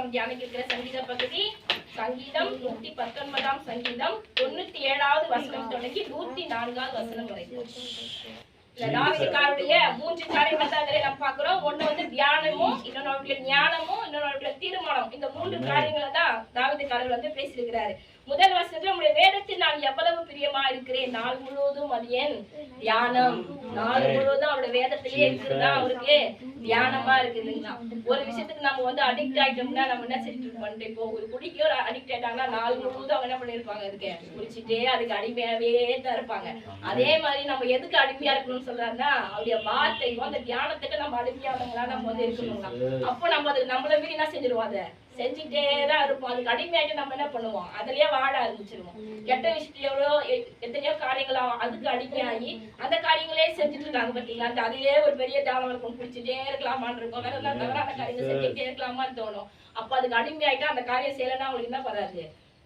நம்ம தியானிக்க இருக்கிற சங்கீத பகுதி சங்கீதம் 119 சங்கீதம் 97வது வசனம் தொடங்கி 104வது வசனம் வரைக்கும். தாவீதுக்காரருடைய 3 காரியங்கள் தான் நம்ம பார்க்கிறோம். ஒண்ணு வந்து தியானமும், இன்னொரு ஞானமும், இன்னொரு தீர்மானம். இந்த 3 காரியங்களை தான் தாவீதுக்காரர் வந்து பேசியிருக்கிறாரு. முதல் வசனத்துல உங்களுடைய வேதத்தில் நான் எவ்வளவு பிரியமா இருக்கிறேன், நாள் முழுவதும் அது என் தியானம். நாள் முழுவதும் அவருடைய வேதத்திலேயே இருக்குதுன்னா அவருக்கு தியானமா இருக்குதுங்களா. ஒரு விஷயத்துக்கு நம்ம வந்து அடிக்ட் ஆயிட்டோம்னா நம்ம என்ன செஞ்சுட்டு இருக்கோம், இப்போ ஒரு குடிக்கோ அடிக்ட் ஆயிட்டாங்கன்னா நாள் முழுவதும் அவங்க என்ன பண்ணிருப்பாங்க, அதுக்கு குடிச்சிட்டே அதுக்கு அடிமையாவே தான் இருப்பாங்க. அதே மாதிரி நம்ம எதுக்கு அடிமையா இருக்கணும்னு சொல்றாருன்னா அவருடைய வார்த்தைக்கும் அந்த தியானத்துக்கு நம்ம அடிமையானவங்களா நம்ம வந்து இருக்கணுங்களா. அப்போ நம்ம அது நம்மள மீறி என்ன செஞ்சிருவோம், அதை செஞ்சுட்டே தான் இருப்போம். அதுக்கு அடிமையாயிட்டு நம்ம என்ன பண்ணுவோம், அதுலயே வாழ ஆரம்பிச்சிருவோம். கெட்ட விஷயத்துல எத்தனையோ காரியங்கள் அதுக்கு அடிமையாகி அந்த காரியங்களே செஞ்சுட்டு இருக்காங்க பாத்தீங்களா. அந்த அதுலயே ஒரு பெரிய தானம் இருக்கும், குடிச்சுட்டே இருக்கலாமான்னு இருக்கும், வேற எல்லாம் தவறான காரியங்கள் செஞ்சுட்டே இருக்கலாமான்னு தோணும். அப்ப அதுக்கு அடிமையாயிட்டா அந்த காரியம் செய்யலைன்னா அவங்களுக்கு என்ன வராது,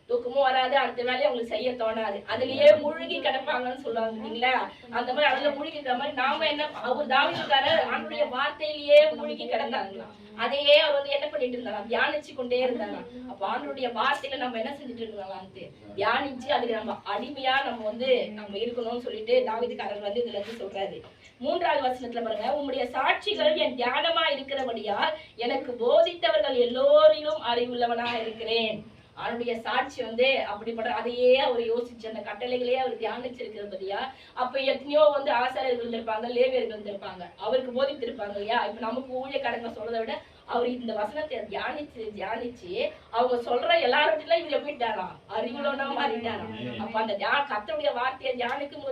தூக்கமும் வராது, அடுத்த வேலையை அவங்களுக்கு செய்ய தோணாது. அதுலயே மூழ்கி கிடப்பாங்கன்னு சொல்லுவாங்க இல்லைங்களா. அந்த மாதிரி அதுல மூழ்கிக்கிற மாதிரி நாம என்ன, அவர் தாவீதுக்காரர் அவருடைய வார்த்தையிலேயே மூழ்கி கிடந்தாங்களாம். அதையே அவர் வந்து என்ன பண்ணிட்டு இருந்தாங்க, தியானிச்சு கொண்டே இருந்தாங்க. அப்ப ஆண்டவருடைய வார்த்தையில நம்ம என்ன செஞ்சுட்டு இருக்கலாம்ட்டு தியானிச்சு அதுக்கு நம்ம அடிமையா நம்ம இருக்கணும்னு சொல்லிட்டு தாவீதுக்காரர் வந்து இதுல இருந்து சொல்றாரு. 3வது வசனத்துல பாருங்க, உம்முடைய சாட்சிகள் என் தியானமா இருக்கிறபடியால் எனக்கு போதித்தவர்கள் எல்லோரிலும் அறிவுள்ளவனா இருக்கிறேன். அவனுடைய சாட்சி வந்து அப்படிப்பட்ட அதையே அவர் யோசிச்சு அந்த கட்டளைகளே அவர் தியானிச்சிருக்கிறபடியா. அப்ப எத்தனையோ வந்து ஆசாரியர்கள் இருந்திருப்பாங்க, லேவியர்கள் இருந்திருப்பாங்க, அவருக்கு போதித்திருப்பாங்க இல்லையா. இப்ப நமக்கு ஊழியக்காரங்க சொல்றதை விட அவர் இந்த வசனத்தை தியானிச்சு அவங்க சொல்ற எல்லார்கிட்ட இவங்க போயிட்டாராம், அறிவுள்ளவனா மாறிட்டாராம். அப்ப அந்த கர்த்தருடைய வார்த்தையை தியானிக்கும்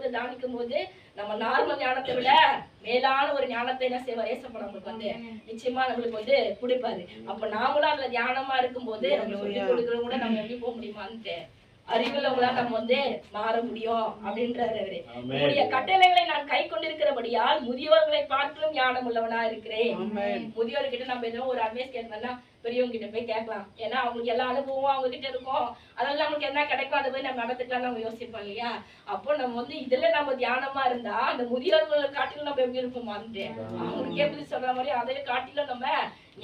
போது நம்ம நார்மல் ஞானத்தை விட மேலான ஒரு ஞானத்தை என்ன செய்வார், ஏசப்பா நம்மளுக்கு வந்து நிச்சயமா நம்மளுக்கு வந்து கொடுப்பாரு. அப்ப நாமளும் அதுல தியானமா இருக்கும் போது நம்ம சொல்லி கொடுக்கறவங்க கூட நம்ம எப்படி போக முடியுமான்ட்டு அறிவுள்ளவங்களா நம்ம வந்து மாற முடியும் அப்படின்றாரு அவரு. உங்களுடைய கட்டளைகளை நான் கை கொண்டிருக்கிறபடியால் முதியோர்களை பார்த்தும் ஞானம் உள்ளவனா இருக்கிறேன். முதியோர்கிட்ட நம்ம ஏதோ ஒரு அட்வைஸ் கேட்கணும்னா பெரியவங்க கிட்ட போய் கேட்கலாம். ஏன்னா அவங்களுக்கு எல்லா அனுபவம் அவங்க கிட்ட இருக்கும். அதெல்லாம் நமக்கு என்ன கிடைக்கும் அதை போய் நம்ம நடந்துக்கலாம் நம்ம யோசிப்போம் இல்லையா. அப்போ நம்ம வந்து இதுல நம்ம தியானமா இருந்தா அந்த முதியோர்களை காட்டிலும் நம்ம எப்படி இருப்போமான்ட்டு அவங்களுக்கு எப்படி சொல்ற மாதிரி அதை காட்டிலும் நம்ம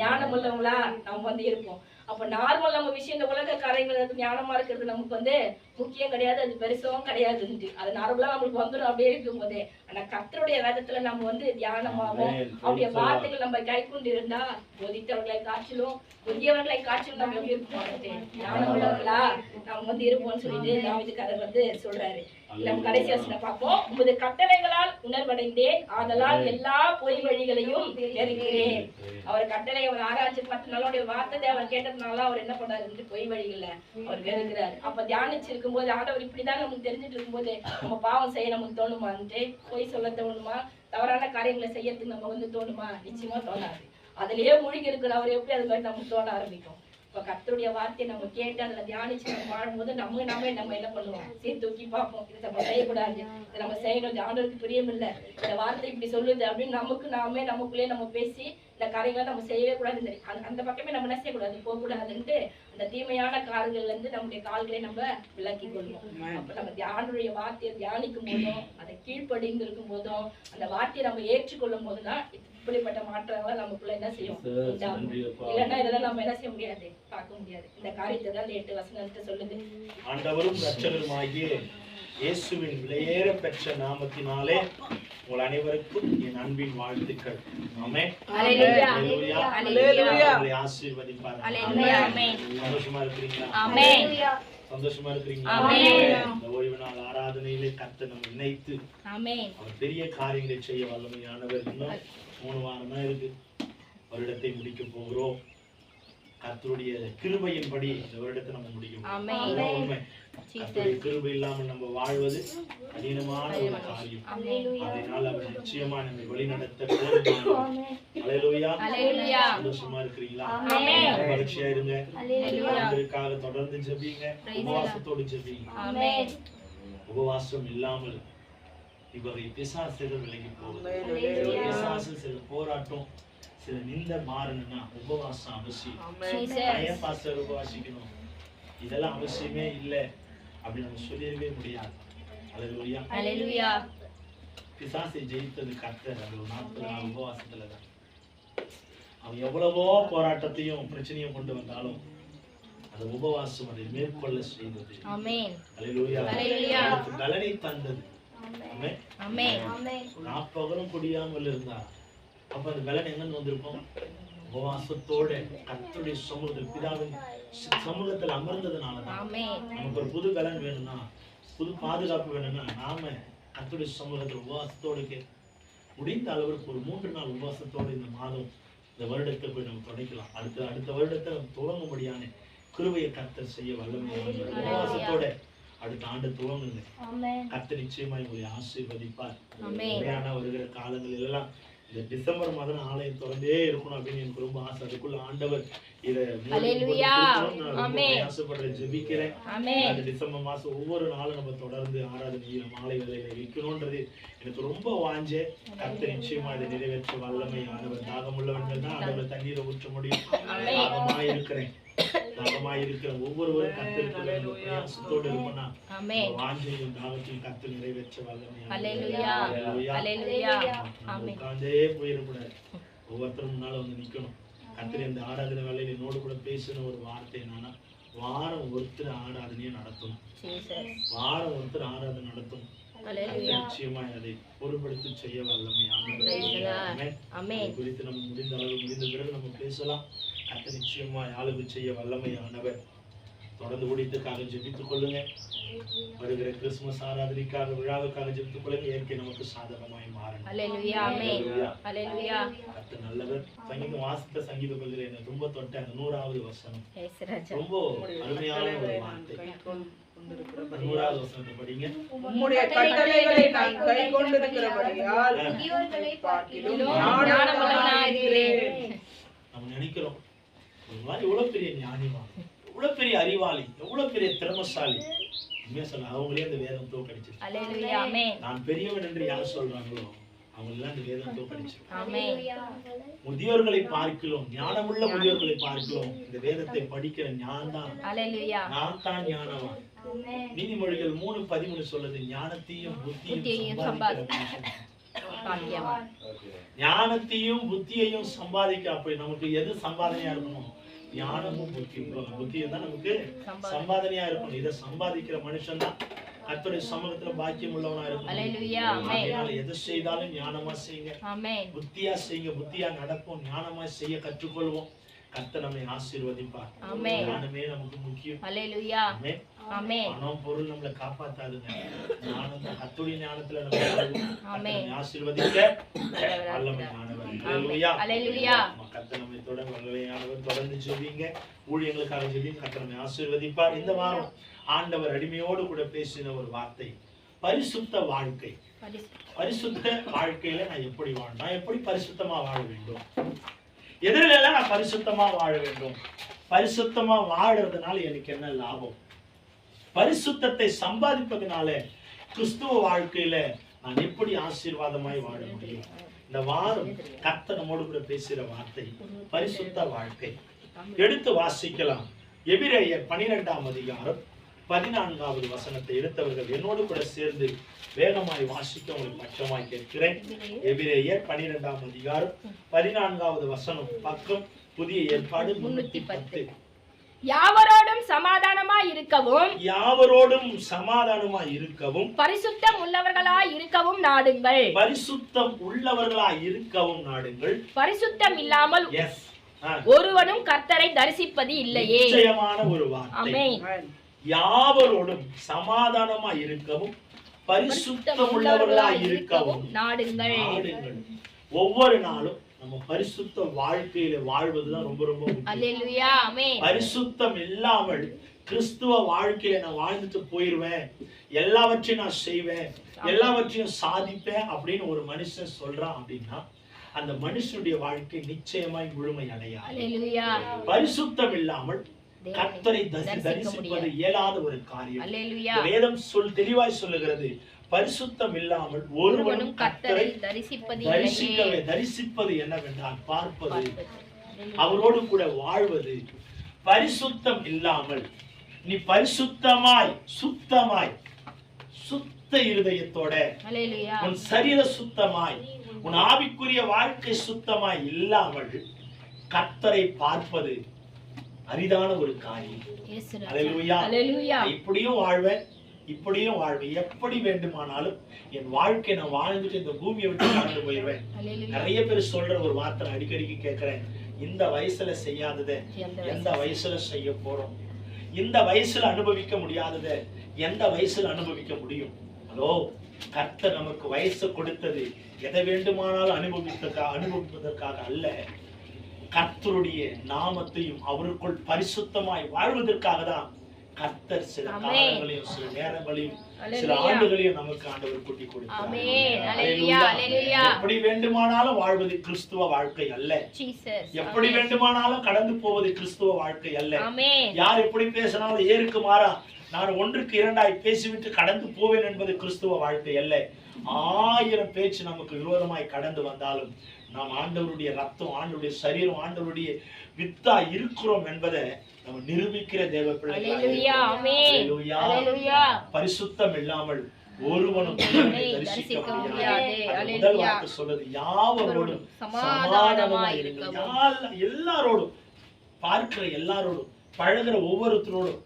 ஞானம் உள்ளவங்களா நம்ம வந்து இருப்போம். அப்ப நார்மல் நம்ம விஷயம் இந்த உலக காரியங்கள் ஞானமா இருக்கிறது நமக்கு வந்து முக்கியம் கிடையாது, அது பெருசும் கிடையாதுன்ட்டு அது நார்மலா நம்மளுக்கு வந்துடும் அப்படியே இருக்கும் போதே. ஆனா கர்த்தருடைய வேதத்துல நம்ம வந்து தியானமாகும் அவருடைய வார்த்தைகள் நம்ம கை கொண்டு இருந்தா போதித்தவர்களை காற்றிலும் புதியவர்களை காற்றிலும் நம்ம எப்படி இருப்போம், ஞானம் உள்ளவர்களா நம்ம வந்து இருப்போம்னு சொல்லிட்டு தாவீதுக்காரர் வந்து சொல்றாரு. நம்ம கடைசி வசனம் பார்ப்போம். உமது கட்டளைகளால் உணர்வடைந்தேன், ஆதலால் எல்லா பொய் வழிகளையும் வெறுக்கிறேன். அவர் கட்டளை அவர் ஆராய்ச்சி 10 நாளுடைய வார்த்தை அவர் கேட்டதுனால அவர் என்ன பண்ணாரு, பொய் வழிகள அவர் வெறுக்கிறாரு. அப்ப தியானிச்சு இருக்கும் போது ஆண்டவர் இப்படிதான் நமக்கு தெரிஞ்சுட்டு இருக்கும் போது நம்ம பாவம் செய்ய நமக்கு தோணுமான்ட்டு, பொய் சொல்ல தோணுமா, தவறான காரியங்களை செய்யறதுக்கு நம்ம வந்து தோணுமா, நிச்சயமா தோணாது. அதுலயே மூழ்கி இருக்கிற அவர் எப்படி அது மாதிரி நமக்கு தோண ஆரம்பிக்கும். இப்ப கர்த்தருடைய வார்த்தையை நம்ம கேட்டு அதுல தியானிச்சு நம்ம வாழும்போது நம்ம என்ன பண்ணுவோம், தூக்கி பார்ப்போம், இதை நம்ம செய்யக்கூடாது, இதை நம்ம செய்யணும், ஆண்டவருக்கு பிரியம் இல்லை, இந்த வார்த்தை இப்படி சொல்லுது அப்படின்னு நமக்குள்ளே நம்ம பேசி இந்த காரியங்களை நம்ம செய்யவே கூடாது, அந்த பக்கமே நம்ம என்ன செய்யக்கூடாது, போகக்கூடாதுன்ட்டு அந்த தீமையான காரியங்கள்ல இருந்து நம்முடைய கால்களை நம்ம விலக்கி கொள்வோம். அப்ப நம்ம ஆண்டவருடைய வார்த்தையை தியானிக்கும் போதும் அதை கீழ்ப்படிந்து இருக்கும் போதும் அந்த வார்த்தையை நம்ம ஏற்றுக்கொள்ளும் போதுதான் இப்படிப்பட்ட மாற்றங்களை நமக்குள்ள என்ன செய்யும், இல்லைன்னா இதெல்லாம் நம்ம என்ன செய்ய முடியாது, பார்க்க முடியாது. இந்த காரியத்தை தான் 8 வசனத்தை சொல்லுது. ஆண்டவரும் இரட்சகருமாகிய இயேசுவின் விலையேற பெற்ற நாமத்தினாலே உங்கள் அனைவருக்கும் என் அன்பின் வாழ்த்துக்கள். ஆமென். அல்லேலூயா. அல்லேலூயா. உங்களை ஆசீர்வதிப்பார். அல்லேலூயா. ஆமென். சந்தோஷமா இருக்கீங்களா? ஆமென். சந்தோஷமா இருக்கீங்களா? ஆமென். இந்த ஓய்வு நாள் ஆராதனையிலே கர்த்தர் நம்மை இணைத்து ஆமென் அவர் பெரிய காரியங்களை செய்ய வல்லமையானவர். இன்னும் 3 வாரம் தான் இருக்கு, வருடத்தை முடிக்க போகிறோம். கர்த்தருடைய கிருபையின்படி இந்த வருடத்தை நம்ம முடிக்கும். உண்மை. கர்த்தருடைய கிருபை இல்லாமல் நம்ம வாழ்வது கடினமான ஒரு காரியம். அதனால அவர் நிச்சயமா நம்மை வழிநடத்த போதுமானவர். அல்லேலூயா. சந்தோஷமா இருக்கிறீங்களா? மகிழ்ச்சியா இருங்க. அதற்காக தொடர்ந்து ஜெபிங்க, உபவாசத்தோடு ஜெபிங்க. உபவாசம் இல்லாமல் இவரை பிசாசுகள் விலகி போகுது. பிசாசு சில போராட்டம் சில நிந்த மாறணும்னா உபவாசம் அவசியம். பாஸ்டர் உபவாசிக்கணும் இதெல்லாம் அவசியமே இல்லை அப்படி நம்ம சொல்லிடவே முடியாது. அல்லேலூயா. பிசாசை ஜெயித்தது கர்த்தர். அது 40 நாள் உபவாசத்துல தான். அவன் எவ்வளவோ போராட்டத்தையும் பிரச்சனையும் கொண்டு வந்தாலும் அந்த உபவாசம் அதை மேற்கொள்ள செய்தது. அல்லேலூயா. அவனுக்கு பலனை தந்தது. நாற்பகலும் குடியாமல் இருந்தார். அப்ப அந்த பலன் எங்க வந்திருக்கும்? உபவாசத்தோட கர்த்தருடைய சமூகத்தில் பிதாவின் சமூகத்தில் அமர்ந்ததுனாலதான். நமக்கு ஒரு புது பலன் வேணும்னா, புது பாதுகாப்பு வேணும்னா, நாம கர்த்தருடைய சமூகத்தில் உபவாசத்தோடு முடிந்த அளவுக்கு ஒரு 3 நாள் உபவாசத்தோடு இந்த மாதம், இந்த வருடத்தை போய் நம்ம தொடக்கலாம். அடுத்த வருடத்தை நம்ம துவங்கும்படியான கிருபையை கர்த்தர் செய்ய வல்லமையான உபவாசத்தோட அடுத்த ஆண்டு துவங்குங்க. கர்த்தர் நிச்சயமா உங்களை ஆசீர்வதிப்பார். வருகிற காலங்களில் எல்லாம் இந்த டிசம்பர் மாதம் ஆலயம் திறந்தே இருக்கணும் அப்படின்னு எனக்கு ரொம்ப ஆசை. அதுக்குள்ள ஆண்டவர் இதை ஆசைப்படுறேன், ஜெபிக்கிறேன். அந்த டிசம்பர் மாசம் ஒவ்வொரு நாளும் நம்ம தொடர்ந்து ஆராதனை மாலை வேலையில வைக்கணும்ன்றது எனக்கு ரொம்ப வாஞ்சே. கர்த்தர் நிச்சயமா இதை நிறைவேற்ற வல்லமை ஆண்டவர். தாகமுள்ளவர்கள் தான் ஆண்டவர் தண்ணீரை ஊற்ற முடியும். தாகமாயிருக்கிற ஒவ்வொருவரும் கர்த்தருக்கு பிரயாசத்தோடு இருப்போம்னா வாஞ்சையும் தாகத்தையும் கர்த்தர் நிறைவேற்ற வல்லமை. உட்கார்ந்தே போயிடக்கூடாது. ஒவ்வொருத்தரும் முன்னால வந்து நிக்கணும். கர்த்தர் இந்த ஆராதனை வேலையில என்னோடு கூட பேசின ஒரு வார்த்தை என்னன்னா, வாரம் ஒருத்தர் ஆராதனையை நடத்தணும். வாரம் ஒருத்தர் ஆராதனை நடத்தணும். நிச்சயமா அதை பொறுப்படுத்தி செய்ய வல்லமையான குறித்து நம்ம முடிந்த பிறகு நம்ம பேசலாம். கர்த்தர் நிச்சயமா ஆளுகை செய்ய வல்லமையானவர். தொடர்ந்து ஊழியத்துக்காக ஜெபித்துக் கொள்ளுங்க. வருகிற கிறிஸ்துமஸ் ஆராதனைக்காக விழாவுக்காக ஜெபித்துக் கொள்ளுங்க. இயற்கை நமக்கு சாதகமாய் மாறணும். கர்த்தர் நல்லவர். சங்கீதம் வாசித்த சங்கீத பகுதியில் என்ன ரொம்ப தொட்ட அந்த 100வது வசனம் ரொம்ப அருமையான ஒரு வார்த்தை. 100வது வசனத்தை படிங்க. உம்முடைய கட்டளைகளை நான் கைக்கொண்டிருக்கிறபடியால் முதியோர்களை பார்க்கிலும் ஞானமுள்ளவனாயிருக்கிறேன். நம்ம நினைக்கிறோம் ஒரு மாதிரி எவ்வளவு பெரிய ஞானிமா, எவ்வளவு பெரிய அறிவாளி, எவ்வளவு பெரிய திறமசாலி. அவங்களே அந்த வேதம் தோக்கடிச்சிருச்சு. நான் பெரியவன் என்று யார் சொல்றாங்களோ அவங்க எல்லாம் இந்த வேதம் தோக்கடிச்சிருச்சு. முதியோர்களை பார்க்கிறோம், ஞானமுள்ள முதியோர்களை பார்க்கிறோம். இந்த வேதத்தை படிக்கிற நான் தான் ஞானவான். நீதிமொழிகள் 3:13 சொல்லுது, ஞானத்தையும் புத்தியையும் சம்பாதிக்க. அப்படி நமக்கு எது சம்பாதனையா இருக்கணும்? ஞானமும் புத்தியும் தான் நமக்கு சம்பாதனையா இருக்கணும். இதை சம்பாதிக்கிற மனுஷன் தான் கர்த்தருடைய சமூகத்துல பாக்கியம் உள்ளவனா இருக்கணும். எதை செய்தாலும் ஞானமா செய்யுங்க, புத்தியா செய்யுங்க. புத்தியா நடப்போம், ஞானமா செய்ய கற்றுக்கொள்வோம். கர்த்தர் நம்மை ஆசீர்வதிப்பார். ஞானமே நமக்கு முக்கியம். பணம் பொருள் நம்மளை காப்பாத்தாதுங்க. ஞானம் தான். கர்த்தருடைய ஞானத்துல நம்ம ஆசீர்வதிக்க வல்லமையானவர். கர்த்தர் நம்மை தொடர்ந்து வல்லமையானவர். தொடர்ந்து ஜெபிங்க, ஊழியங்களுக்காக ஜெபிங்க. கர்த்தர் நம்மை ஆசீர்வதிப்பார். இந்த வாரம் ஆண்டவர் அடிமையோடு கூட பேசின ஒரு வார்த்தை பரிசுத்த வாழ்க்கை. பரிசுத்த வாழ்க்கையில நான் எப்படி வாழணும், நான் எப்படி பரிசுத்தமா வாழ வேண்டும், எதிரில நான் பரிசுத்தமா வாழ வேண்டும். பரிசுத்தமா வாழறதுனால எனக்கு என்ன லாபம், பரிசுத்தத்தை சம்பாதிப்பதனால கிறிஸ்துவ வாழ்க்கையில நான் எப்படி ஆசீர்வாதமாய் வாழ முடியும். இந்த வாரம் கர்த்தர் நம்மோடு கூட பேசுகிற வார்த்தை பரிசுத்த வாழ்க்கை. எடுத்து வாசிக்கலாம். எபிரேயர் 12ஆம் அதிகாரம் 14வது வசனத்தை எடுத்தவர்கள் என்னோடு கூட சேர்ந்து வேகமாய் வாசிக்க உங்களுக்கு பட்சமாய் கேட்கிறேன். எபிரேயர் 12ஆம் அதிகாரம் 14வது வசனம், பக்கம் புதிய ஏற்பாடு 310. யாவரோடும் சமாதானமாய் இருக்கவும் பரிசுத்தம் உள்ளவர்களாய் இருக்கவும் நாடுங்கள். பரிசுத்தம் இல்லாமல் ஒருவனும் கர்த்தரை தரிசிப்பது இல்லையே. நிச்சயமான ஒரு வார்த்தை. யாவரோடும் சமாதானமாய் இருக்கவும் பரிசுத்தம் உள்ளவர்களாய் இருக்கவும் நாடுங்கள். ஒவ்வொரு நாளும் நம்ம பரிசுத்த வாழ்க்கையில வாழ்வதுதான் ரொம்ப ரொம்ப முக்கியம். பரிசுத்தம் இல்லாமல் கிறிஸ்துவ வாழ்க்கையில நான் வாழ்ந்துட்டு போயிருவேன், எல்லாவற்றையும் நான் செய்வேன், எல்லாவற்றையும் சாதிப்பேன் அப்படின்னு ஒரு மனுஷன் சொல்றான் அப்படின்னா அந்த மனுஷனுடைய வாழ்க்கை நிச்சயமாய் முழுமை அடையாது. பரிசுத்தம் இல்லாமல் கர்த்தரை தரிசிப்பது இயலாத ஒரு காரியம். வேதம் தெளிவாய் சொல்லுகிறது, பரிசுத்தம் இல்லாமல் ஒருவனும் கர்த்தரை தரிசிப்பது என்னவென்றால் பார்ப்பது, அவரோடு கூட வாழ்வது. பரிசுத்தம் இல்லாமல் நீ பரிசுத்தமாய் சுத்தமாய் சுத்த இருதயத்தோட உன் சரீர சுத்தமாய் உன் ஆவிக்குரிய வாழ்க்கை சுத்தமாய் இல்லாமல் கர்த்தரை பார்ப்பது அரிதான ஒரு காரியம். அல்லேலூயா. இப்படியும் வாழ்வேன், இப்படியும் வாழ்வேன், எப்படி வேண்டுமானாலும் என் வாழ்க்கை நான் வாழ்ந்துட்டு இந்த பூமியை விட்டு கடந்து போயிடுவேன். நிறைய பேர் சொல்ற ஒரு வார்த்தை அடிக்கடிக்கு கேட்கிறேன், இந்த வயசுல செய்யாததை எந்த வயசுல செய்ய போறோம், இந்த வயசுல அனுபவிக்க முடியாததை எந்த வயசுல அனுபவிக்க முடியும். அதோ கர்த்தர் நமக்கு வயசு கொடுத்தது எதை வேண்டுமானாலும் அனுபவிப்பதற்காக அல்ல, கர்த்தருடைய நாமத்தையும் அவருக்குள் பரிசுத்தமாய் வாழ்வதற்காக தான் கர்த்தர் சில காலங்களையும் சில நேரங்களையும் சில ஆண்டுகளையும் நமக்கு ஆண்டவர் கூட்டி கொடுத்தார். எப்படி வேண்டுமானாலும் வாழ்வது கிறிஸ்துவ வாழ்க்கை அல்ல, எப்படி வேண்டுமானாலும் கடந்து போவது கிறிஸ்துவ வாழ்க்கை அல்ல. யார் எப்படி பேசினாலும் ஏருக்கு மாறா நான் 1க்கு 2 பேசிவிட்டு கடந்து போவேன் என்பது கிறிஸ்துவ வாழ்க்கை அல்ல. 1000 பேச்சு நமக்கு விரோதமாய் கடந்து வந்தாலும் நாம் ஆண்டவருடைய ரத்தம், ஆண்டவருடைய சரீரம், ஆண்டவருடைய வித்தா இருக்கிறோம் என்பதை நம்ம நிரூபிக்கிற தேவ பிள்ளைகள். பரிசுத்தம் இல்லாமல் ஒருவனும் தரிசிக்க முடியாது. முதல் வார்த்தை சொல்றது யாவரோடும் சமாதானமாய் இருங்கள். எல்லாரோடும், பார்க்கிற எல்லாரோடும், பழகுற ஒவ்வொருத்தரோடும்,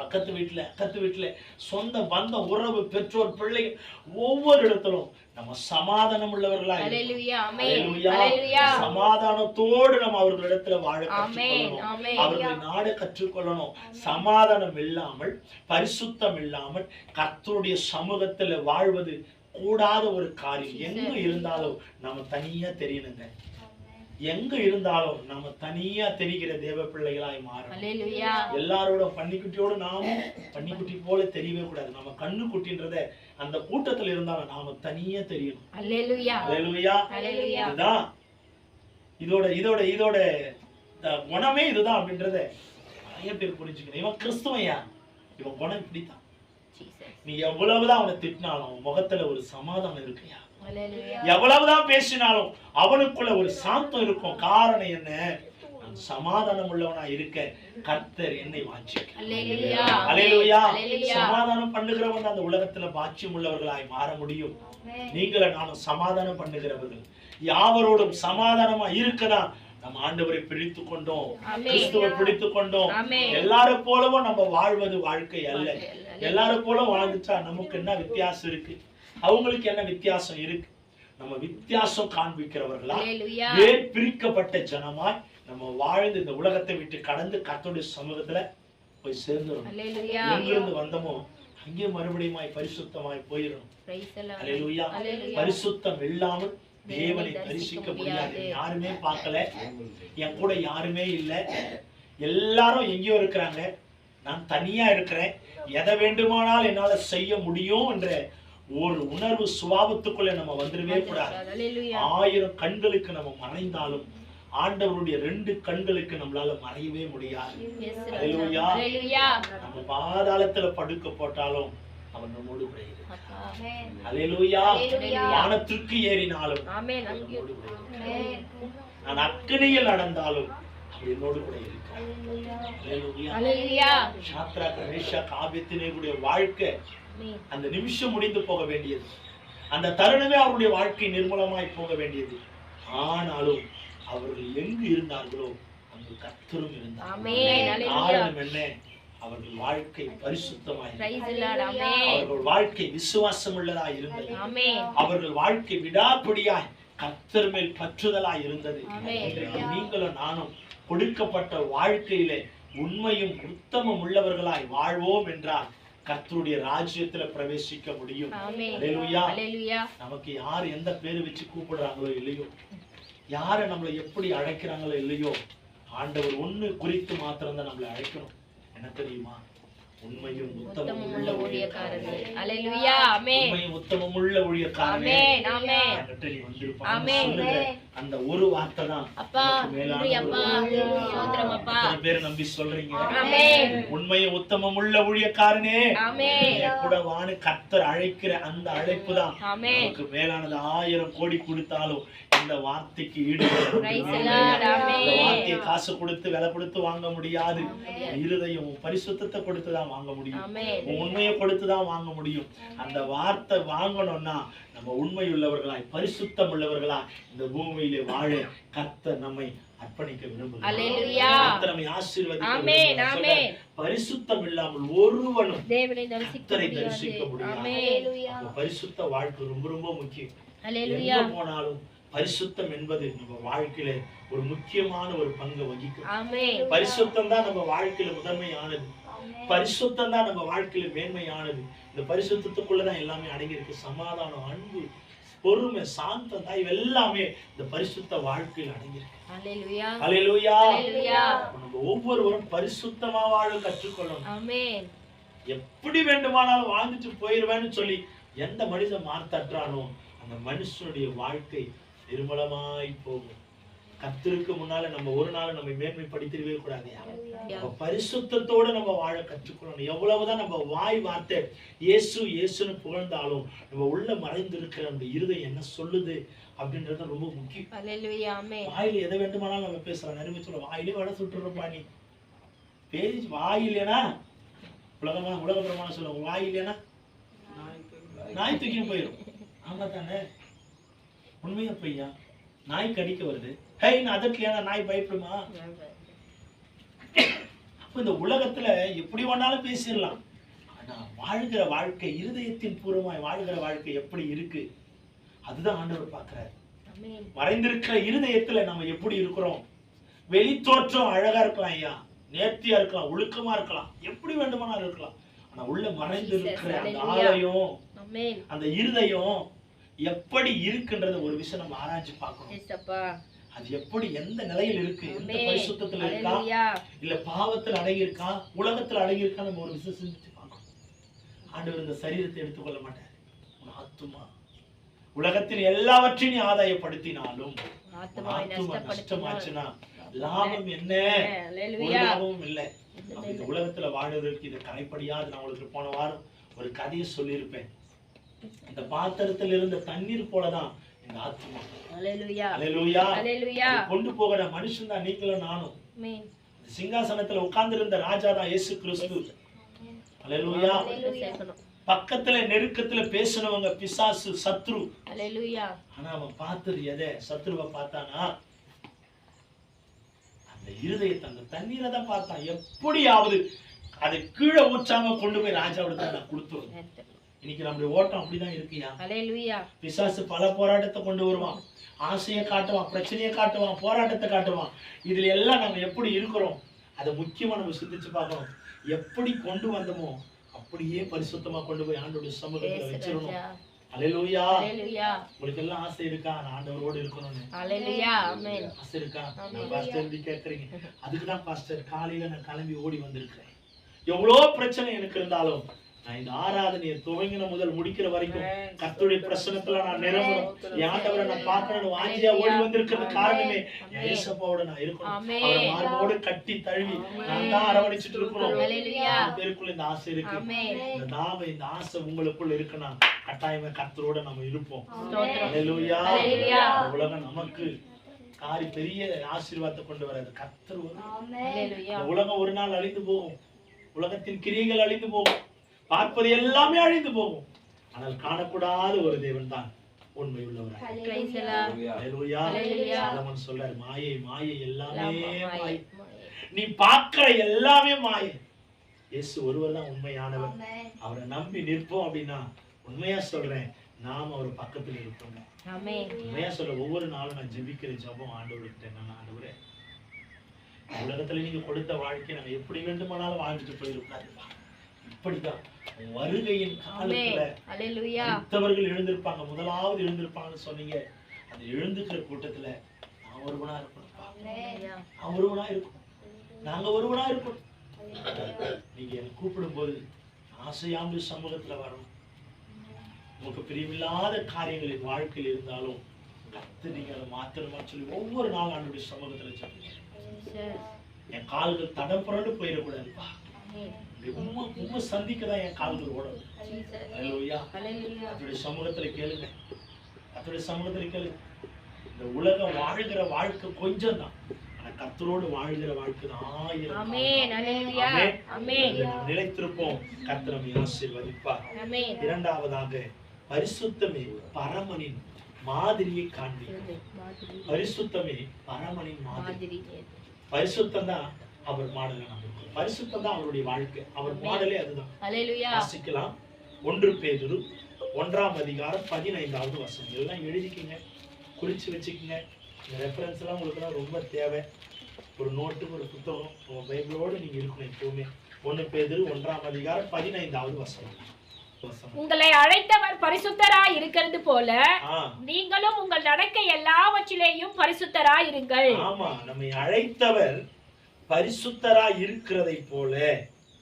பக்கத்து வீட்டுல அக்கத்து வீட்டுல சொந்த பந்த உறவு பெற்றோர் பிள்ளைகள் ஒவ்வொரு இடத்திலும் நம்ம சமாதானம் உள்ளவர்களா சமாதானத்தோடு நம்ம அவர்களிடத்துல வாழ கற்றுக்கொள்ளணும், அவர்களை நாட கற்றுக்கொள்ளணும். சமாதானம் இல்லாமல் பரிசுத்தம் இல்லாமல் கர்த்தருடைய சமூகத்துல வாழ்வது கூடாத ஒரு காரியம். எங்க இருந்தாலும் நம்ம தனியா தெரியணுங்க, எங்க இருந்தாலும் நம்ம தனியா தெரிகிற தேவ பிள்ளைகளாய் மாறணும். எல்லாரோட பன்னிக்குட்டியோட நாமும் பன்னிக்குட்டி போல தெரியவே கூடாது. நம்ம கண்ணுக்குட்டின்றத அந்த கூட்டத்துல இருந்தாலும் நாம தனியா தெரியணும். இதுதான் இதோட இதோட இதோட குணமே இதுதான் அப்படின்றத நிறைய பேர் புரிஞ்சுக்கணும். இவன் கிறிஸ்துவையா, இவன் குணம் இப்படித்தான். நீ எவ்வளவுதான் அவனை திட்டினாலும் அவன் முகத்துல ஒரு சமாதானம் இருக்கையா, எவ்வளவுதான் பேசினாலும் அவனுக்குள்ள ஒரு சாந்தம் இருக்கும். காரணம் என்ன? சமாதானம் உள்ளவனா இருக்க கர்த்தர் என்னை சமாதானம் பண்ணுகிறவன் அந்த உலகத்துல பாக்கியம் உள்ளவர்களாய் மாற முடியும். நீங்கள நானும் சமாதானம் பண்ணுகிறவர்கள், யாவரோடும் சமாதானமா இருக்கதான் நம்ம ஆண்டவரை பிடித்து கொண்டோம், கிறிஸ்துவை பிடித்து கொண்டோம். எல்லாரும் போலவும் நம்ம வாழ்வது வாழ்க்கை அல்ல. எல்லாரும் போல வாழ்ந்துச்சா நமக்கு என்ன வித்தியாசம் இருக்கு, அவங்களுக்கு என்ன வித்தியாசம் இருக்கு? நம்ம வித்தியாசம் காண்பிக்கிறவர்களா, ஏன் பிரிக்கப்பட்ட ஜனமாய் நம்ம வாழ்ந்து இந்த உலகத்தை விட்டு கடந்து கர்த்தருடைய சமூகத்துல போய் சேர்ந்துரும். எங்கிருந்து வந்தோமோ அங்கே மறுபடியும் பரிசுத்தமாய் போயிடணும். அல்லேலூயா. பரிசுத்தம் இல்லாமல் தேவனை தரிசிக்க முடியாது. யாருமே பார்க்கல, என் கூட யாருமே இல்லை, எல்லாரும் எங்கேயோ இருக்கிறாங்க, நான் தனியா இருக்கிறேன், எதை வேண்டுமானால் என்னால செய்ய முடியும் என்ற ஒரு உணர்வு சுபாவத்துக்குள்ள நம்ம வந்துடவே கூடாது. 1000 கண்களுக்கு நம்ம மறைந்தாலும் ஆண்டவருடைய 2 கண்களுக்கு நம்மளால மறையவே முடியாது. நம்ம பாதாளத்துல படுக்க போட்டாலும் அவன் நம்மோடு கூட இருக்கிறான். அல்லேலூயா. வானத்திற்கு ஏறினாலும் நான் அக்கினியில் நடந்தாலும் அவர் என்னோடு கூட இருக்கிறான். அல்லேலூயா. சாத்ராக், மேஷாக், ஆபேத்நேகோவுடைய வாழ்க்கை அந்த நிமிஷம் முடிந்து போக வேண்டியது, அந்த தருணமே அவருடைய வாழ்க்கை நிர்மலமாய் போக வேண்டியது. ஆனாலும் அவர்கள் எங்கு இருந்தார்களோ அங்கு கர்த்தரும் இருந்தார். காரணம் என்ன? அவர்கள் வாழ்க்கை பரிசுத்தமாய், அவர்கள் வாழ்க்கை விசுவாசம் உள்ளதாய் இருந்தது, அவர்கள் வாழ்க்கை விடாப்பிடியாய் கர்த்தர் மேல் பற்றுதலாய் இருந்தது. நீங்களும் நானும் கொடுக்கப்பட்ட வாழ்க்கையிலே உண்மையும் உத்தமம் உள்ளவர்களாய் வாழ்வோம் என்றால் கர்த்தருடைய ராஜ்யத்துல பிரவேசிக்க முடியும். அல்லேலூயா. நமக்கு யார் எந்த பேரு வச்சு கூப்பிடுறாங்களோ இல்லையோ, யார நம்மளை எப்படி அழைக்கிறாங்களோ இல்லையோ, ஆண்டவர் ஒண்ணு குறித்து மாத்திரம் தான் நம்மளை அழைக்கணும். என்ன தெரியுமா? உண்மையும் உத்தமமும் உள்ள ஊழியக்காரனே. அல்லேலூயா. ஆமென். உண்மையும் உத்தமமும் உள்ள ஊழியக்காரனே. ஆமென். ஆமென். ஆமென். அந்த ஒரு வார்த்தை தான் அப்பா. அப்பா ஸ்தோத்திரம் அப்பா. எத்தனை பேர் நம்பி சொல்றீங்க? ஆமென். உண்மையும் உத்தமமும் உள்ள ஊழியக்காரனே. ஆமென். கூட வானு கர்த்தர் அழைக்கிற அந்த அழைப்பு தான் நமக்கு மேலானது. 1000 கோடி கொடுத்தாலும் இந்த வார்த்தைக்கு ஈடுபட வார்த்தையை காசு கொடுத்து விலை கொடுத்து வாங்க முடியாது. இருதயம் பரிசுத்தத்தை கொடுத்துதான் வாங்க முடியும், உண்மையை கொடுத்துதான் வாங்க முடியும். அந்த வார்த்தை வாங்கணும்னா நம்ம உண்மை உள்ளவர்களாய் பரிசுத்தம் உள்ளவர்களாய் இந்த பூமியிலே வாழ கர்த்தர் நம்மை அர்ப்பணிக்க விரும்புகிறேன். அல்லேலூயா. கர்த்தர் நம்மை ஆசீர்வதிக்க ஆமென், விரும்புகிறார். ஆமென். சொல்றார், பரிசுத்தம் இல்லாமல் ஒருவனும் தேவனை கர்த்தரை தரிசிக்க முடியாது. ஆமென். அப்ப பரிசுத்த வாழ்க்கை ரொம்ப ரொம்ப முக்கியம். அல்லேலூயா. எங்க போனாலும் பரிசுத்தம் என்பது நம்ம வாழ்க்கையில ஒரு முக்கியமான ஒரு பங்கு வகிக்கும். ஆமென். பரிசுத்தம் தான் நம்ம வாழ்க்கையில முதன்மையானது. பரிசுத்தம் தான் நம்ம வாழ்க்கையில மேன்மையானது. இந்த பரிசுத்தத்துக்குள்ளதான் எல்லாமே அடங்கி இருக்கு. சமாதானம், அன்பு, பொறுமை, சாந்தம் தான் எல்லாமே இந்த பரிசுத்த வாழ்க்கையில் அடங்கி இருக்கு. அல்லேலூயா. அல்லேலூயா. அல்லேலூயா. நம்ம ஒவ்வொருவரும் பரிசுத்தமா வாழ கற்றுக்கொள்ளணும். ஆமென். எப்படி வேண்டுமானாலும் வாழ்ந்துட்டு போயிருவேன்னு சொல்லி எந்த மனிதன் மார்த்தற்றானோ அந்த மனுஷனுடைய வாழ்க்கை நிர்மலமாய் போகும். கர்த்தருக்கு முன்னால நம்ம ஒரு நாள் நம்ம மேன்மைப்படுத்திடவே கூடாது. பரிசுத்தத்தோட நம்ம வாழ கற்றுக்கொள்ளணும். எவ்வளவுதான் நம்ம வாய் வார்த்தை இயேசு இயேசுன்னு புகழ்ந்தாலும் நம்ம உள்ள மறைந்திருக்கிற அந்த இருதயம் என்ன சொல்லுது அப்படின்றது ரொம்ப முக்கியம். அல்லேலூயா. ஆமென். வாயில எதை வேண்டுமானாலும் நம்ம பேசலாம். நிறைய சொல்ல வாயிலே வட சுட்டுறப்பா நீ பேசி வாயிலேனா உலக பிரமாணம் சொல்லுவோம். வாயிலேனா நாய் தூக்கி போயிடும். ஆமா தானே? உண்மையா பையா? நாய் கடிக்க வருது, ஹே நான் அதட்லையா, நாய் பயப்படுமா? அப்ப இந்த உலகத்துல எப்படி வேணாலும் பேசிடலாம். ஆனா வாழ்கிற வாழ்க்கை, இருதயத்தின் பூர்வமாய் வாழ்கிற வாழ்க்கை எப்படி இருக்கு அதுதான் ஆண்டவர் பார்க்கிறார். மறைந்திருக்கிற இருதயத்துல நம்ம எப்படி இருக்கிறோம். வெளி தோற்றம் அழகா இருக்கலாம் ஐயா, நேர்த்தியா இருக்கலாம், ஒழுக்கமா இருக்கலாம், எப்படி வேண்டுமானாலும் இருக்கலாம். ஆனா உள்ள மறைந்திருக்கிற அந்த ஆலயம், அந்த இருதயம் எப்படி இருக்குன்றத ஒரு விஷயம் நம்ம ஆராய்ச்சி பார்க்கணும். அது எப்படி எந்த நிலையில் இருக்கு, எந்த பரிசுத்தத்துல இருக்கா, இல்ல பாவத்துல அடங்கி இருக்கா, உலகத்துல அடங்கி இருக்கா, நம்ம ஒரு விஷயம் சிந்திச்சு பார்க்கணும். ஆண்டவர் இந்த சரீரத்தை எடுத்துக்கொள்ள மாட்டார். ஆத்துமா உலகத்தில் எல்லாவற்றையும் நீ ஆதாயப்படுத்தினாலும் ஆத்துமா நஷ்டமாச்சுன்னா லாபம் என்ன? ஒரு லாபமும் இல்லை. இந்த உலகத்துல வாழ்வதற்கு இது கரைப்படியாது. நான் உங்களுக்கு போன வாரம் ஒரு கதையை சொல்லியிருப்பேன். இந்த பாத்திரத்தில் இருந்த தண்ணீர் போலதான் இந்த ஆத்துமா. அல்லேலூயா. கொண்டு போகிற மனுஷன் தான் நீங்களும் நானும். சிங்காசனத்துல உட்கார்ந்து இருந்த ராஜா தான் இயேசு கிறிஸ்து. அல்லேலூயா. பக்கத்துல நெருக்கத்துல பேசினவங்க பிசாசு, சத்ரு. அல்லேலூயா. ஆனா அவன் பார்த்தது எதை? சத்ருவை பார்த்தானா? அந்த இருதயத்தை, அந்த தண்ணீரை தான் பார்த்தான். எப்படியாவது அதை கீழே ஊற்றாம கொண்டு போய் ராஜாவோட நான் கொடுத்துருவேன். இன்னைக்கு நம்முடைய ஓட்டம் அப்படிதான் இருக்கியா? அல்லேலூயா. பிசாசு பல போராட்டத்தை கொண்டு வருவான், ஆசையை காட்டுவான், பிரச்சனையை காட்டுவான், போராட்டத்தை காட்டுவான். இதுல எல்லாம் நம்ம எப்படி இருக்கிறோம் அதை முக்கியமா நம்ம சிந்திச்சு பார்க்கணும். எப்படி கொண்டு வந்தோமோ அப்படியே பரிசுத்தமா கொண்டு போய் ஆண்டவருடைய சமூகத்துல வச்சிரணும். அல்லேலூயா. உங்களுக்கு எல்லாம் ஆசை இருக்கா நான் ஆண்டவரோடு இருக்கணும்னு? அல்லேலூயா. ஆமென். ஆசை இருக்கா? பாஸ்டர் கேக்குறீங்க. அதுக்குதான் பாஸ்டர் காலையில நான் கிளம்பி ஓடி வந்திருக்கிறேன். எவ்வளவு பிரச்சனை எனக்கு இருந்தாலும் நான் இந்த ஆராதனையை துவங்கின முதல் முடிக்கிற வரைக்கும் கர்த்தருடைய பிரசன்னத்துல நான் நிரம்பணும், ஆண்டவரை நான் பார்க்கணும் வாஞ்சியா ஓடி வந்திருக்கிறது காரணமே இயேசுவோட நான் இருக்கணும். அவரை மார்போடு கட்டி தழுவி நான் தான் அரவணைச்சிட்டு இருக்கணும். பேருக்குள்ள இந்த ஆசை இருக்கு. இந்த நாம இந்த ஆசை உங்களுக்குள்ள இருக்குன்னா கட்டாயமா கர்த்தரோட நம்ம இருப்போம். அல்லேலூயா. உலகம் நமக்கு காரி பெரிய ஆசீர்வாதத்தை கொண்டு வராது. கர்த்தர் உலகம் ஒரு நாள் அழிந்து போகும், உலகத்தின் கிரியைகள் அழிந்து போகும், பார்ப்பது எல்லாமே அழிந்து போகும். ஆனால் காணக்கூடாத ஒரு தேவன் தான் உண்மை உள்ளவர். சொல்றார், மாயை மாயை எல்லாமே மாயை, நீ பார்க்கிற எல்லாமே மாயை. இயேசு ஒருவர் தான் உண்மையானவர். அவரை நம்பி நிற்போம் அப்படின்னா உண்மையா சொல்றேன் நாம் அவர் பக்கத்துல இருப்போம். உண்மையா சொல்ற ஒவ்வொரு நாளும் நான் ஜெபிக்கிற ஜெபம் ஆண்டவர்கிட்ட என்ன, ஆண்டவரே உலகத்துல நீங்க கொடுத்த வாழ்க்கை நாங்க எப்படி வேண்டுமானாலும் வாழ்ந்துட்டு போயிருக்காரு. இப்படிதான் வருகையின் காலத்துல மற்றவர்கள் எழுந்திருப்பாங்க, முதலாவது எழுந்திருப்பாங்கன்னு சொன்னீங்க. அந்த எழுந்துக்கிற கூட்டத்துல நான் ஒருவனா இருக்கணும், நான் ஒருவனா இருக்கணும், நாங்க ஒருவனா இருக்கணும். நீங்க என்னை கூப்பிடும் போது ஆசையாம்பு சமூகத்துல வரணும். உங்களுக்கு பிரியமில்லாத காரியங்களின் வாழ்க்கையில் இருந்தாலும் கத்து நீங்க அதை மாத்திரமா சொல்லி ஒவ்வொரு நாள் ஆண்டுடைய சமூகத்துல சொல்லுங்க. என் கால்கள் தடம் புரண்டு போயிடக்கூடாதுப்பா, உண்மை சந்திக்கதான் என் கால்கள் ஓடும். அதோடைய சமூகத்துல கேளுங்க, அதோடைய சமூகத்துல கேளுங்க. இந்த உலகம் வாழ்கிற வாழ்க்கை கொஞ்சம் தான், ஆனா கர்த்தரோடு வாழ்கிற வாழ்க்கை 1000. நிலைத்திருப்போம். கர்த்தர் நம்மை ஆசீர்வதிப்பார். இரண்டாவதாக பரிசுத்தமே பரமனின் மாதிரியை காண்பிக்கும். பரிசுத்தமே பரமனின் மாதிரி. பரிசுத்தம் தான் அவர் மாடலை நமக்கு. பரிசுத்தம் தான் அவருடைய வாழ்க்கை. அவர் மாடலே அதுதான். வாசிக்கலாம். 1 பேதுரு 1ஆம் அதிகாரம் 15வது வசனம். எல்லாம் எழுதிக்கங்க, குறிச்சு வச்சுக்கோங்க. இந்த ரெஃபரன்ஸ் எல்லாம் உங்களுக்கு எல்லாம் ரொம்ப தேவை. ஒரு நோட்டு, ஒரு புத்தகம், உங்க பைபிளோடு நீங்க இருக்கணும் எப்பவுமே. 1 பேதுரு 1ஆம் அதிகாரம் 15வது வசனம். உங்களை அழைத்தவர் பரிசுத்தராய் இருக்கிறது போல நீங்களும் உங்கள் நடக்கை எல்லாவற்றிலேயும் பரிசுத்தராய் இருங்கள். ஆமா, நம்மை அழைத்தவர் பரிசுத்தராய் இருக்கிறதை போல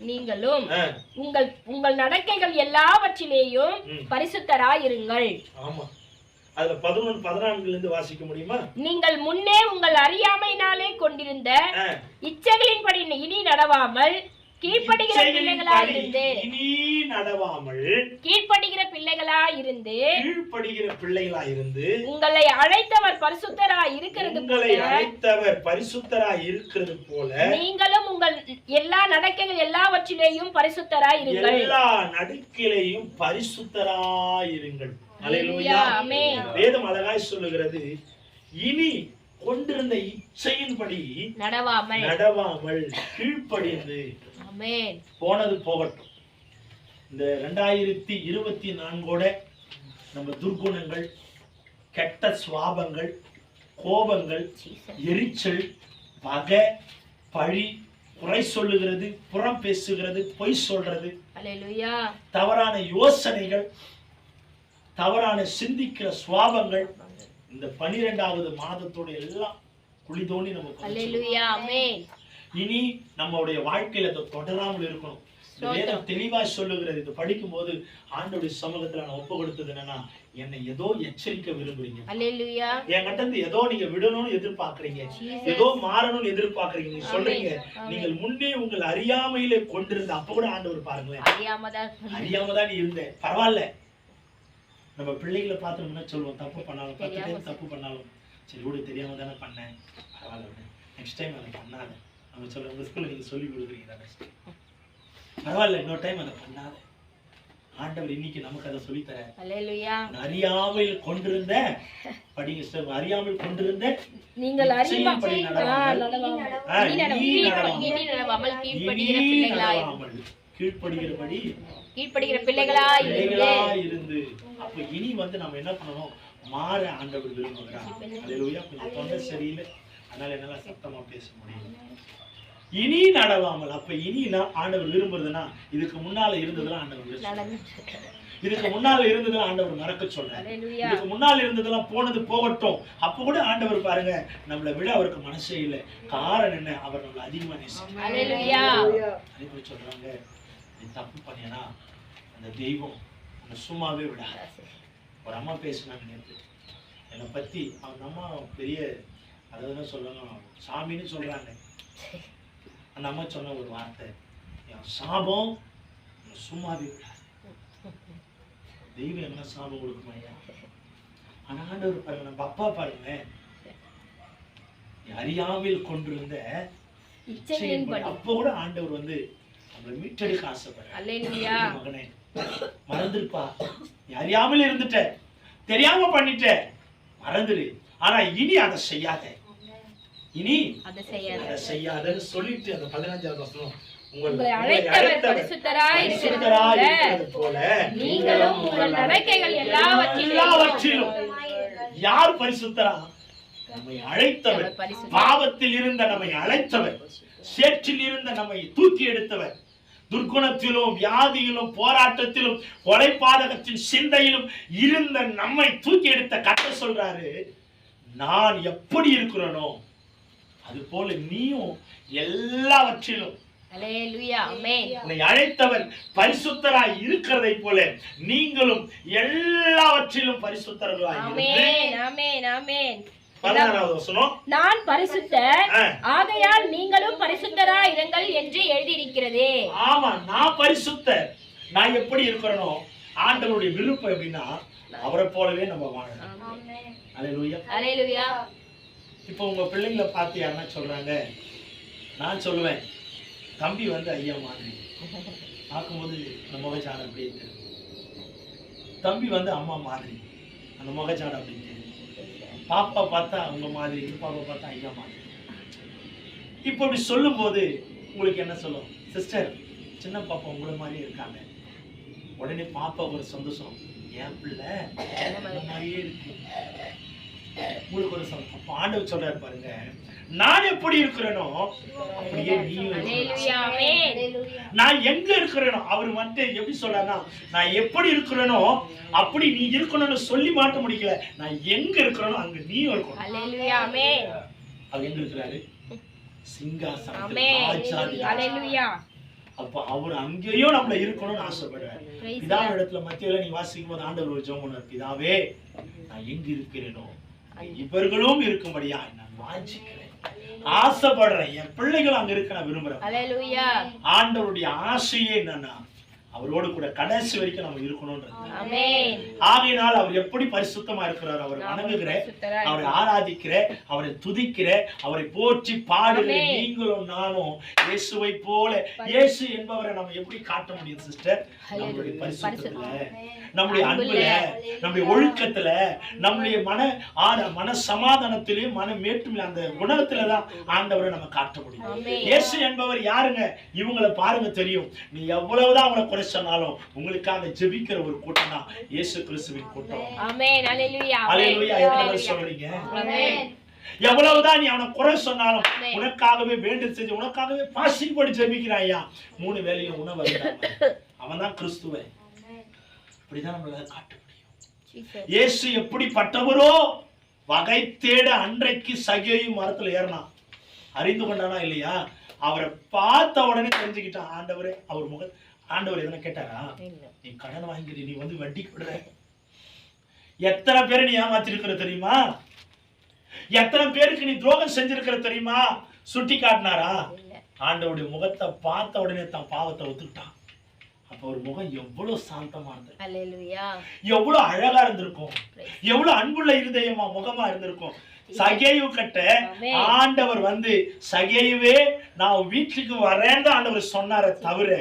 நீங்களும் உங்கள் நடக்கைகள் எல்லாவற்றிலேயும் பரிசுத்தராய் இருங்கள். ஆமா, அதுல 11, 14 இருந்து வாசிக்க முடியுமா? நீங்கள் முன்னே உங்கள் அறியாமையினாலே கொண்டிருந்த இச்சைகளின்படி இனி நடவாமல் கீழ்ப்படுகிற பிள்ளைகளாய் இருந்து உங்களை அழைத்தவர் பரிசுத்தராய் இருக்கிறது போல நீங்களும் உங்கள் எல்லா நடக்கைகள் எல்லாவற்றிலேயும் பரிசுத்தராய் இருங்கள். எல்லா நடக்கையிலேயும் பரிசுத்தராய் இருங்கள். அல்லேலூயா. ஆமென். வேதம் அழகாய் சொல்லுகிறது, இனி கொண்டிருந்த இச்சையின்படி நடவாமல் கீழ்ப்படிந்து. ஆமென். போனது போகட்டும். இந்த 2024ஓட நம்ம துர்குணங்கள், கெட்ட சுவாபங்கள், கோபங்கள், எரிச்சல், பகை, பழி, குறை சொல்லுகிறது, புறம் பேசுகிறது, பொய் சொல்றது, தவறான யோசனைகள், தவறான சிந்திக்கிற சுவாபங்கள், இந்த 12வது மாதத்தோட எல்லாம் குழி தோண்டி நமக்கு. இனி நம்மளுடைய வாழ்க்கையில அதை தொடராமல் இருக்கணும். வேதம் தெளிவா சொல்லுகிறது. இது படிக்கும் போது ஆண்டவருடைய சமூகத்துல நான் ஒப்பு கொடுத்தது என்னன்னா, என்னை ஏதோ எச்சரிக்க விரும்புறீங்க, என் கிட்ட இருந்து ஏதோ நீங்க விடணும்னு எதிர்பார்க்கறீங்க, ஏதோ மாறணும்னு எதிர்பார்க்கறீங்க. நீங்க சொல்றீங்க, நீங்கள் முன்னே உங்கள் அறியாமையிலே கொண்டிருந்த. அப்ப கூட ஆண்டவர் பாருங்களேன், அறியாமதான் நீ இருந்த, பரவாயில்ல. நம்ம பிள்ளைகளை பார்த்தோம்னா சொல்லுவோம், தப்பு பண்ணாலும் 10 டைம் தப்பு பண்ணாலும் சரி விடு, தெரியாம தானே பண்ணேன், பரவாயில்ல, நெக்ஸ்ட் டைம் அதை பண்ணாத. நம்ம சொல்ல, உங்க ஸ்கூல்ல நீங்க சொல்லி கொடுக்குறீங்க, பரவாயில்ல இன்னொரு டைம் அதை பண்ணாத. ஆண்டவர் இன்னைக்கு நமக்கு அதை சொல்லித்தர. அறியாமல் கொண்டிருந்த படிங்க சார், அறியாமல் கொண்டிருந்த நீங்கள் கீழ்ப்படுகிற பிள்ளைகளாய் இருந்து. அப்ப இனி நம்ம என்ன பண்ணணும், மாற ஆண்டவர் விரும்புகிறார். அல்லேலூயா. கொஞ்சம் தொண்டை சரியில்லை, அதனால என்னால சத்தமா பேச முடியும். இனி நடவாமல். அப்ப இனி ஆண்டவர் விரும்புறதுன்னா, இதுக்கு முன்னால இருந்ததெல்லாம் ஆண்டவர், இதுக்கு முன்னால இருந்ததெல்லாம் ஆண்டவர் மறக்க சொல்றாரு. இதுக்கு முன்னால இருந்ததெல்லாம் போனது போகட்டும். அப்ப கூட ஆண்டவர் பாருங்க, நம்மளை விட அவருக்கு மனசே இல்லை. காரணம் என்ன, அவர் நம்மளை அதிகமா நேசிக்கிறார். சொல்றாங்க, நீ தப்பு பண்ணினா அந்த தெய்வம் உன்னை சும்மாவே விடாது. ஒரு அம்மா பேசினாங்க நேற்று என்னை பத்தி. அவங்க அம்மா பெரிய, அதாவது சொல்லணும், சாமின்னு சொல்றாங்க. அந்த அம்மா சொன்ன ஒரு வார்த்தை, என் சாபம் சும்மாவே விடாது. தெய்வம் என்ன சாபம் கொடுக்குமா ஐயா? ஆனா ஆண்டவர் பாருங்க, நம்ம அப்பா பாருங்க, அறியாமல் கொண்டிருந்த அப்ப கூட ஆண்டவர் நம்மளை மீட்டெடுக்க ஆசைப்படுறார். மகனே, மறந்துருப்பா, நீ அறியாமல் இருந்துட்ட, தெரியாம பண்ணிட்ட, மறந்துரு. ஆனா இனி அதை செய்யாத, இனி அதை செய்யாதன்னு சொல்லிட்டு அந்த 15வது வசனம், உங்களை அழைத்தவர் பரிசுத்தராய் இருக்கிறது போல நீங்களும் உங்கள் நடக்கைகள் எல்லாவற்றிலும். யார் பரிசுத்தரா? நம்மை அழைத்தவர். பாவத்தில் இருந்த நம்மை அழைத்தவர், சேற்றில் இருந்த நம்மை தூக்கி எடுத்தவர், துர்குணத்திலும் வியாதியிலும் போராட்டத்திலும் கொலைபாதகத்தின் சிந்தையிலும் இருந்த நம்மை தூக்கி எடுத்த கர்த்தர் சொல்றாரு, நான் எப்படி இருக்கிறேனோ அது போல நீயும் எல்லாவற்றிலும். உன்னை அழைத்தவர் பரிசுத்தராய் இருக்கிறதை போல நீங்களும் எல்லாவற்றிலும் பரிசுத்தராய். நான் பரிசுத்தர், ஆகையால் நீங்களும் பரிசுத்தராய் இருங்கள் என்று எழுதியிருக்கிறதே. ஆமா, நான் பரிசுத்தர். நான் எப்படி இருக்கிறேனோ, ஆண்டவருடைய விருப்பம் எப்படின்னா அவரை போலவே நம்ம வாழணும். அல்லேலூயா, அல்லேலூயா. இப்போ உங்க பிள்ளைங்களை பார்த்து யாருன்னா சொல்றாங்க, நான் சொல்லுவேன், தம்பி ஐயா மாதிரி பார்க்கும்போது அந்த முகச்சாடம் அப்படியே தெரியும், தம்பி அம்மா மாதிரி அந்த முகச்சாடம் அப்படி தெரியும். பாப்பா பார்த்தா உங்க மாதிரி, இந்த பாப்பா பார்த்தா ஐயா மாதிரி. இப்போ இப்படி சொல்லும் போது உங்களுக்கு என்ன சொல்லும்? சிஸ்டர், சின்ன பாப்பா உங்களை மாதிரி இருக்காங்க. உடனே பாப்பா ஒரு சந்தோஷம், என் பிள்ளை மாதிரியே இருக்கு. உங்களுக்கு ஒரு சந்தோஷம். அப்ப ஆண்டவர் சொல்றாரு பாருங்க, நான் எப்படி இருக்கிறேனோ அப்படியே நீயும். நான் எங்க இருக்கிறேனோ, அவர் வந்து எப்படி சொல்றாருன்னா, நான் எப்படி இருக்கிறேனோ அப்படி நீ இருக்கணும்னு சொல்லி மாட்ட முடியல. நான் எங்க இருக்கிறேனோ அங்க நீயும் இருக்கணும். அவர் எங்க இருக்கிறாரு? சிங்காசனத்துல. அப்ப அவர் அங்கேயும் நம்மள இருக்கணும்னு ஆசைப்படுறாரு. பிதாவின் இடத்துல மத்தியில நீ வாசிக்கும் போது ஆண்டவர் ஒரு ஜெபம் பண்ணார், பிதாவே நான் எங்க இருக்கிறேனோ இவர்களும் இருக்கும்படியா நான் வாஞ்சிக்கிறேன், ஆசைப்படுறேன். என் பிள்ளைகள் அங்க இருக்க நான் விரும்புறேன். ஆண்டவருடைய ஆசையே என்னன்னா அவரோடு கூட கடைசி வரைக்கும் நம்ம இருக்கணும்ன்றது. ஆகையினால் அவர் எப்படி பரிசுத்தமா இருக்கிறார்? அவரை வணங்குகிற, அவரை ஆராதிக்கிற, அவரை துதிக்கிற, அவரை போற்றி பாடுகிற நீங்களும் நானும் இயேசுவை போல. இயேசு என்பவரை நம்ம எப்படி காட்ட முடியும் சிஸ்டர்? நம்மளுடைய பரிசுத்தத்துல, நம்முடைய அன்புல, நம்முடைய ஒழுக்கத்துல, நம்முடைய மன சமாதானத்திலையும் மன மேட்டுமையில, அந்த குணத்துலதான் ஆண்டவரை நம்ம காட்ட முடியும். இயேசு என்பவர் யாருங்க? இவங்களை பாருங்க, தெரியும். நீ எவ்வளவுதான் அவங்களை குறை சொன்னாலும் உங்களுக்காக ஜெபிக்கிற ஒரு கூட்டம் தான் இயேசு கிறிஸ்துவின் கூட்டம். ஆமென். அல்லேலூயா. அல்லேலூயா. எத்தனை சொல்றீங்க? ஆமென். எவ்வளவுதான் நீ அவனை குறை சொன்னாலும் உனக்காகவே வேண்டுதல் செஞ்சு உனக்காகவே பாசிங் பண்ணி ஜெபிக்கிறாயா, 3 வேளையும் உணவு அவன் தான் கிறிஸ்துவை. இப்படிதான் நம்மளால காட்ட முடியும். இயேசு எப்படிப்பட்டவரோ வகை தேட அன்றைக்கு சகேயு மரத்துல ஏறினான். அறிந்து கொண்டானா இல்லையா? அவரை பார்த்த உடனே தெரிஞ்சுக்கிட்டான். ஆண்டவரே, அவர் முக ஆண்டவர் எதனா கேட்டாரா? நீ கடன் வாங்கி நீ வந்து வட்டி கொடுற. எத்தனை பேரை நீ ஏமாத்திருக்கிற தெரியுமா? எத்தனை பேருக்கு நீ துரோகம் செஞ்சிருக்கிற தெரியுமா? சுட்டி காட்டினாரா? ஆண்டவருடைய முகத்தை பார்த்த உடனே தான் பாவத்தை ஒத்துக்கிட்டான். அப்ப ஒரு முகம் எவ்வளவு சாந்தமானது, எவ்வளவு அழகா இருந்திருக்கும், எவ்வளவு அன்புள்ள இருதயமா முகமா இருந்திருக்கும். சகேயு கிட்ட ஆண்டவர் வந்து, சகேயுவே நான் வீட்டுக்கு வரேன்னு ஆண்டவர் சொன்னார தவிர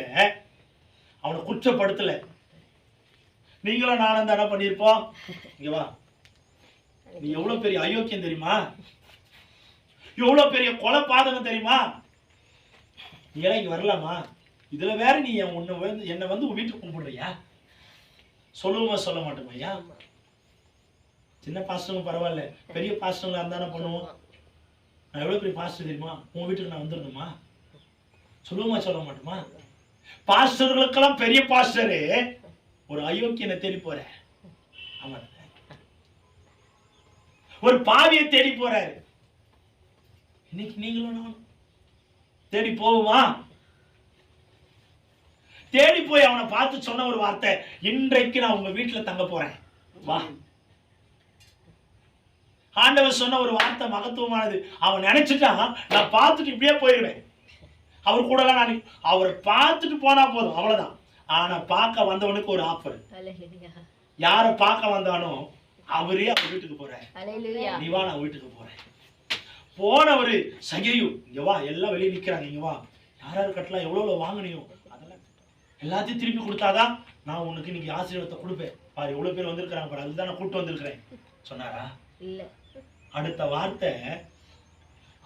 அவனை குற்றப்படுத்தல. நீங்களும் நானும் தானே பண்ணிருப்போம். இங்க வா, நீ எவ்வளவு பெரிய அயோக்கியம் தெரியுமா? எவ்வளவு பெரிய கொலை பாதகம் தெரியுமா? நீ எல்லாம் இங்க வரலாமா? இதுல வேற நீ என்ன வந்து உன் வீட்டுக்கு கும்பிடுறியா? சொல்லுவோமா சொல்ல மாட்டோமையா? சின்ன பாஸ்டரும் பரவாயில்ல, பெரிய பாஸ்டர்ல இருந்தானே பண்ணுவோம். நான் எவ்வளவு பெரிய பாஸ்டர் தெரியுமா? உன் வீட்டுக்கு நான் வந்துடணுமா? சொல்லுவோமா சொல்ல மாட்டோமா? பாஸ்டர்களுக்கெல்லாம் பெரிய பாஸ்டரு ஒரு அயோக்கியனை தேடி போற, ஒரு பாவியை தேடி போறாரு. இன்னைக்கு நீங்களும் நான் தேடி போவோமா? தேடி போய் அவனை பார்த்து சொன்ன ஒரு வார்த்தை, இன்றைக்கு நான் உங்க வீட்டுல தங்க போறேன், வா. ஆண்டவர் சொன்ன ஒரு வார்த்தை மகத்துவமானது. அவன் நினைச்சுட்டான், நான் பார்த்துட்டு இப்படியே போயிடுவேன், அவர் கூட நான் அவரை பார்த்துட்டு போனா போதும், அவ்வளவுதான். ஆனா பார்க்க வந்தவனுக்கு ஒரு ஆஃபர். யார பார்க்க வந்தானோ அவரே அவர் வீட்டுக்கு போறாரு. நீ வா, நான் வீட்டுக்கு போறேன். போனவரு சகேயு, இங்க வா, எல்லாம் வெளியே நிக்கிறாங்க, இங்க வா, யாராரு கட்டலாம், எவ்வளவு வாங்கினியோ அதெல்லாம் எல்லாத்தையும் திருப்பி கொடுத்தாதான் நான் உனக்கு இன்னைக்கு ஆசீர்வாதத்தை கொடுப்பேன். பாரு எவ்வளவு பேர் வந்திருக்கிறாங்க பாரு, அதுதான் நான் கூட்டு வந்திருக்கிறேன் சொன்னாரா? இல்ல. அடுத்த வார்த்தை,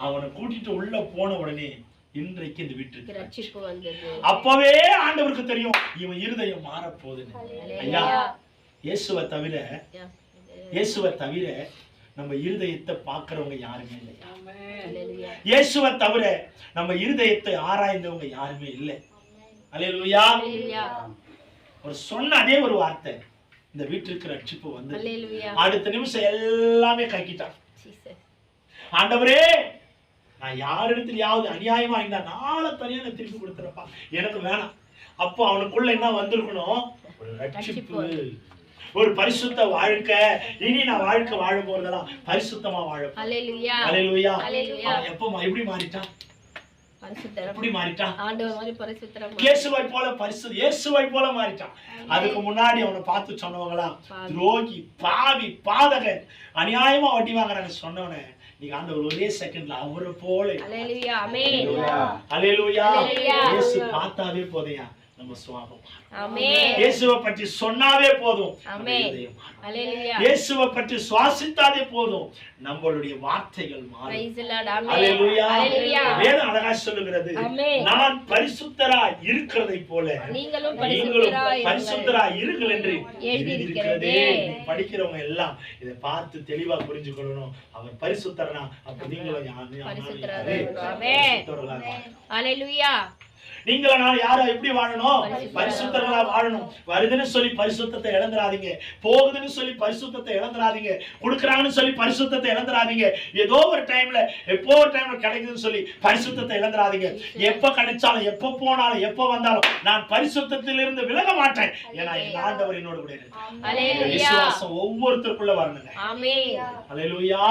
அவனை கூட்டிட்டு உள்ள போன உடனே இன்றைக்கு இந்த வீட்டுக்கு ரட்சிப்பு வந்தது. அப்பவே ஆண்டவருக்கு தெரியும் இவன் இருதயம் மாற போகுதுன்னு. ஐயா, இயேசுவை தவிர நம்ம இருதயத்தை பார்க்கிறவங்க யாருமே இல்லை. இயேசுவை தவிர நம்ம இருதயத்தை ஆராய்ந்தவங்க யாருமே இல்லை. அல்லேலூயா. ஒரு சொன்ன அதே ஒரு வார்த்தை, இந்த வீட்டுக்கு ரட்சிப்பு வந்து அடுத்த நிமிஷம் எல்லாமே கக்கிட்டான். ஆண்டவரே, நான் யாரிடத்திலேயாவது அநியாயமா இருந்தா நாளை தனியா நான் திருப்பி கொடுத்துறப்பா, எனக்கு வேணாம். அப்போ அவனுக்குள்ள என்ன வந்திருக்கணும்? ஒரு ரட்சிப்பு, ஒரு பரிசுத்த வாழ்க்கை. இனி நான் வாழ்க்கை வாழ போறதெல்லாம் பரிசுத்தமா வாழ. அல்லேலூயா. அல்லேலூயா. எப்ப எப்படி மாறிட்டான்? எப்படி மாறிட்டான்? ஆண்டவர் மாதிரி பரிசுத்தமா, இயேசுவை போல மாறிட்டான். அதுக்கு முன்னாடி அவனை பார்த்து சொன்னவங்களா துரோகி, பாவி, பாதகன், அநியாயமா வட்டி வாங்குறாங்க சொன்னவனே, நீங்க ஆண்டவர் ஒரே செகண்ட்ல அவரை போல. அல்லேலூயா. ஆமென். அல்லேலூயா. இயேசு பார்த்தாவே போதையா நம்ம சுவாபம். ஆமென். இயேசுவை பற்றி சொன்னாவே போதும். ஆமென். ஹalleluya. இயேசுவை பற்றி சுவாசித்தாலே போதும், நம்மளுடைய வார்த்தைகள் மாறும். Praise the Lord. ஆமென். ஹalleluya. ஹalleluya. வேதம் அழகா சொல்லுகிறது, ஆமென். நான் பரிசுத்தராய் இருக்கிறதை போல நீங்களும் பரிசுத்தராய் இருங்கள் என்று எழுதியிருக்கிறதே. படிக்கிறவங்க எல்லாம் இதை பார்த்து தெளிவா புரிஞ்சுக்கொள்ளணும். அவர் பரிசுத்தரனா, அப்ப நீங்களும் ஹalleluya. நீங்கள நான் யாரா எப்படி வாழணும்? பரிசுத்தர்களா வாழணும். வருதுன்னு சொல்லி பரிசுத்தத்தை இழந்துராதீங்க, போகுதுன்னு சொல்லி பரிசுத்தத்தை இழந்துராதீங்க, கொடுக்குறாங்கன்னு சொல்லி பரிசுத்தத்தை இழந்துராதீங்க. ஏதோ ஒரு டைம்ல எப்போ ஒரு டைம்ல கிடைக்குதுன்னு சொல்லி பரிசுத்தத்தை இழந்துராதீங்க. எப்ப கிடைச்சாலும் எப்ப போனாலும் எப்ப வந்தாலும் நான் பரிசுத்தத்திலிருந்து விலக மாட்டேன். ஏன்னா என் ஆண்டவர் என்னோட கூட இருக்கிறார். விசுவாசம் ஒவ்வொருத்தருக்குள்ள வரணுங்க. ஆமென். ஹalleluya.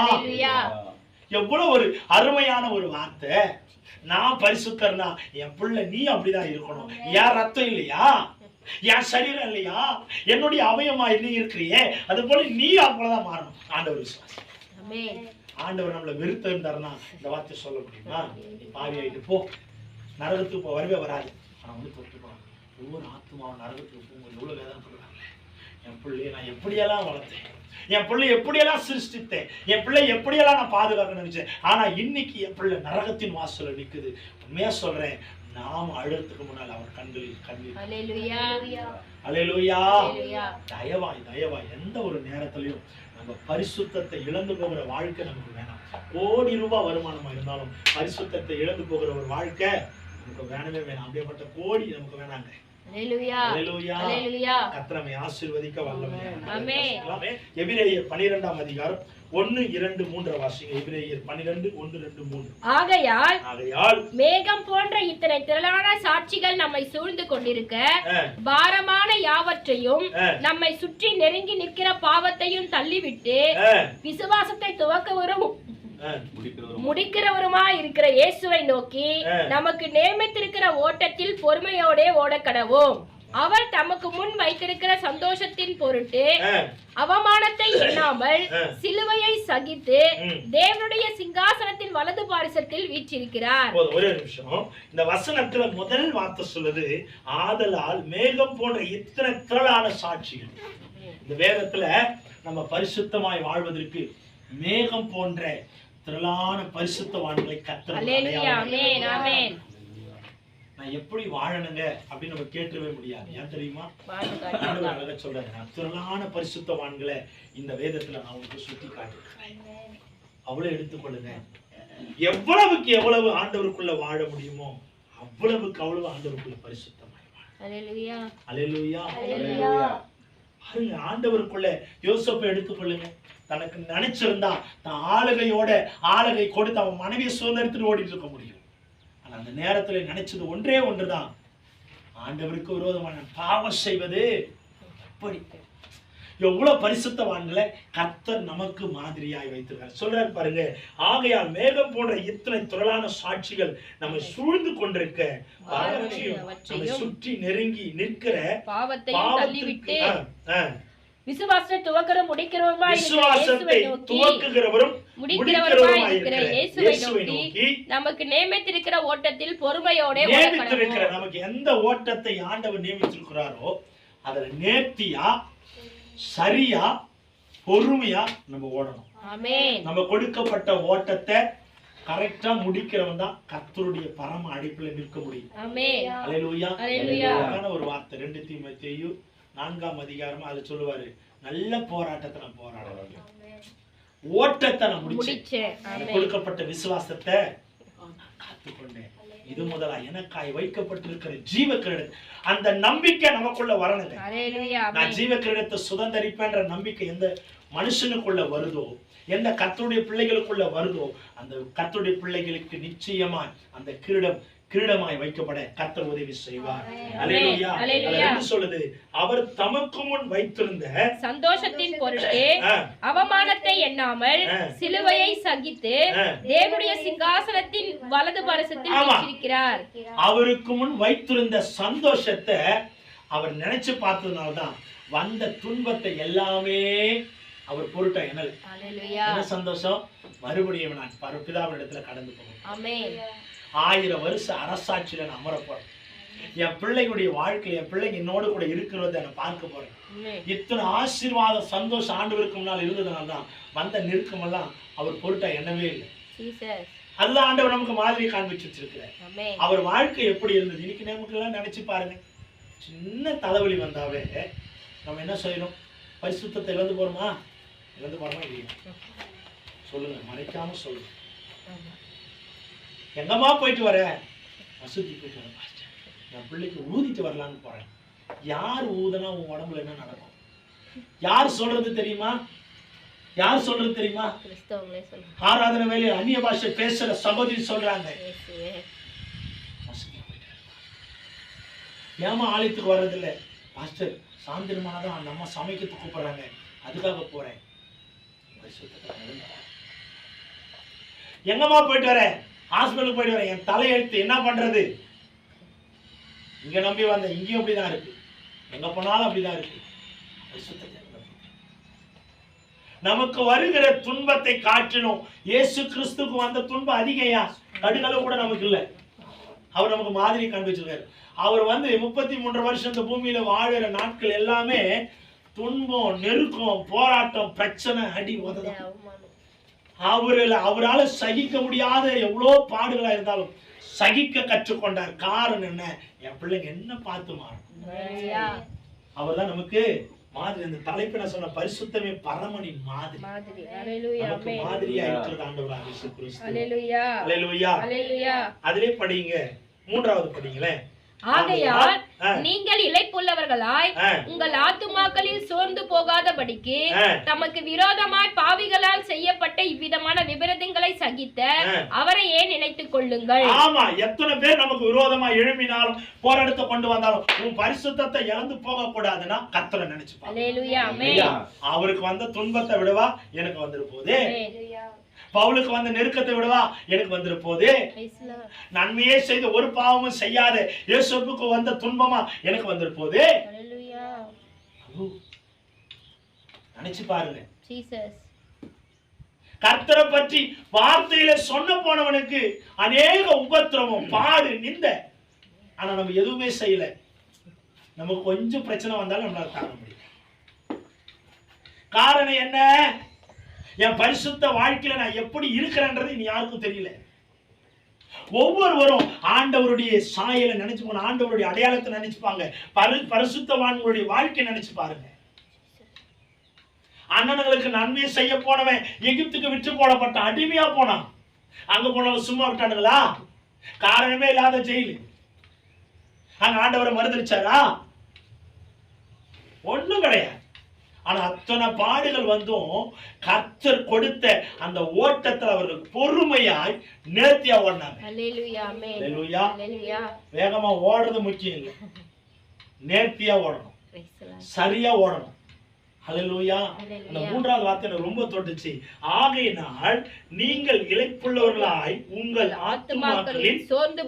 எவ்வளவு ஒரு அருமையான ஒரு வார்த்தை. நான் பரிசுத்தர்னா என் பிள்ளை நீ அப்படிதான் இருக்கணும். என் ரத்தம் இல்லையா, என் சரீரம் இல்லையா, என்னுடைய அவயமா நீ இருக்கிறியே, அது போல நீ அப்பதான் மாறணும். ஆண்டவர் விசுவாசம். ஆண்டவர் நம்மளை வெறுத்து இருந்தாருன்னா இந்த வார்த்தை சொல்ல முடியுமா? நீ பாவி ஆயிட்டு போ, நரகத்துக்கு போ, வரவே வராது. ஆனா வந்து தொட்டுப்பான். ஒவ்வொரு ஆத்மாவும் நரகத்துக்கு போகும்போது எவ்வளவு வேதனை சொல்றாங்க. என் பிள்ளைய நான் எப்படியெல்லாம் வளர்த்தேன், என் பிள்ளை எப்படியெல்லாம் சிருஷ்டித்தேன், என் பிள்ளை எப்படியெல்லாம் நான் பாதுகாக்க நினைச்சேன். ஆனா இன்னைக்கு என் பிள்ளை நரகத்தின் வாசல்ல நிக்குது. உண்மையா சொல்றேன், நாம் அழுறதுக்கு முன்னால் அவர் கண்களில் கண்ணீர். அல்லேலூயா. தயவாய் எந்த ஒரு நேரத்திலையும் நம்ம பரிசுத்தத்தை இழந்து போகிற வாழ்க்கை நமக்கு வேணாம். கோடி ரூபாய் வருமானமா இருந்தாலும் பரிசுத்தத்தை இழந்து போகிற ஒரு வாழ்க்கை நமக்கு வேணவே வேணாம். அப்படியேப்பட்ட கோடி நமக்கு வேணாங்க. கர்த்தரை ஆசீர்வதிக்க வல்லமை. எபிரேயர் 12ஆம் அதிகாரம் 1, 2, 3 வாசிங்க. எபிரேயர் 12, 1, 2, 3. ஆகையால் மேகம் போன்ற இத்தனை திரளான சாட்சிகள் நம்மை சூழ்ந்து கொண்டிருக்க, பாரமான யாவற்றையும் நம்மை சுற்றி நெருங்கி நிற்கிற பாவத்தையும் தள்ளிவிட்டு விசுவாசத்தை துவக்கவரும் முடிக்கிறவருமாய் இருக்கிற இயேசுவை நோக்கி நமக்கு நியமித்திருக்கிற ஓட்டத்தில் பொறுமையோட ஓடக்கடவோம். அவர் தமக்கு முன் வைத்திருக்கிற சந்தோஷத்தின் பொருட்டு அவமானத்தை எண்ணாமல் சிலுவையை சகித்து தேவனுடைய சிங்காசனத்தின் வலது பாரிசத்தில் வீற்றிருக்கிறார். ஒரே நிமிஷம். இந்த வசனத்துல முதல் வார்த்தை சொல்லுது, ஆதலால் மேகம் போன்ற இத்தனை திரளான சாட்சிகள். இந்த வேதத்துல நம்ம பரிசுத்தமாய் வாழ்வதற்கு மேகம் போன்ற திரளான பரிசுத்தவான்களை கர்த்தர். நான் எப்படி வாழணுங்க அப்படின்னு நம்ம கேட்கவே முடியாது. ஏன் தெரியுமா? அழகா சொல்றாங்க, நான் திரளான பரிசுத்தவான்களை இந்த வேதத்துல நான் உங்களுக்கு சுட்டி காட்டுறேன். அவ்வளவு எடுத்துக்கொள்ளுங்க. எவ்வளவுக்கு எவ்வளவு ஆண்டவருக்குள்ள வாழ முடியுமோ அவ்வளவுக்கு அவ்வளவு ஆண்டவருக்குள்ள பரிசுத்தமாய் வாழ. ஆண்டவருக்குள்ள யோசேப்பை எடுத்துக்கொள்ளுங்க. தனக்கு நினைச்சிருந்தா தான் ஆளுகை கொடுத்து அவன் மனைவியை சுதந்திரத்தில் ஓடிட்டு இருக்க முடியும். ஆனா அந்த நேரத்துல நினைச்சது ஒன்றே ஒன்றுதான், ஆண்டவருக்கு விரோதமான பாவம் செய்வது. அப்படி எவ்வளவு பரிசுத்தவான்களை கர்த்தர் நமக்கு மாதிரியாய் வைத்திருக்கார். சொல்றாரு பாருங்க, ஆகையால் மேகம் போன்ற இத்தனை திரளான சாட்சிகள் நம்மை சூழ்ந்து கொண்டிருக்க, நம்மை சுற்றி நெருங்கி நிற்கிற பாவத்தையும் தள்ளிவிட்டு விசுவாசத்தை துவக்கிறவரும் முடிக்கிறவருமாய் இருக்கிற இயேசுவை நோக்கி நமக்கு நியமித்திருக்கிற ஓட்டத்தில் பொறுமையோட நமக்கு எந்த ஓட்டத்தை ஆண்டவர் நியமித்திருக்கிறாரோ அதுல நேர்த்தியா சரியா பொறுமையா நம்ம ஓடணும். நம்ம கொடுக்கப்பட்ட ஓட்டத்தை கரெக்டா முடிக்கிறவன் தான் கர்த்தருடைய பரம அழைப்புல நிற்க முடியும். அல்லேலூயா. ஒரு வார்த்தை 2 தீமோத்தேயு 4ஆம் அதிகாரம் அதுல சொல்லுவாரு, நல்ல போராட்டத்தை நான் போராடுறேன், ஓட்டத்தை நான் முடிச்சேன், கொடுக்கப்பட்ட விசுவாசத்தை காத்துக்கொண்டேன், இது முதலா எனக்காய் வைக்கப்பட்டிருக்கிற ஜீவ கிரீடம். அந்த நம்பிக்கை நமக்குள்ள வரணுங்க. நான் ஜீவ கிரீடத்தை சுதந்தரிப்பேன்ற நம்பிக்கை எந்த மனுஷனுக்குள்ள வருதோ, எந்த கர்த்தருடைய பிள்ளைகளுக்குள்ள வருதோ, அந்த கர்த்தருடைய பிள்ளைகளுக்கு நிச்சயமா அந்த கிரீடமாய் வைக்கப்பட கர்த்தர் உதவி செய்வார். அல்லேலூயா. என்ன சொல்லுது? அவர் தமக்கு முன் வைத்திருந்த சந்தோஷத்தின் பொருட்டு அவமானத்தை எண்ணாமல் சிலுவையை சகித்து தேவனுடைய சிங்காசனத்தின் வலது பாரிசத்தில் வீற்றிருக்கிறார். அவருக்கு முன் வைத்திருந்த சந்தோஷத்தை அவர் நினைச்சு பார்த்ததுனால்தான் வந்த துன்பத்தை எல்லாமே அவர் பொருட்டா என்னல். என்ன சந்தோஷம்? மறுபடியும் நான் பிதாவின் இடத்துல கடந்து போவேன். 1000 வருஷ அரசாட்சியில நான் அமரப்போறேன். என் பிள்ளைகளுடைய வாழ்க்கையில என் பிள்ளைங்க என்னோட கூட இருக்கிறத நான் பார்க்க போறேன். இத்தனை ஆசீர்வாதம் சந்தோஷம் ஆண்டவருக்கு முன்னால் இருந்ததுனால தான் வந்த நெருக்கமெல்லாம் அவர் பொருட்டா எண்ணவே இல்லை. அதுதான் ஆண்டவர் நமக்கு மாதிரி காண்பிச்சு வச்சிருக்கிறார். அவர் வாழ்க்கை எப்படி இருந்தது இன்னைக்கு நமக்கு எல்லாம் நினைச்சு பாருங்க. சின்ன தலைவலி வந்தாவே நம்ம என்ன செய்யணும்? பரிசுத்தத்தை இழந்து போறோமா இல்லையா? சொல்லுங்க, மறைக்காம சொல்லுங்க. எங்கம்மா போயிட்டு வர? மசூதி போயிட்டு வரேன் பாஸ்டர், என் பிள்ளைக்கு ஊதிட்டு வரலான்னு போறேன். யார் ஊதுனா உன் உடம்புல என்ன நடக்கும்? யார் சொல்றது தெரியுமா? யார் சொல்றது தெரியுமா? ஆராதனை வேலையை அந்நிய பாஷை பேசுற சகோதரி சொல்றாங்க. ஏமா ஆலயத்துக்கு வர்றதில்லை? பாஸ்டர் சாயந்திரமானதான் அந்த அம்மா சமைக்கிறதுக்கு கூப்பிடுறாங்க, அதுக்காக போறேன். எங்கம்மா போயிட்டு வரேன்? ஹாஸ்பிட்டலுக்கு போயிட்டு வரேன். என் தலையெழுத்து என்ன பண்றது? இங்க நம்பி வந்தேன், இங்கேயும் அப்படிதான் இருக்கு, எங்க போனாலும் அப்படிதான் இருக்கு. நமக்கு வருகிற துன்பத்தை காட்டிலும் இயேசு கிறிஸ்துக்கு வந்த துன்பம் அதிகையா? கடுகளவு கூட நமக்கு இல்லை. அவர் நமக்கு மாதிரி காண்பிச்சிருக்காரு. அவர் 33 வருஷம் இந்த பூமியில வாழுற நாட்கள் எல்லாமே துன்பம், நெருக்கம், போராட்டம், பிரச்சனை, அடி உததான். அவரால் சகிக்க முடியாத எவ்வளோ பாடுகளா இருந்தாலும் சகிக்க கற்றுக்கொண்டார். காரணம் என்ன? என் பிள்ளைங்க என்ன பார்த்து மாறும். அவர் தான் நமக்கு மாதிரி. அந்த தலைப்பு நான் சொன்ன பரிசுத்தமே பரமனின் மாதிரி. நமக்கு மாதிரியா இருக்கிறது ஆண்டவராக இயேசு கிறிஸ்து. அல்லேலூயா. அதிலே படிங்க, 3வது படிங்களேன். ஆகையால் நீங்கள் இளைப்புள்ளவர்களாய் உங்கள் ஆத்துமாக்களில் சோர்ந்து போகாதபடிக்கு தமக்கு விரோதமாய் பாவிகளால் செய்யப்பட்ட இவ்விதமான விபரீதங்களை சகித்த அவரையே நினைத்துக் கொள்ளுங்கள். ஆமா, எத்தனை பேர் நமக்கு விரோதமா எழும்பினாலும் போராட்டத்தை கொண்டு வந்தாலும் உன் பரிசுத்தத்தை இழந்து போக கூடாதுன்னா கர்த்தரை நினைச்சுப்பாங்க. அல்லேலூயா, ஆமென். அவருக்கு வந்த துன்பத்தை விடவா எனக்கு வந்துரு போதே, பவுலுக்கு வந்த நெருக்கத்தை விடவா எனக்கு வந்துரு போதே, நன்மையே செய்து ஒரு பாவமும் செய்யாத இயேசுவுக்கு வந்த துன்பமா எனக்கு வந்துரு போதே. நினைச்சு பாருங்க. கர்த்தரை பற்றி வார்த்தையில சொன்ன போனவனுக்கு அநேக உபத்திரவம், பாடு, நிந்த. ஆனா நம்ம எதுவுமே செய்யல. நமக்கு கொஞ்சம் பிரச்சனை வந்தாலும் நம்மளால தாங்க முடியும். காரணம் என்ன? என் பரிசுத்த வாழ்க்கையில நான் எப்படி இருக்கிறேன்றது இனி யாருக்கும் தெரியல. ஒவ்வொருவரும் ஆண்டவருடைய சாயலை நினைச்சுப்பாங்க, ஆண்டவருடைய அடையாளத்தை நினைச்சுப்பாங்க, பரிசுத்தவான்களுடைய வாழ்க்கை நினைச்சு பாருங்க. அண்ணனுங்களுக்கு நன்மை செய்ய போனவன் எகிப்துக்கு விற்று போடப்பட்ட அடிமையா போனான். அங்க போனவங்க சும்மா விட்டானுங்களா? காரணமே இல்லாத ஜெயிலு. அங்க ஆண்டவரை மறுதளிச்சாரா? ஒண்ணும் கிடையாது. ஆனா அத்தனை பாடுகள் வந்தும் கர்த்தர் கொடுத்த அந்த ஓட்டத்தில் அவர்கள் பொறுமையாய் நேர்த்தியா ஓடினாங்க. வேகமா ஓடுறது முக்கியம் இல்லை, நேர்த்தியா ஓடணும், சரியா ஓடணும். ஹல்லேலூயா. அந்த 3வது வார்த்தை எனக்கு ரொம்ப தொட்டுச்சு. ஆகையினால் நீங்கள் இளைப்புள்ளவர்களாய் உங்கள் ஆத்துமாக்களில் சோர்ந்து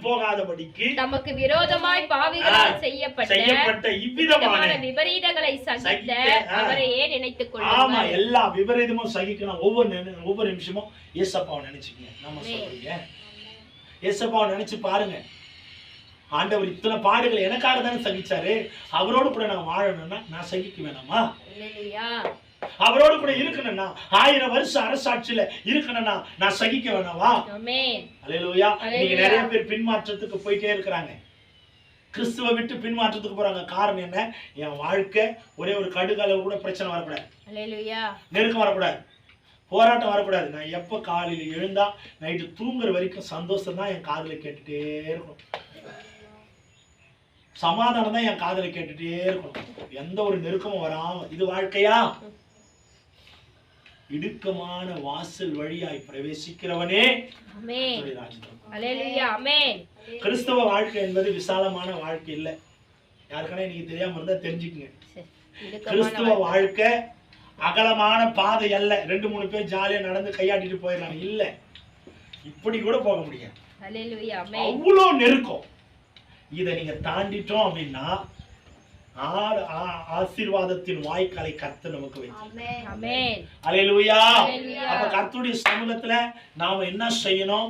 போகாதபடிக்கு நமக்கு விரோதமாய் பாவிகளால் செய்யப்பட்ட இவ்விதமான விபரீதங்களை சகித்த அவரையே நினைத்துக் கொள்ளுங்கள். ஆமா, எல்லா விபரீதமும் சகிக்கணும். ஒவ்வொரு நிமிஷமும் இயேசப்பாவை நினைச்சுக்கங்க. நம்ம சொல்றீங்க, இயேசப்பாவை நினைச்சு பாருங்க. ஆண்டவர் இத்தனை பாடுகள் எனக்காக தானே சகிச்சாரு. அவரோடு கூட நான் வாழணும்னா நான் சகிக்க வேணாமா? அவரோடு கூட இருக்கணும்னா 1000 வருஷம் அரசாட்சியில இருக்கணும்னா நான் சகிக்க வேணாமா? அல்லேலூயா. நீங்க நிறைய பேர் பின்மாற்றத்துக்கு போயிட்டே இருக்கிறாங்க, கிறிஸ்துவை விட்டு பின்மாற்றத்துக்கு போறாங்க. காரணம் என்ன? என் வாழ்க்கை ஒரே ஒரு கடுகளவு கூட பிரச்சனை வரக்கூடாது, நெருக்கம் வரக்கூடாது, போராட்டம் வரக்கூடாது. நான் எப்ப காலையில் எழுந்தா நைட்டு தூங்குற வரைக்கும் சந்தோஷம் தான் என் காதுல கேட்டுட்டே இருக்கும், சமாதானம் தான் என் காதலை கேட்டுட்டே இருக்கணும், எந்த ஒரு நெருக்கமும் வராம. இது வாழ்க்கையா? இடுக்கமான வாசல் வழியாய் பிரவேசிக்கிறவனே கிறிஸ்தவ வாழ்க்கை என்பது விசாலமான வாழ்க்கை இல்லை. யாருக்கான இன்னைக்கு தெரியாம இருந்தா தெரிஞ்சுக்குங்க. கிறிஸ்தவ வாழ்க்கை அகலமான பாதை அல்ல. 2-3 பேர் ஜாலியா நடந்து கையாட்டிட்டு போயிடலாம். இல்ல, இப்படி கூட போக முடியாது. அவ்வளவு நெருக்கம். இதை நீங்க தாண்டிட்டோம் அப்படின்னா ஆசீர்வாதத்தின் வாய்க்காலை கர்த்தர் நமக்கு வைத்தார். அல்லேலூயா. அப்ப கர்த்தருடைய சமூகத்துல நாம என்ன செய்யணும்?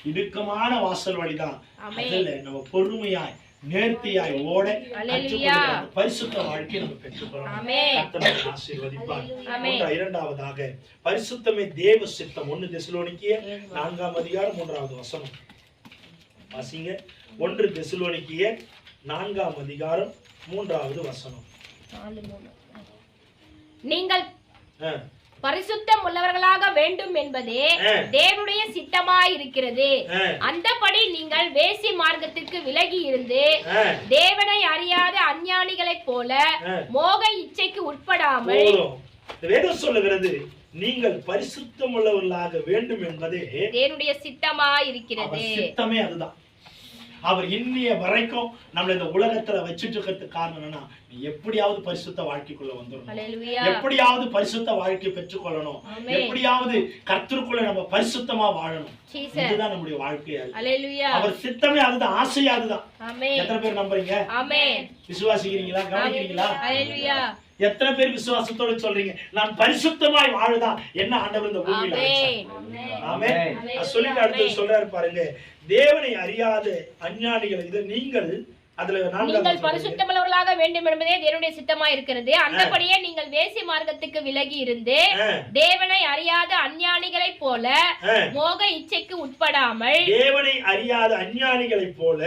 இடுக்கமான வாசல் வழிதான். அதுல நம்ம பொறுமையாய் நேர்த்தியாய் ஓட பரிசுத்த வாழ்க்கையை நம்ம பெற்றுக்கொள்ளணும். கர்த்தர் ஆசீர்வதிப்பார். இரண்டாவதாக பரிசுத்தமே தேவ சித்தம். 1 தெசலோனிக்கேயர் 4ஆம் அதிகாரம் 3வது வசனம் வாசிங்க. 1 தெசலோனிக்கேயர் 4ஆம் அதிகாரம் 3வது வசனம். நீங்கள் பரிசுத்தம் உள்ளவர்களாக வேண்டும் என்பதே தேவனுடைய சித்தமாய் இருக்கிறது. அந்தபடி நீங்கள் வேசி மார்க்கத்திற்கு விலகி இருந்து தேவனை அறியாத அஞ்ஞானிகளைப் போல மோக இச்சைக்கு உட்படாமல். வேதம் சொல்லுகிறது நீங்கள் பரிசுத்தம் உள்ளவர்களாக வேண்டும் என்பதே தேவனுடைய சித்தமாய் இருக்கிறது. சித்தமே அதுதான். அவர் இன்னிய வரைக்கும் நம்மள இந்த உலகத்துல வச்சிட்டு இருக்கிறதுக்கு காரணம் என்னன்னா, நீ எப்படியாவது பரிசுத்த வாழ்க்கைக்குள்ள வந்துடணும், எப்படியாவது பரிசுத்த வாழ்க்கை பெற்றுக்கொள்ளணும், எப்படியாவது கர்த்தருக்குள்ள நம்ம பரிசுத்தமா வாழணும். இதுதான் நம்முடைய வாழ்க்கையா. அவர் சித்தமே அதுதான், ஆசையா அதுதான். எத்தனை பேர் நம்புறீங்க? விசுவாசிக்கிறீங்களா? கவனிக்கிறீங்களா? எத்தனை பேர் விசுவாசத்தோட சொல்றீங்க நான் பரிசுத்தமாய் வாழுதா என்ன ஆண்டவர் இந்த பூமியில வச்சார்? ஆமென். சொல்லிட்டு அடுத்து சொல்றாரு பாருங்க, தேவனை அறியாத அஞ்ஞானிகள். இது நீங்கள் நீங்கள் பரிசுத்தமுள்ளவர்களாக வேண்டும் என்பதே தேவனுடைய சித்தமாய் இருக்கிறது. அந்தபடியே நீங்கள் வேசி மார்க்கத்துக்கு விலகி இருந்து தேவனை அறியாத அஞ்ஞானிகளைப் போல மோக இச்சைக்கு உட்படாமல். தேவனை அறியாத அஞ்ஞானிகளைப் போல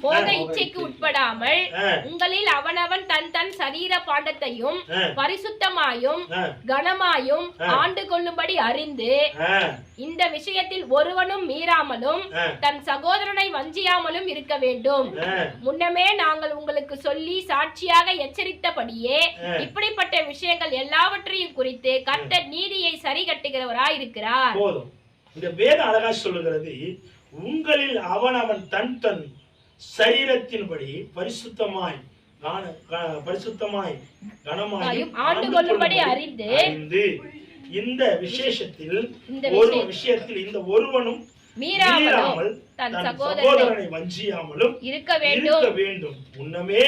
மோக இச்சைக்கு உட்படாமல் உங்களில் அவனவன் தன் தன் சரீர பாண்டத்தையும் பரிசுத்தமாயும் கனமாயும் ஆண்டு கொள்ளும்படி அறிந்து இந்த விஷயத்தில் ஒருவனும் மீறாமலும் தன் சகோதரனை வஞ்சியாமலும் இருக்க வேண்டும். முன்னமே நாங்கள் உங்களுக்கு சொல்லி சாட்சியாக எச்சரித்தபடியே இப்படிப்பட்ட விஷயங்கள் எல்லாவற்றையும் குறித்து கர்த்தர் நீதியை சரி கட்டுகிறவராய் இருக்கிறார். போதும். இந்த வேதம் அழகா சொல்லுகிறது, உங்களில் அவனவன் தன் தன் சரீரத்தின்படி பரிசுத்தமாய் கனமாயும் ஆண்டு கொள்ளும்படி அறிந்து இந்த விசேஷத்தில் ஒரு விஷயத்தில் இந்த ஒருவனும் மீறாமல் தன் சகோதரனை வஞ்சியாமலும் இருக்க வேண்டும். முன்னமே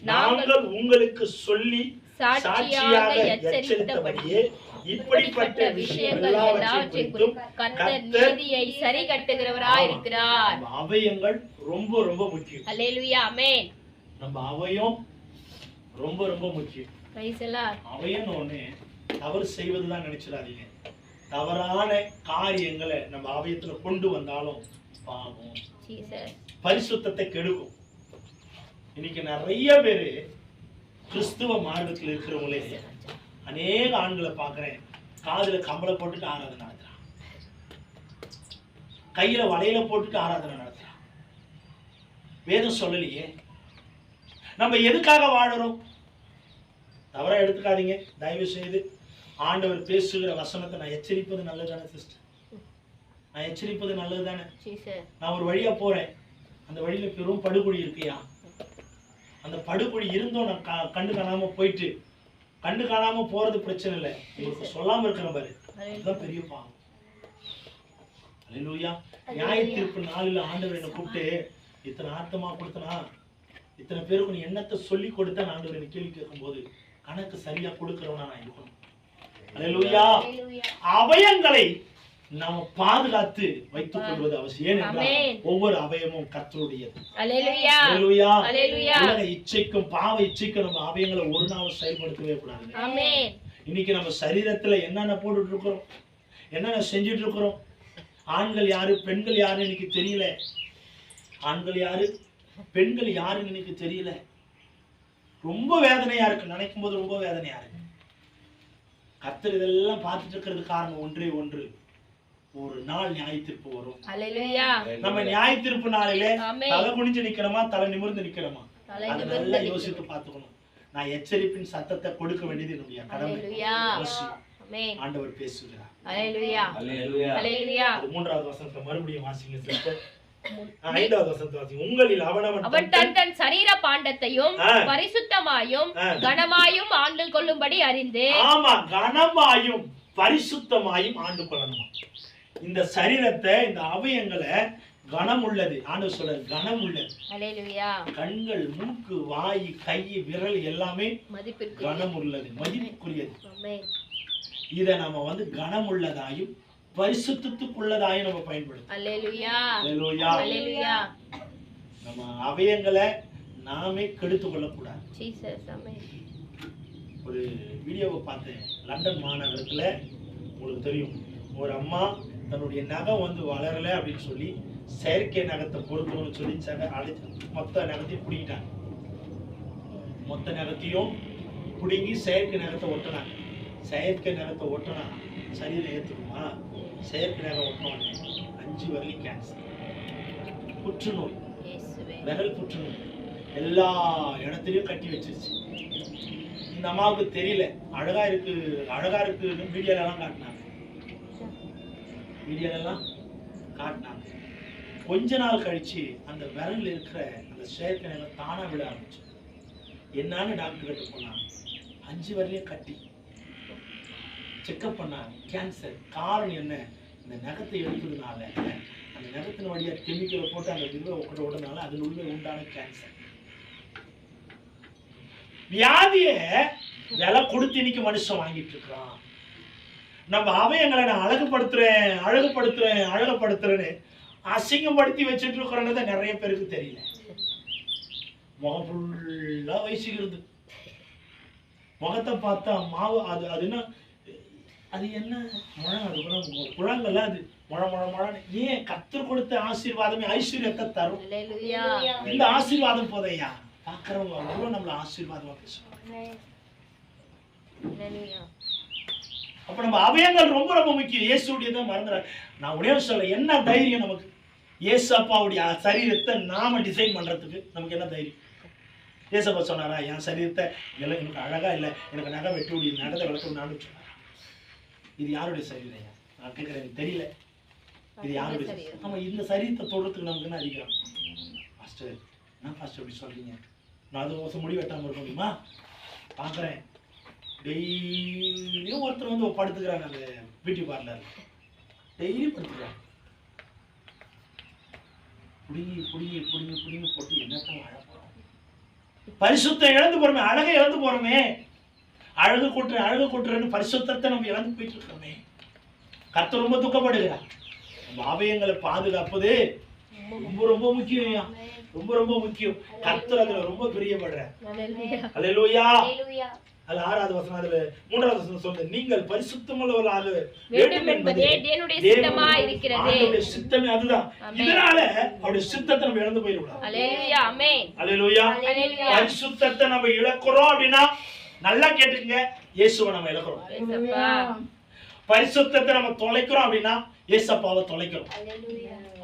நாங்கள் உங்களுக்கு சொல்லி சாட்சியாக எச்சரித்தபடியே இப்படிப்பட்ட விஷயங்கள் எல்லாவற்றையும் கர்த்தர் நீதியை சரி கட்டுகிறவராய் இருக்கிறார். அவயங்கள் ரொம்ப ரொம்ப முக்கியம். அல்லேலூயா, ஆமென். நம்ம அவயம் ரொம்ப ரொம்ப முக்கியம். Praise the Lord. அவயம் ஒண்ணே தவறு செய்வதுதான் நினைச்சிடாதீங்க. தவறான காரியங்களை நம்ம அவயத்துல கொண்டு வந்தாலும் பாவம், பரிசுத்தத்தை கெடுக்கும். இன்னைக்கு நிறைய பேரு கிறிஸ்துவ மார்க்கத்தில் இருக்கிறவங்களே அநேக ஆண்களை பாக்குறேன், காதுல கம்பளை போட்டுட்டு ஆராதனை நடத்துறான், கையில வளையல போட்டுட்டு ஆராதனை நடத்துறான். வேதம் சொல்லலையே. நம்ம எதுக்காக வாழறோம்? தவறா எடுத்துக்காதீங்க தயவு செய்து. ஆண்டவர் பேசுகிற வசனத்தை நான் எச்சரிப்பது நல்லதுதானே சிஸ்டர்? நான் எச்சரிப்பது நல்லதுதானே? நான் ஒரு வழியா போறேன், அந்த வழியில பெரும் படுகொழி இருக்கியா? அந்த படுகொழி இருந்தோம் நான் கண்டு காணாம போயிட்டு, கண்டு காணாம போறது பிரச்சனை இல்லை, உங்களுக்கு சொல்லாம இருக்கிற பாரு, அதுதான் பெரிய பாவம். அல்லேலூயா. நியாய தீர்ப்பு நாளில் ஆண்டவர் என்னை கூப்பிட்டு, இத்தனை ஆத்தமா கொடுத்தனா, இத்தனை பேருக்கு நீ என்னத்தை சொல்லி கொடுத்தா ஆண்டவர் என்னை கேள்வி கேட்கும் போது கணக்கு சரியா கொடுக்கிறவனா நான் இருக்கணும். அல்லேலூயா. அவயங்களை நாம பாதுகாத்து வைத்துக் கொள்வது அவசியம். ஒவ்வொரு அவயமும் கர்த்தருடையது. அல்லேலூயா. அல்லேலூயா. அல்லேலூயா. உலக இச்சைக்கும் பாவ இச்சைக்கும் நம்ம அவயங்களை ஒரு நாள் செயல்படுத்தவே கூடாது. ஆமென். இன்னைக்கு நம்ம சரீரத்துல என்னென்ன போட்டுட்டு இருக்கிறோம், என்னென்ன செஞ்சுட்டு இருக்கிறோம், ஆண்கள் யாரு பெண்கள் யாருன்னு எனக்கு தெரியல. ஆண்கள் யாரு பெண்கள் யாருன்னு எனக்கு தெரியல. ரொம்ப வேதனையா இருக்கு, நினைக்கும் போது ரொம்ப வேதனையா இருக்கு. கர்த்தர் இதெல்லாம் பார்த்துட்டு இருக்கிறது காரணம் ஒன்றே ஒன்று, ஒரு நாள் நியாய தீர்ப்பு வரும். அல்லேலூயா. நம்ம நியாய தீர்ப்பு நாளிலே தலை குனிஞ்சு நிக்கணுமா தலை நிமிர்ந்து நிக்கணுமா அதை நல்லா யோசித்து பார்த்துக்கணும். நான் எச்சரிப்பின் சத்தத்தை கொடுக்க வேண்டியது என்னுடைய கடமை. ஆண்டவர் பேசுகிறார். அல்லேலூயா. அல்லேலூயா. அல்லேலூயா. மூன்றாவது வசனத்தை மறுபடியும் வாசிங்க சிஸ்டர். 5வது வசனத்தை வாசிங்க. உங்களில் அவன் தன் தன் சரீர பாண்டத்தையும் பரிசுத்தமாயும் கனமாயும் ஆண்டு கொள்ளும்படி அறிந்து. ஆமா, கனமாயும் பரிசுத்தமாயும் ஆண்டு கொள்ளணும். இந்த சரீரத்தை, இந்த அவயங்களை கனம் உள்ளது. ஆண்டவர் சொல்றார் கனம் உள்ளது. அல்லேலூயா. கண்கள், மூக்கு, வாய், கை, விரல் எல்லாமே கனம் உள்ளது, மதிப்புக்குரியது. இத நம்ம கனம் உள்ளதாயும் பரிசுத்தத்துக்குள்ளதாய் நம்ம பயன்படுத்தணும். அல்லேலூயா அல்லேலூயா. அல்லேலூயா. நம்ம அவயங்களை நாமே கெடுத்து கொள்ளக்கூடாது. ஜீசஸ் ஆமென். ஒரு வீடியோவை பார்த்தேன். லண்டன் மாநகரத்துல உங்களுக்கு தெரியும், ஒரு அம்மா தன்னுடைய நகம் வந்து வளரல அப்படின்னு சொல்லி செயற்கை நகத்தை பொறுக்கணும்னு சொல்லி மொத்த நகத்தையும் பிடிக்கிட்டாங்க. மொத்த நகத்தையும் பிடுங்கி செயற்கை நகத்தை ஒட்டினாங்க. செயற்கை நகத்தை ஒட்டினா சரீரம் ஏற்றுக்குமா? செயற்கை நகம் ஒட்டினோடனே 5 வரலையும் கேன்சர், புற்றுநோய், விரல் புற்றுநோய் எல்லா இடத்துலையும் கட்டி வச்சிருச்சு. இந்த அம்மாவுக்கு தெரியல. அழகா இருக்குன்னு மீடியாலெல்லாம் காட்டினாங்க. கொஞ்ச நாள் கழிச்சு அந்த விரல் இருக்கிற அந்த செயற்கை நகம் தானா விட ஆரம்பிச்சு. என்னன்னு டாக்டர் கிட்ட போனாங்க. 5 வரலையும் கட்டி செக்அப் பண்ணாங்க, கேன்சர். காரணம் என்ன? இந்த நகத்தை எடுத்ததுனால, அந்த நகத்தின் வழியா கெமிக்கலை போட்டு அந்த விருவை ஓடுறதுனால அதில் உள்ள உண்டான கேன்சர். வியாதிய விலை கொடுத்து இன்னைக்கு மனுஷன் வாங்கிட்டு இருக்கான். நம்ம அவயங்களை நான் அழகுபடுத்துறேன்னு அசிங்கப்படுத்தி வச்சுட்டு இருக்கிறோன்னு நிறைய பேருக்கு தெரியல. முகம் ஃபுல்லா வயசுகிறது. முகத்தை பார்த்தா மாவு அது என்ன முழம், அது குழங்கல்ல, அது முழன்னு. ஏன்? கர்த்தர் கொடுத்த ஆசீர்வாதமே ஐஸ்வர்யத்தை தரும். இந்த ஆசீர்வாதம் போதையா பாக்குறவங்க அவ்வளவு நம்மள ஆசீர்வாதமா பேசுவாங்க. அப்ப நம்ம அவயங்கள் ரொம்ப ரொம்ப முக்கியம். இயேசுடையதான் மறந்துறாங்க. நான் உடனே சொல்ல, என்ன தைரியம் நமக்கு? இயேசப்பாவுடைய சரீரத்தை நாம டிசைன் பண்றதுக்கு நமக்கு என்ன தைரியம்? இயேசப்பா சொன்னாரா, என் சரீரத்தை எனக்கு அழகா இல்லை, எனக்கு நகை வெட்டி விடி, நகத்தை வளர்த்து நானும் சொன்னார். இது யாருடைய சரீரம்? நான் கேட்கிறேன், எனக்கு தெரியல. இது யாருடைய சரீரம்? ஆமா, இந்த சரீரத்தை தொடுறதுக்கு நமக்கு என்ன அதிகம்? பாஸ்டர், என்ன பாஸ்டர் அப்படி சொல்றீங்க? நான் 4 வருஷம் முடி வெட்டாம இருக்க முடியுமா? பாக்குறேன் டெய்லியும் ஒருத்தர் வந்து படுத்துக்கிறாங்க அந்த பியூட்டி பார்லர். டெய்லி படுத்துக்கிறாங்க. புடிங்கி போட்டு என்னத்தான் வாழ போறோம்? பரிசுத்தம் இழந்து போறோமே, அழகை இழந்து போறோமே. அழகு கூட்டுறன்னு பரிசுத்தத்தை நம்ம இழந்து போயிட்டு இருக்கோமே. கர்த்தர் ரொம்ப துக்கப்படுகிறார். நம்ம அவயங்களை பாதுகாப்பது ரொம்ப ரொம்ப முக்கியம். ரொம்ப முக்கியம். கர்த்தர் அதுல ரொம்ப பிரியப்படுறார். அல்லேலூயா. அதுல 6வது வசனம், அதுல 3வது வசனம் சொல்லுது, நீங்கள் பரிசுத்தமுள்ளவர்களாக வேண்டும் என்பதே தேவனுடைய சித்தமாய் இருக்கிறது. அவருடைய சித்தமே அதுதான். இதனால அவருடைய சித்தத்தை நம்ம இழந்து போயிடக்கூடாது. அல்லேலூயா. ஆமென். அல்லேலூயா. பரிசுத்தத்தை நம்ம இழக்கிறோம் அப்படின்னா நல்லா கேட்டுக்கங்க, இயேசுவை நம்ம இழக்கிறோம். பரிசுத்தத்தை நம்ம தொலைக்கிறோம் அப்படின்னா இயேசப்பாவை தொலைக்கிறோம்.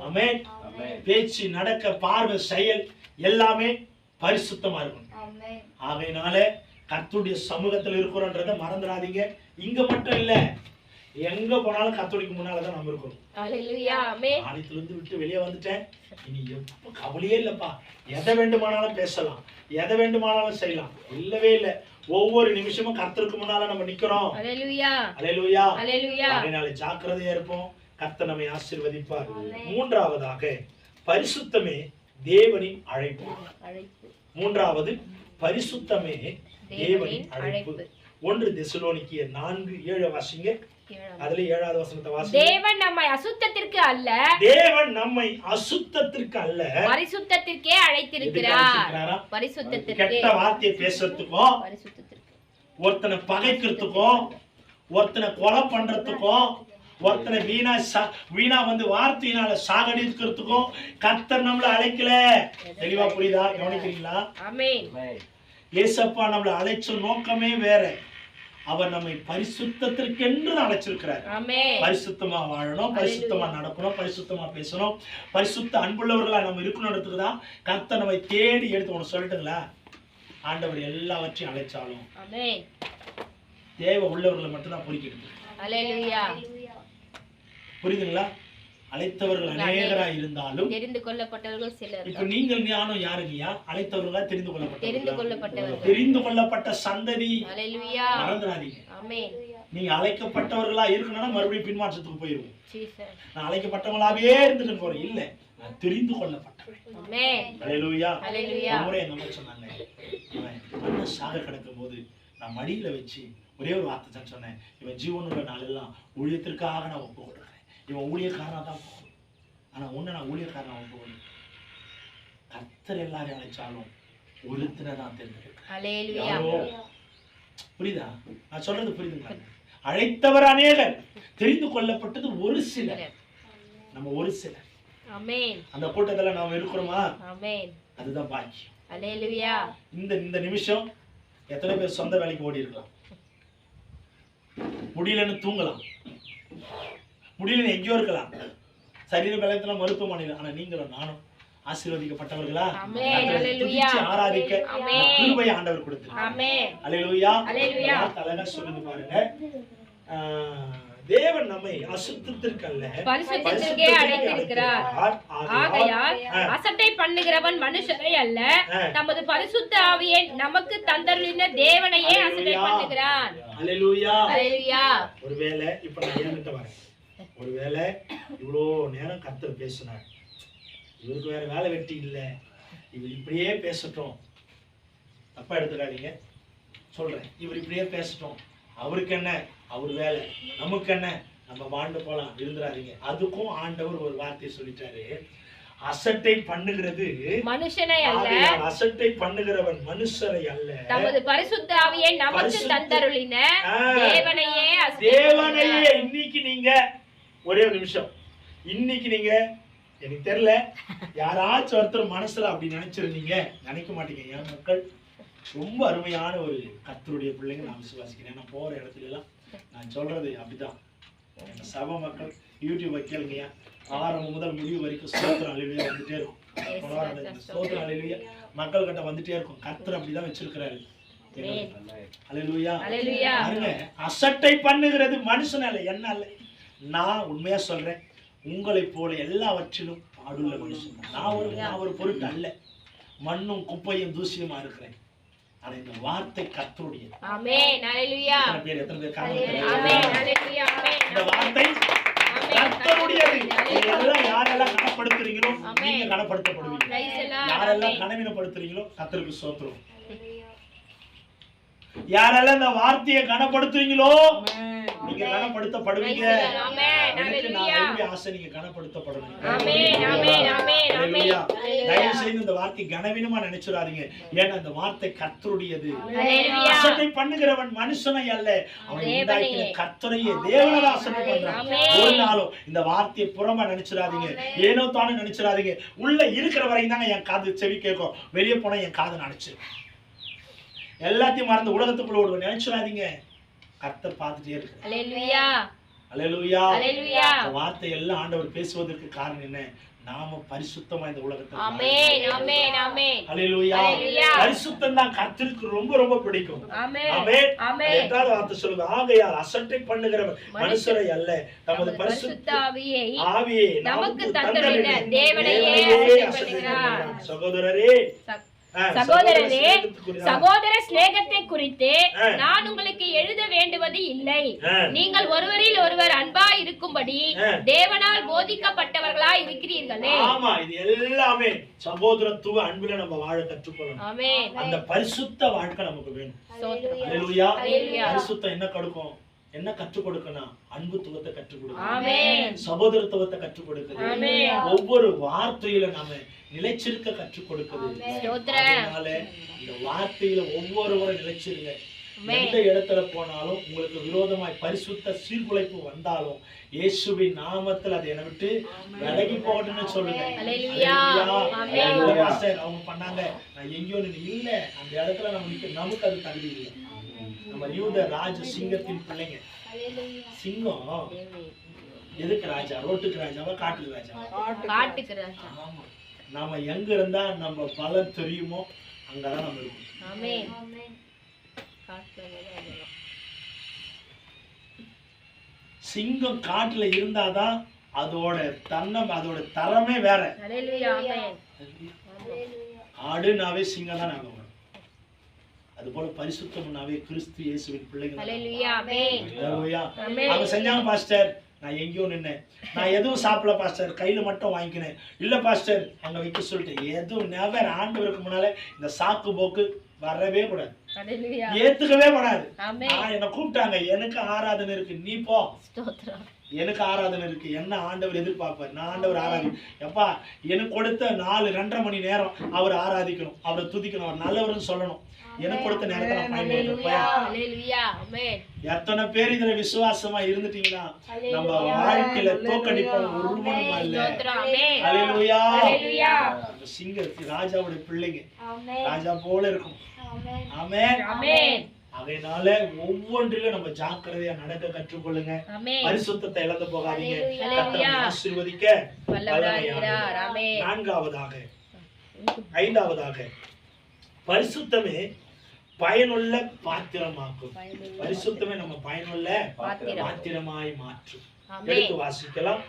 ஆமென். பேச்சு, நடக்க, பார்வை, செயல் எல்லாமே பரிசுத்தமா இருக்கணும். ஆகையினால கர்த்தருடைய சமூகத்தில் இருக்கிறோன்றத மறந்துடாதீங்க. இங்க மட்டும் இல்ல, எங்க போனாலும் கர்த்தருக்கு முன்னாலதான் நம்ம இருக்கணும். ஆலயத்துல இருந்து விட்டு வெளியே வந்துட்டேன், இனி எப்ப கவலையே இல்லப்பா, எதை வேண்டுமானாலும் பேசலாம், எதை வேண்டுமானாலும் செய்யலாம். இல்லவே இல்லை. ஒவ்வொரு நிமிஷமும் கர்த்தருக்கு முன்னால நம்ம நிக்கிறோம். அல்லேலூயா. அதனால ஜாக்கிரதையா இருப்போம். கர்த்தர் நம்மை ஆசீர்வதிப்பார். 3வதாக பரிசுத்தமே தேவனின் அழைப்பு. 3வது பரிசுத்தமே தேவனின் அழைப்பு. 1 தெசலோனிக்கேயர் 4:7 வாசிங்க. அதுல 7வது வசனத்தை வாசிங்க. தேவன் நம்மை அசுத்தத்திற்கு அல்ல பரிசுத்தத்திற்கே அழைத்திருக்கிறார். பரிசுத்தத்திற்கு. கெட்ட வார்த்தை பேசுறதுக்கும், ஒருத்தனை பகைக்கிறதுக்கும், ஒருத்தனை கொலை பண்றதுக்கும், ஒருத்தனை வீணா வந்து வார்த்தையினால சாகடிக்கிறதுக்கும் கர்த்தர் நம்மள அழைக்கல. தெளிவா புரியுதா? கவனிக்கிறீங்களா? ஆமென். இயேசப்பா நம்மள அழைச்ச நோக்கமே வேற. அவர் நம்மை பரிசுத்தத்திற்கென்று அழைச்சிருக்கிறார். பரிசுத்தமா வாழணும், பரிசுத்தமா நடக்கணும், பரிசுத்தமா பேசணும், பரிசுத்த அன்புள்ளவர்களா நம்ம இருக்கணும்ன்றதுக்கு தான் கர்த்தர் நம்மை தேடி எடுத்து. ஒன்று சொல்லட்டுங்களா? ஆண்டவர் எல்லாவற்றையும் அழைச்சாலும் தேவை உள்ளவர்களை மட்டும்தான் பொறுக்கிட்டு. புரியுதுங்களா? அழைத்தவர்கள் அநேகராய் இருந்தாலும் தெரிந்து கொள்ளப்பட்டவர்கள் சிலர். இப்ப நீங்கள் ஞானம் யாருங்கயா? அழைத்தவர்களா தெரிந்து கொள்ளப்பட்டவர்கள், தெரிந்து கொள்ளப்பட்ட சந்ததி. மறந்துடாதீங்க. நீங்க அழைக்கப்பட்டவர்களா இருக்கணும்னா மறுபடியும் பின்மாற்றத்துக்கு போயிருவோம். நான் அழைக்கப்பட்டவங்களாவே இருந்துட்டு போறேன். இல்ல, நான் தெரிந்து கொள்ளப்பட்டவன். அல்லேலூயா. முறை நம்ம சொன்னாங்க, இவன் சாக கிடக்கும் போது நான் மடியில வச்சு ஒரே ஒரு வார்த்தை தான் சொன்னேன், இவன் ஜீவனுள்ள நாளெல்லாம் ஊழியத்திற்காக நான் ஒப்பு கொடுக்குறேன். இவன் ஊழியக்காரனா தான் போகணும். ஆனா ஒண்ணு, நான் ஊழியக்காரனா போகணும். கர்த்தர் எல்லாரையும் அழைச்சாலும் ஒருத்தனை தான் தேர்ந்தெடுக்கிறார். புரியுதா? நான் சொல்றது புரியுதுங்களா? அழைத்தவர் அநேகர், தெரிந்து கொள்ளப்பட்டது ஒரு சிலர். நம்ம ஒரு சிலர். அந்த கூட்டத்துல நாம இருக்கிறோமா? அதுதான் பாக்கியம். இந்த நிமிஷம் எத்தனை பேர் சொந்த வேலைக்கு ஓடி இருக்கலாம், முடியலன்னு தூங்கலாம், முடியலன்னு எங்கேயோ இருக்கலாம், சரீர பலத்துல மருத்துவமனையில். ஆனா நீங்களும் நானும் ஆசீர்வதிக்கப்பட்டவர்களா? ஆராதிக்க கிருபையை ஆண்டவர் கொடுத்திருக்கிறார். அல்லேலூயா. அழகா சொல்லுங்க பாருங்க. தேவன் நம்மை அசுத்தத்திற்கல்ல பரிசுத்தத்திற்கே அழைத்திருக்கிறார். ஆகையால் அசட்டை பண்ணுகிறவன் மனுஷரை அல்ல, தமது பரிசுத்த ஆவியை நமக்கு தந்தருளின தேவனையே அசட்டை பண்ணுகிறான். அல்லேலூயா. அல்லேலூயா. ஒருவேளை இப்ப நான் ஏன்கிட்ட வரேன், ஒருவேளை இவ்வளோ நேரம் கர்த்தர் பேசினார், இவருக்கு வேற வேலை வெட்டி இல்லை, இவர் இப்படியே பேசட்டும், தப்பா எடுத்துக்காதீங்க சொல்றேன், இவர் இப்படியே பேசட்டும், அவருக்கு என்ன, அவர் வேலை, நமக்கு என்ன, நம்ம வாழ்ந்து போலாம், இருந்துடாதீங்க. அதுக்கும் ஆண்டவர் ஒரு வார்த்தையை சொல்லிட்டாரு, அசட்டை பண்ணுகிறது மனுஷனை அல்ல, அசட்டை பண்ணுகிறவன் மனுஷரை அல்ல, தமது பரிசுத்த ஆவியை நமக்கு தந்தருளின தேவனையே. தேவனையே. இன்னைக்கு நீங்க ஒரே ஒரு நிமிஷம், இன்னைக்கு நீங்க எனக்கு தெரியல யாராச்சும் ஒருத்தர் மனசுல அப்படி நினைச்சிருந்தீங்க, நினைக்க மாட்டீங்க. என் மக்கள் ரொம்ப அருமையான ஒரு கர்த்தருடைய பிள்ளைங்க நான் விசுவாசிக்கிறேன். நான் போற இடத்துல எல்லாம் நான் சொல்றது அப்படிதான். எங்க சபை மக்கள் யூடியூப் கேளுங்க, ஆரம்பம் முதல் முடிவு வரைக்கும் ஸ்தோத்திரம் அல்லேலூயா வந்துட்டே இருக்கும். ஸ்தோத்திரம் அல்லேலூயா மக்கள் கிட்ட வந்துட்டே இருக்கும். கர்த்தர் அப்படிதான் வச்சிருக்கிறாரு. அல்லேலூயா. பாருங்க, அசட்டை பண்ணுகிறது மனுஷன் அல்ல, என்ன அல்ல. நான் உண்மையா சொல்றேன், உங்களை போல எல்லாவற்றிலும் பாடுள்ள மனுஷன். நான் ஒரு பொருட்டு அல்ல, மண்ணும் குப்பையும் தூசியுமா இருக்கிறேன். ஆனா இந்த வார்த்தை கர்த்தருடையது. ஆமென். அல்லேலூயா. எத்தனை பேர் இந்த வார்த்தை கர்த்தருடையது. எல்லாம் யாரெல்லாம் கனப்படுத்துறீங்களோ நீங்க கனப்படுத்தப்படுவீங்க. யாரெல்லாம் கனவீனப்படுத்துறீங்களோ கர்த்தருக்கு ஸ்தோத்திரம். யாரெல்லாம் இந்த வார்த்தையை கனப்படுத்துவீங்களோ நீங்க கனப்படுத்தப்படுவீங்க. எனக்கு நான் ஆசை நீங்க கனப்படுத்தப்படணும். தயவு செய்து இந்த வார்த்தை கனவீனமா நினைச்சிடாதீங்க. ஏன்னா இந்த வார்த்தை கர்த்தருடையது. அசட்டை பண்ணுகிறவன் மனுஷனை அல்ல, அவன் உண்டாக்கின கர்த்தரையே தேவனை அசட்டை பண்றான். ஒரு நாளும் இந்த வார்த்தையை புறமா நினைச்சிடாதீங்க, ஏனோ தானே நினைச்சிடாதீங்க. உள்ள இருக்கிற வரைக்கும் தாங்க என் காது செவி கேட்கும், வெளியே போனா என் காது நினைச்சு எல்லாத்தையும் மறந்து உலகத்துக்குள்ள ஓடுவேன் நினைச்சிடாதீங்க. கர்த்தர் பார்த்துட்டே இருக்கு. அல்லேலூயா. அல்லேலூயா. அல்லேலூயா. இந்த வார்த்தை எல்லாம் ஆண்டவர் பேசுவதற்கு காரணம் என்ன? நாம பரிசுத்தமா இந்த உலகத்துல. ஆமென். ஆமென். ஆமென். அல்லேலூயா. பரிசுத்தம் தான் கர்த்தருக்கு ரொம்ப ரொம்ப பிடிக்கும். ஆமென். ஆமென். என்றால் வார்த்தை சொல்லுங்க, ஆகையால் அசட்டை பண்ணுகிறவன் மனுஷரை அல்ல, தமது பரிசுத்த ஆவியை நமக்கு தந்தருளின தேவனையே அசட்டை பண்ணுகிறார். சகோதரரே, சகோதர சிநேகத்தை குறித்து நான் உங்களுக்கு எழுத வேண்டுவது இல்லை. நீங்கள் ஒருவரில் ஒருவர் அன்பா இருக்கும்படி தேவனால் போதிக்கப்பட்டவர்களாய் இருக்கிறீர்களே. ஆமா, இது எல்லாமே சகோதரத்துவ அன்பில நம்ம வாழ கற்றுக்கொள்ளணும். ஆமென். அந்த பரிசுத்த வாழ்க்கை நமக்கு வேணும். அல்லேலூயா. பரிசுத்தம் என்ன கொடுக்கும், என்ன கற்றுக் கொடுக்கணும்? அன்புத்துவத்தை கற்றுக் கொடுக்கணும், சகோதரத்துவத்தை கற்றுக் கொடுக்குது, ஒவ்வொரு வார்த்தையில நாம நிலைச்சிருக்க கற்றுக் கொடுக்குது. அதனால இந்த வார்த்தையில ஒவ்வொருவரும் நிலைச்சிருங்க. எந்த இடத்துல போனாலும் உங்களுக்கு விரோதமாய் பரிசுத்த சீர்குலைப்பு வந்தாலும் இயேசுவின் நாமத்தில் அதை என்னை விட்டு விலகி போகட்டும்னு சொல்லுங்க. அவங்க பண்ணாங்க, நான் எங்கேயோ இல்ல, அந்த இடத்துல நமக்கு அது தகுதி இல்லை. நம்ம யூத ராஜ சிங்கத்தின் பிள்ளைங்க. சிங்கம் எதுக்கு ராஜா? ரோட்டுக்கு ராஜாவா காட்டுக்கு ராஜாவா? காட்டுக்கு ராஜா. ஆமா, நாம எங்க இருந்தா நம்ம பலம் தெரியுமோ அங்கதான் நம்ம இருக்கோம். ஆமென். சிங்கம் காட்டுல இருந்தாதான் அதோட தரமே வேற. ஆடுனாவே சிங்கம் தான் நாங்க. அது போல பரிசுத்தம்னாவே கிறிஸ்து இயேசுவின் பிள்ளைகள். அவங்க செஞ்சாங்க பாஸ்டர், நான் எங்கேயோ நின்னேன், நான் எதுவும் சாப்பிடல பாஸ்டர், கையில மட்டும் வாங்கிக்கினேன். இல்ல பாஸ்டர் அங்க வைக்க சொல்லிட்டேன். எதுவும் நெவர். ஆண்டவருக்கு முன்னால இந்த சாக்கு போக்கு வரவே கூடாது. ஏத்துக்கவே படாது. என்ன கூப்பிட்டாங்க, எனக்கு ஆராதனை இருக்கு, நீ போ. எனக்கு ஆராதனை இருக்கு, என்ன ஆண்டவர் எதிர்பார்ப்பார், நான் ஆண்டவர் ஆராதி எப்பா எனக்கு கொடுத்த 2.5 மணி நேரம் அவர் ஆராதிக்கணும், அவரை துதிக்கணும், அவர் நல்லவர்னு சொல்லணும். எனக்கு கொடுத்த நேரத்தை நான் பயன்படுத்தேன். எத்தனை பேர் இதுல விசுவாசமா இருந்துட்டீங்கன்னா நம்ம வாழ்க்கையில தோக்கடிப்போம். ஒரு மனமா இல்ல. அல்லேலூயா. சிங்கர் ராஜாவுடைய பிள்ளைங்க ராஜா போல இருக்கும். ஆமென். அதனால ஒவ்வொன்றிலும் நம்ம ஜாக்கிரதையா நடக்க கற்றுக்கொள்ளுங்க. பரிசுத்தத்தை இழந்து போகாதீங்க. கர்த்தர் ஆசீர்வதிக்க வல்லமையானவர். 4வது 5வது பரிசுத்தமே பயனுள்ள பாத்திரமாக்கும். பரிசுத்தமே நம்ம பயனுள்ள பாத்திரமாய் மாற்றும். எடுத்து வாசிக்கலாம்.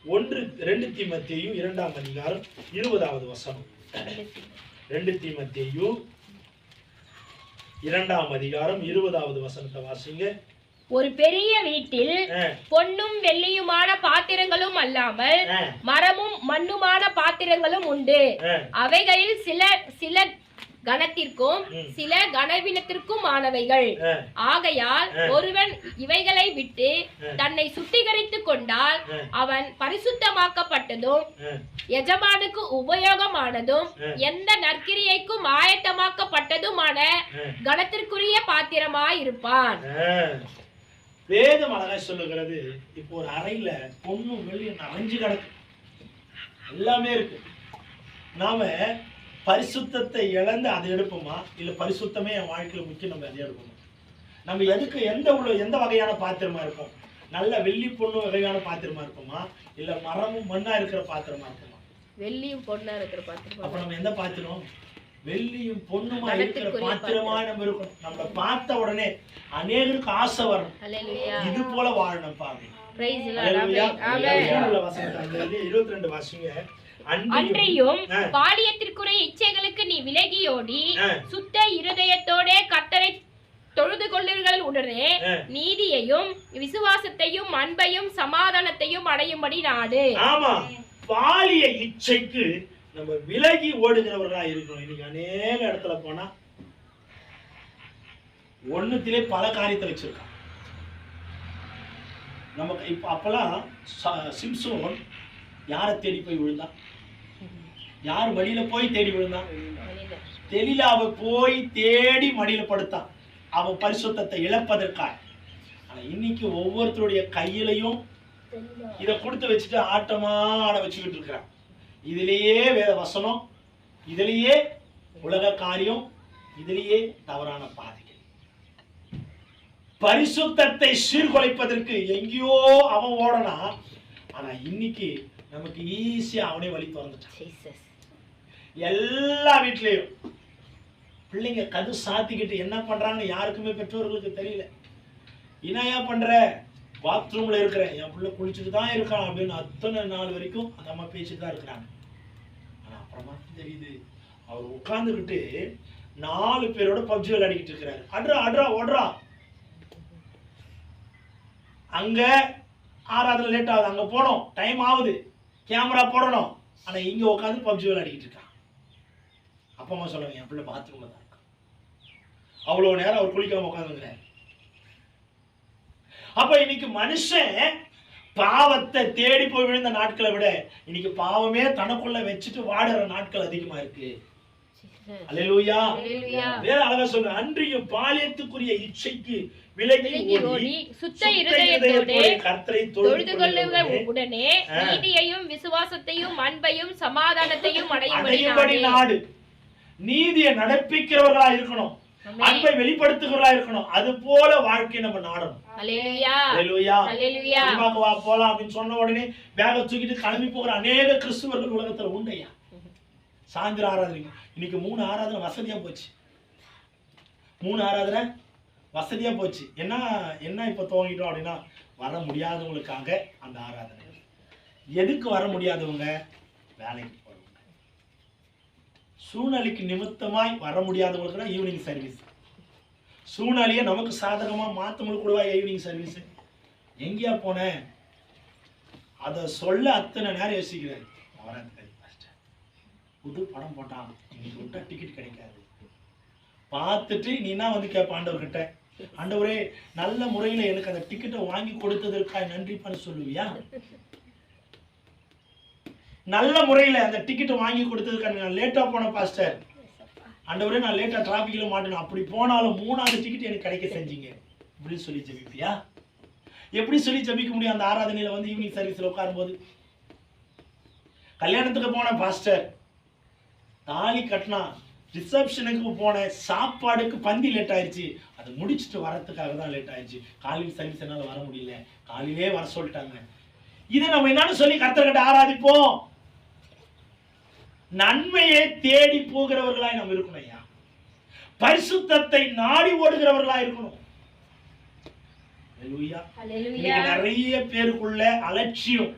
2 தீமோத்தேயு 2ஆம் அதிகாரம் 20வது வசனம். 2 தீமோத்தேயு 2ஆம் அதிகாரம் 20வது வசனத்தை வாசிங்க. ஒரு பெரிய வீட்டில் பொன்னும் வெள்ளியுமான பாத்திரங்களும் அல்லாமல் மரமும் மண்ணுமான பாத்திரங்களும் உண்டு. அவைகளில் சில கனத்திற்கும் சில கனவீனத்திற்கும் ஆனவைகள். ஆகையால் ஒருவன் இவைகளை விட்டு தன்னை சுத்திகரித்துக் கொண்டால் அவன் பரிசுத்தமாக்கப்பட்டதும் எஜமானுக்கு உபயோகமானதும் எந்த நற்கிரியைக்கும் ஆயத்தமாக்கப்பட்டதுமான கனத்திற்குரிய பாத்திரமாய் இருப்பான். வேதம் அழகா சொல்லுகிறது. இப்போ ஒரு அறையில பொன்னும் வெள்ளியும் நிறைஞ்சு கிடக்கு, எல்லாமே இருக்கு. நாம பரிசுத்தத்தை இழந்து அதை எடுப்போமா, இல்ல பரிசுத்தமே என் வாழ்க்கையில முக்கியம் நம்ம அதை எடுப்போமா? நம்ம எதுக்கு எந்த வகையான பாத்திரமா இருப்போம்? நல்ல வெள்ளி பொண்ணு வகையான பாத்திரமா இருப்போமா, இல்ல மரமும் மண்ணா இருக்கிற பாத்திரமா இருப்போமா? வெள்ளியும் பொண்ணா இருக்கிற பாத்திரம். அப்ப நம்ம எந்த பாத்திரம்? வெள்ளியும் பொண்ணுமா இருக்கிற பாத்திரமா நம்ம இருக்கணும். நம்ம பார்த்த உடனே அநேகருக்கு ஆசை வரணும், இது போல வாழணும் பாருங்க. 22 வாசிங்க. அன்றையும் பாலியத்திற்குரிய இச்சைகளுக்கு நீ விலகியோடி சுத்த இருதயத்தோட கர்த்தரை தொழுது கொள்ளுங்கள். உடனே நீதியையும் விசுவாசத்தையும் அன்பையும் சமாதானத்தையும் அடையும்படி நாடு. ஆமா, பாலிய இச்சைக்கு நம்ம விலகி ஓடுகிறவர்களா இருக்கணும். இன்னைக்கு அநேக இடத்துல போனா ஒண்ணுத்திலே பல காரியத்தை வச்சிருக்கான். நமக்கு இப்ப அப்பெல்லாம் சிம்சோன் யாரை தேடி போய் விழுந்தான்? யார் மடியில போய் தேடி விழுந்தான்? தெலிலாவை போய் தேடி மடியில படுத்தான், அவன் பரிசுத்தத்தை இழப்பதற்காக. ஆனா இன்னைக்கு ஒவ்வொருத்தருடைய கையிலையும் இதை கொடுத்து வச்சுட்டு ஆட்டமா ஆட வச்சுக்கிட்டு இருக்கிறான். இதிலேயே வேத வசனம், இதிலேயே உலக காரியம், இதிலேயே தவறான பாதைகள். பரிசுத்தத்தை சீர்குலைப்பதற்கு எங்கேயோ அவன் ஓடனா, ஆனா இன்னைக்கு நமக்கு ஈஸியா அவனே வழி திறந்துட்டான். எல்லா வீட்லயும் பிள்ளைங்க கது சாத்திக்கிட்டு என்ன பண்றாங்க யாருக்குமே பெற்றோர்களுக்கு தெரியல. இனாயா பண்ற, பாத்ரூம்ல இருக்கிறேன், என் பிள்ளை குளிச்சுட்டு தான் இருக்கான் அப்படின்னு அத்தனை நாள் வரைக்கும் அந்த அம்மா பேசிட்டு தான் இருக்கிறாங்க. ஆனா அப்புறமா தெரியுது, அவர் உட்கார்ந்துக்கிட்டு 4 பேரோட பப்ஜி விளையாடிக்கிட்டு இருக்கிறாரு. அட்ரா ஓடுறா. அங்க ஆறாவதுல லேட் ஆகுது, அங்க போனோம், டைம் ஆகுது, கேமரா போடணும். ஆனா இங்க உட்காந்து பப்ஜி விளையாடிக்கிட்டு இருக்கான். அப்பா அம்மா சொல்லுவாங்க, என் பிள்ளை பாத்ரூம்ல தான் இருக்கான், அவ்வளவு நேரம் அவர் குளிக்காம உட்காந்துங்கிறார். அப்ப இன்னைக்கு மனுஷன் பாவத்தை தேடி போய் விழுந்த நாட்களை விட இன்னைக்கு பாவமே தனக்குள்ள வச்சுட்டு வாடுற நாட்கள் அதிகமா இருக்கு. அல்லேலூயா. வேற அழகா சொல்ற, அன்றியும் பாலியத்துக்குரிய இச்சைக்கு விலகி ஓடி சுத்த இருதயத்தோடு கர்த்தரை தொழுது கொள்ளுங்கள். உடனே நீதியையும் விசுவாசத்தையும் அன்பையும் சமாதானத்தையும் அடையும்படி நாடு. நீதியை நடப்பிக்கிறவர்களா இருக்கணும், அன்பை வெளிப்படுத்துகிறவர்களா இருக்கணும். அது போல வாழ்க்கை நம்ம நாடணும். அல்லேலூயா. அல்லேலூயா. வா போலாம் அப்படின்னு சொன்ன உடனே பேக தூக்கிட்டு கிளம்பி போகிற அநேக கிறிஸ்துவர்கள் உலகத்துல உண்டையா. சாயந்திர ஆராதனை இன்னைக்கு 3 ஆராதனை வசதியா போச்சு. 3 ஆராதனை வசதியா போச்சு. என்ன இப்ப துவங்கிட்டோம் அப்படின்னா, வர முடியாதவங்களுக்காக அந்த ஆராதனை. எதுக்கு வர முடியாதவங்க? வேலைக்கு போறவங்க, சூழ்நிலைக்கு நிமித்தமாய் வர முடியாதவங்களுக்கு தான் ஈவினிங் சர்வீஸ். சூழ்நிலையை நமக்கு சாதகமா மாத்தவங்களுக்கு கூடவா ஈவினிங் சர்வீஸ்? எங்கேயா போனேன் அதை சொல்ல அத்தனை நேரம் யோசிக்கிறாரு. புது படம் போட்டான், இன்னைக்கு விட்டா டிக்கெட் கிடைக்காது, பார்த்துட்டு நீனா வந்து கேட்ப ஆண்டவர்கிட்ட, ஆண்டவரே நல்ல முறையில எனக்கு அந்த டிக்கெட்டை வாங்கி கொடுத்ததற்காக நன்றி பண்ண சொல்லுவியா? நல்ல முறையில அந்த டிக்கெட்டை வாங்கி கொடுத்ததுக்காக நான் லேட்டா போன பாஸ்டர், ஆண்டவரே நான் லேட்டா டிராபிக்ல மாட்டேன், அப்படி போனாலும் 3வது டிக்கெட் எனக்கு கிடைக்க செஞ்சீங்க அப்படின்னு சொல்லி ஜெபிப்பியா? எப்படி சொல்லி ஜெபிக்க முடியும்? அந்த ஆராதனையில வந்து ஈவினிங் சர்வீஸ்ல உட்காரும்போது, கல்யாணத்துக்கு போன பாஸ்டர், தாலி கட்டினா, ரிசப்ஷனுக்கு போன, சாப்பாடுக்கு பந்தி லேட் ஆயிடுச்சு, அதை முடிச்சுட்டு வரத்துக்காக தான் லேட் ஆயிடுச்சு, காலையில் சர்வீஸ் என்னால வர முடியல, காலையிலே வர சொல்லிட்டாங்க. இதை நம்ம என்னன்னு சொல்லி கர்த்தர்கிட்ட ஆராதிப்போம்? நன்மையை தேடி போகிறவர்களாய் நம்ம இருக்கணும் ஐயா. பரிசுத்தத்தை நாடி ஓடுகிறவர்களாய் இருக்கணும். இன்னைக்கு நிறைய பேருக்குள்ள அலட்சியம்.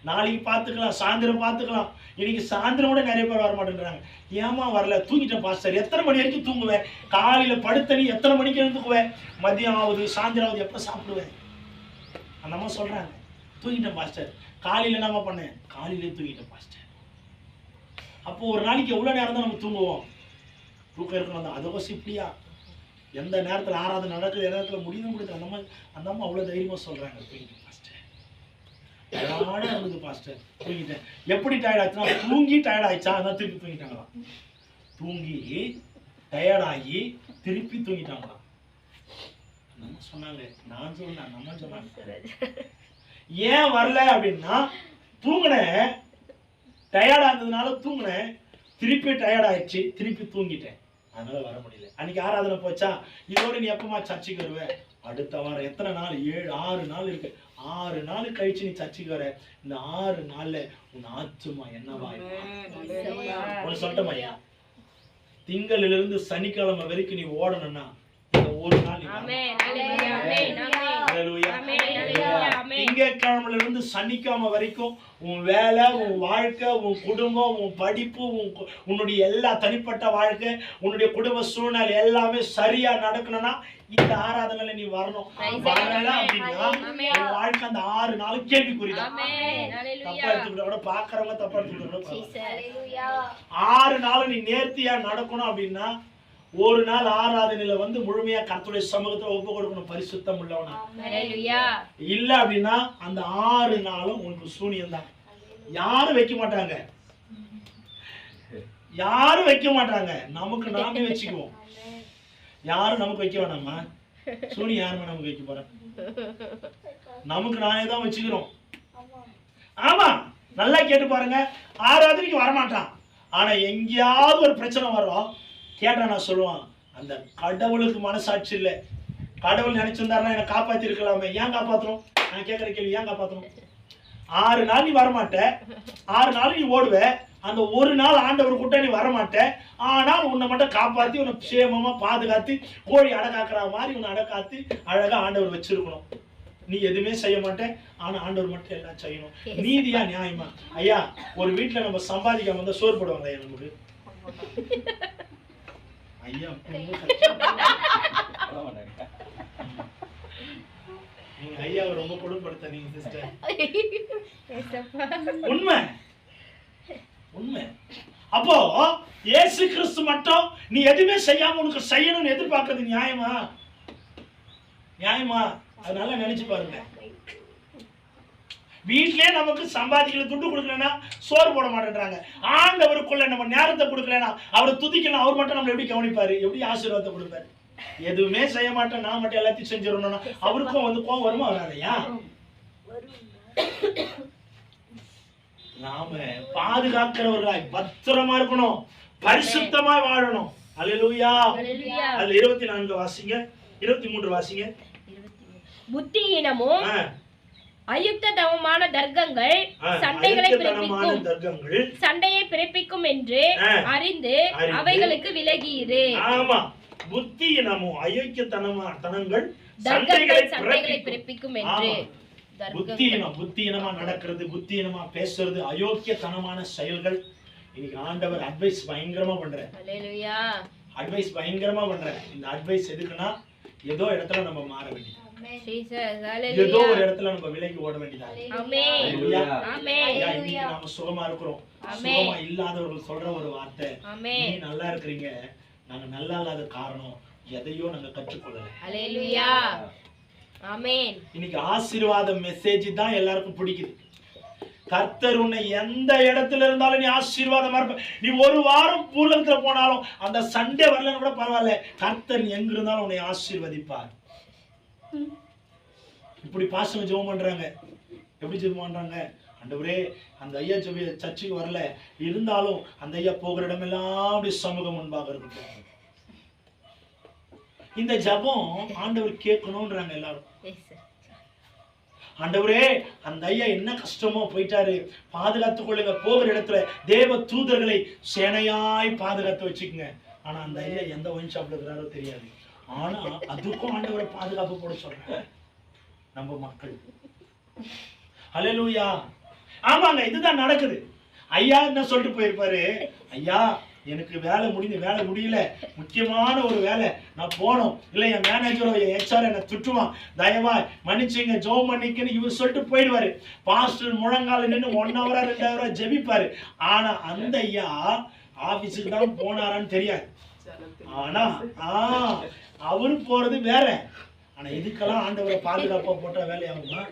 நாளைக்கு பார்த்துக்கலாம், சாயந்தரம் பார்த்துக்கலாம். இன்னைக்கு சாயந்தரம் கூட நிறைய பேர் வர மாட்டேங்கிறாங்க. ஏமா வரல? தூங்கிட்டேன் பாஸ்டர். எத்தனை மணி வரைக்கும் தூங்குவேன்? காலையில படுத்தனி எத்தனை மணிக்கு எழுந்துக்குவேன்? மதியம் ஆகுது, சாயந்தரம் ஆகுது, எப்ப சாப்பிடுவேன்? அந்த அம்மா சொல்றாங்க, தூங்கிட்டேன் பாஸ்டர். காலையில என்னமா பண்ணேன்? காலையிலே தூங்கிட்டேன் பாஸ்டர். அப்போ ஒரு நாளைக்கு எவ்வளவு நேரம் தான் நம்ம தூங்குவோம்? தூக்கம் இருக்கணும். அதுக்கோசம் இப்படியா? எந்த நேரத்தில் ஆராதனை நடக்குது, எந்த நேரத்தில் முடியுது. அந்த அம்மா அவ்வளோ தைரியமாக சொல்கிறாங்க, தூங்கிட்டேன் பாஸ்டர், டயர்டாக இருந்தது பாஸ்டர், தூங்கிட்டேன். எப்படி டயர்ட் ஆச்சுன்னா, தூங்கி டயர்ட் ஆயிடுச்சா, அதான் திருப்பி தூங்கிட்டாங்களாம். தூங்கி டயர்டாகி திருப்பி தூங்கிட்டாங்களாம். நம்ம சொன்னாங்க, நான் சொன்னேன், நம்ம சொன்னாங்க. ஏன் வரல அப்படின்னா, தூங்கினேன், டயர்டாக இருந்ததுனால தூங்கினேன், திருப்பி டயர்ட் ஆயிடுச்சு, திருப்பி தூங்கிட்டேன், அதனால வர முடியல. அன்னைக்கு ஆராதனை போச்சா, இதோட நீ எப்பமா சர்ச்சைக்கு வருவ? அடுத்த வாரம். எத்தனை நாள்? 6 நாள் இருக்கு. 6 நாள் கழிச்சு நீ சர்ச்சைக்கு வர. இந்த 6 நாள்ல உன் ஆத்துமா என்னவா? உனக்கு சொல்லட்டோம் ஐயா, திங்களிலிருந்து சனிக்கிழமை வரைக்கும் நீ ஓடணும்னா ஒரு நாள் திங்கட்கிழமையில இருந்து சனிக்கிழமை வரைக்கும் உன் வேலை, உன் வாழ்க்கை, உன் குடும்பம், உன் படிப்பு, உன்னுடைய எல்லா தனிப்பட்ட வாழ்க்கை, உன்னுடைய குடும்ப சூழ்நிலை எல்லாமே சரியா நடக்கணும்னா இந்த ஆராதனையில நீ வரணும். வரல அப்படின்னா உன் வாழ்க்கை அந்த 6 நாள் கேள்விக்குறிதான். தப்பா எடுத்துக்கிட்ட கூட, பாக்குறவங்க தப்பா எடுத்துக்கிட்ட, 6 நாள் நீ நேர்த்தியா நடக்கணும் அப்படின்னா ஒரு நாள் ஆராதனையில வந்து முழுமையா கர்த்தருடைய சமூகத்துல ஒப்பு கொடுக்கணும், பரிசுத்தம் உள்ளவனா. இல்ல அப்படின்னா அந்த 6 நாளும் உனக்கு சூனியம் தான். யாரும் வைக்க மாட்டாங்க, யாரும் வைக்க மாட்டாங்க, நமக்கு நாமே வச்சுக்குவோம். யாரும் நமக்கு வைக்க வேணாமா? சூனியம் யாருமே நமக்கு வைக்க போறேன்? நமக்கு நானே தான் வச்சுக்கிறோம். ஆமா, நல்லா கேட்டு பாருங்க. ஆராதனைக்கு வரமாட்டான், ஆனா எங்கேயாவது ஒரு பிரச்சனை வரும், கேட்டா நான் சொல்லுவான், அந்த கடவுளுக்கு மனசாட்சி இல்லை. கடவுள் நினைச்சிருந்தாருன்னா என்னை காப்பாத்தி இருக்கலாமே. ஏன் காப்பாத்துறோம்? நான் கேட்கிற கேள்வி, ஏன் காப்பாத்துறோம்? 6 நாள் நீ வரமாட்ட, 6 நாள் நீ ஓடுவ, அந்த ஒரு நாள் ஆண்டவர் கூட்ட நீ வரமாட்ட, ஆனால் உன்னை மட்டும் காப்பாத்தி உன்னை சேமமா பாதுகாத்து கோழி அடக்காக்குற மாதிரி உன்னை அடக்காத்து அழகா ஆண்டவர் வச்சிருக்கணும். நீ எதுவுமே செய்ய மாட்டேன், ஆனா ஆண்டவர் மட்டும் எல்லாம் செய்யணும். நீதியா நியாயமா? ஐயா, ஒரு வீட்டுல நம்ம சம்பாதிக்காம வந்தா சோறு போடுவாங்க ஐயா நமக்கு. ஐயா நீங்க ஐயாவை ரொம்ப கொடுப்படுத்த நீங்க சிஸ்டர். உண்மை உண்மை. அப்போ இயேசு கிறிஸ்து மட்டும் நீ எதுவுமே செய்யாம உனக்கு செய்யணும்னு எதிர்பார்க்கறது நியாயமா? நியாயமா? அதனால நினைச்சு பாருங்க. வீட்லயே நமக்கு சம்பாதிக்கல, துட்டு கொடுக்கலன்னா சோறு போட மாட்டேன்றாங்க. ஆண்டவருக்குள்ள நம்ம நேரத்தை கொடுக்கலன்னா, அவரை துதிக்கணும், அவர் மட்டும் நம்மளை எப்படி கவனிப்பாரு? எப்படி ஆசீர்வாதத்தை கொடுப்பாரு? எதுவுமே செய்ய மாட்டேன், நான் மட்டும் எல்லாத்தையும் செஞ்சிடணும்னா அவருக்கும் வந்து கோவம் வருமா வராதையா? நாம பாதுகாக்கிறவர்களாய் பத்திரமா இருக்கணும், பரிசுத்தமா வாழணும். அல்லேலூயா. அதுல 24 வாசிங்க, 23 வாசிங்க. புத்தியீனமும் அயுக்தமான தர்க்கங்கள் சண்டையை பிறப்பிக்கும் என்று அறிந்து அவைகளுக்கு விலகியிரு. ஆமா, புத்தியினமும் அயோக்கியத்தனங்கள் சண்டைகளை பிறப்பிக்கும் என்று. புத்தியினமா நடக்கிறது, புத்தியினமா பேசுறது, அயோக்கியத்தனமான செயல்கள். இன்னைக்கு ஆண்டவர் அட்வைஸ் பயங்கரமா பண்றார். அல்லேலூயா. அட்வைஸ் பயங்கரமா பண்றார். இந்த அட்வைஸ் எதுக்குன்னா, ஏதோ இடத்துல நம்ம மாற வேண்டியது, ஏதோ ஒரு இடத்துல நம்ம விலகி ஓட வேண்டியதா. நாம சுகமா இருக்கிறோம், சுகமா இல்லாதவர்கள் சொல்ற ஒரு வார்த்தை, நீ நல்லா இருக்கிறீங்க, நாங்க நல்லா இல்லாத காரணம் எதையோ நாங்க கற்றுக்கொள்ளல. அல்லேலூயா. ஆமென். இன்னைக்கு ஆசீர்வாத மெசேஜ் தான் எல்லாருக்கும் பிடிக்குது. கர்த்தர் உன்னை எந்த இடத்துல இருந்தாலும் நீ ஆசீர்வாதமா இருப்ப. நீ ஒரு வாரம் பூலத்துல போனாலும் அந்த சண்டே வரலன்னு கூட பரவாயில்ல, கர்த்தர் நீ எங்க இருந்தாலும் உன்னை ஆசீர்வதிப்பார். இப்படி பாசம் ஜெபம் பண்றாங்க. எப்படி ஜெபம் பண்றாங்க? ஆண்டவரே, அந்த ஐயா சர்ச்சுக்கு வரல, இருந்தாலும் அந்த ஐயா போகிற இடமெல்லாம் அப்படி சமூகம் முன்பாக இருக்கட்டும். இந்த ஜெபம் ஆண்டவர் கேட்கணும்ன்றாங்க எல்லாரும். ஆண்டவரே, அந்த ஐயா என்ன கஷ்டமோ போயிட்டாரு, பாதுகாத்துக் கொள்ளுங்க. போகிற இடத்துல தேவ தூதர்களை சேனையாய் பாதுகாத்து வச்சுக்கோங்க. ஆனா அந்த ஐயா எந்த ஒயின் ஷாப்ல இருக்கிறாரோ தெரியாது. ஆனா அதுக்கும் ஆண்டவரை பாதுகாப்பு போட சொல்றாங்க நம்ம மக்கள். அல்லேலூயா. ஆமாங்க, இதுதான் நடக்குது. ஐயா என்ன சொல்லிட்டு போயிருப்பாரு, ஐயா எனக்கு வேலை முடியல, முக்கியமான ஒரு வேலை, நான் போனோம், இல்லை என் மேனேஜரோ என் HR என்னை திட்டுவான், தயவா மன்னிச்சுங்க, ஜெபம் பண்ணிக்கன்னு இவர் சொல்லிட்டு போயிடுவாரு. பாஸ்டர் முழங்கால நின்று 1 hour 2 hour ஜெபிப்பாரு. ஆனா அந்த ஐயா ஆபீஸுக்கு தான் போனாரான்னு தெரியாது. ஆனா அவரு போறது வேற. ஆனா இதுக்கெல்லாம் ஆண்டவரை பாதுகாப்பா போட்டா வேலையாகுமா?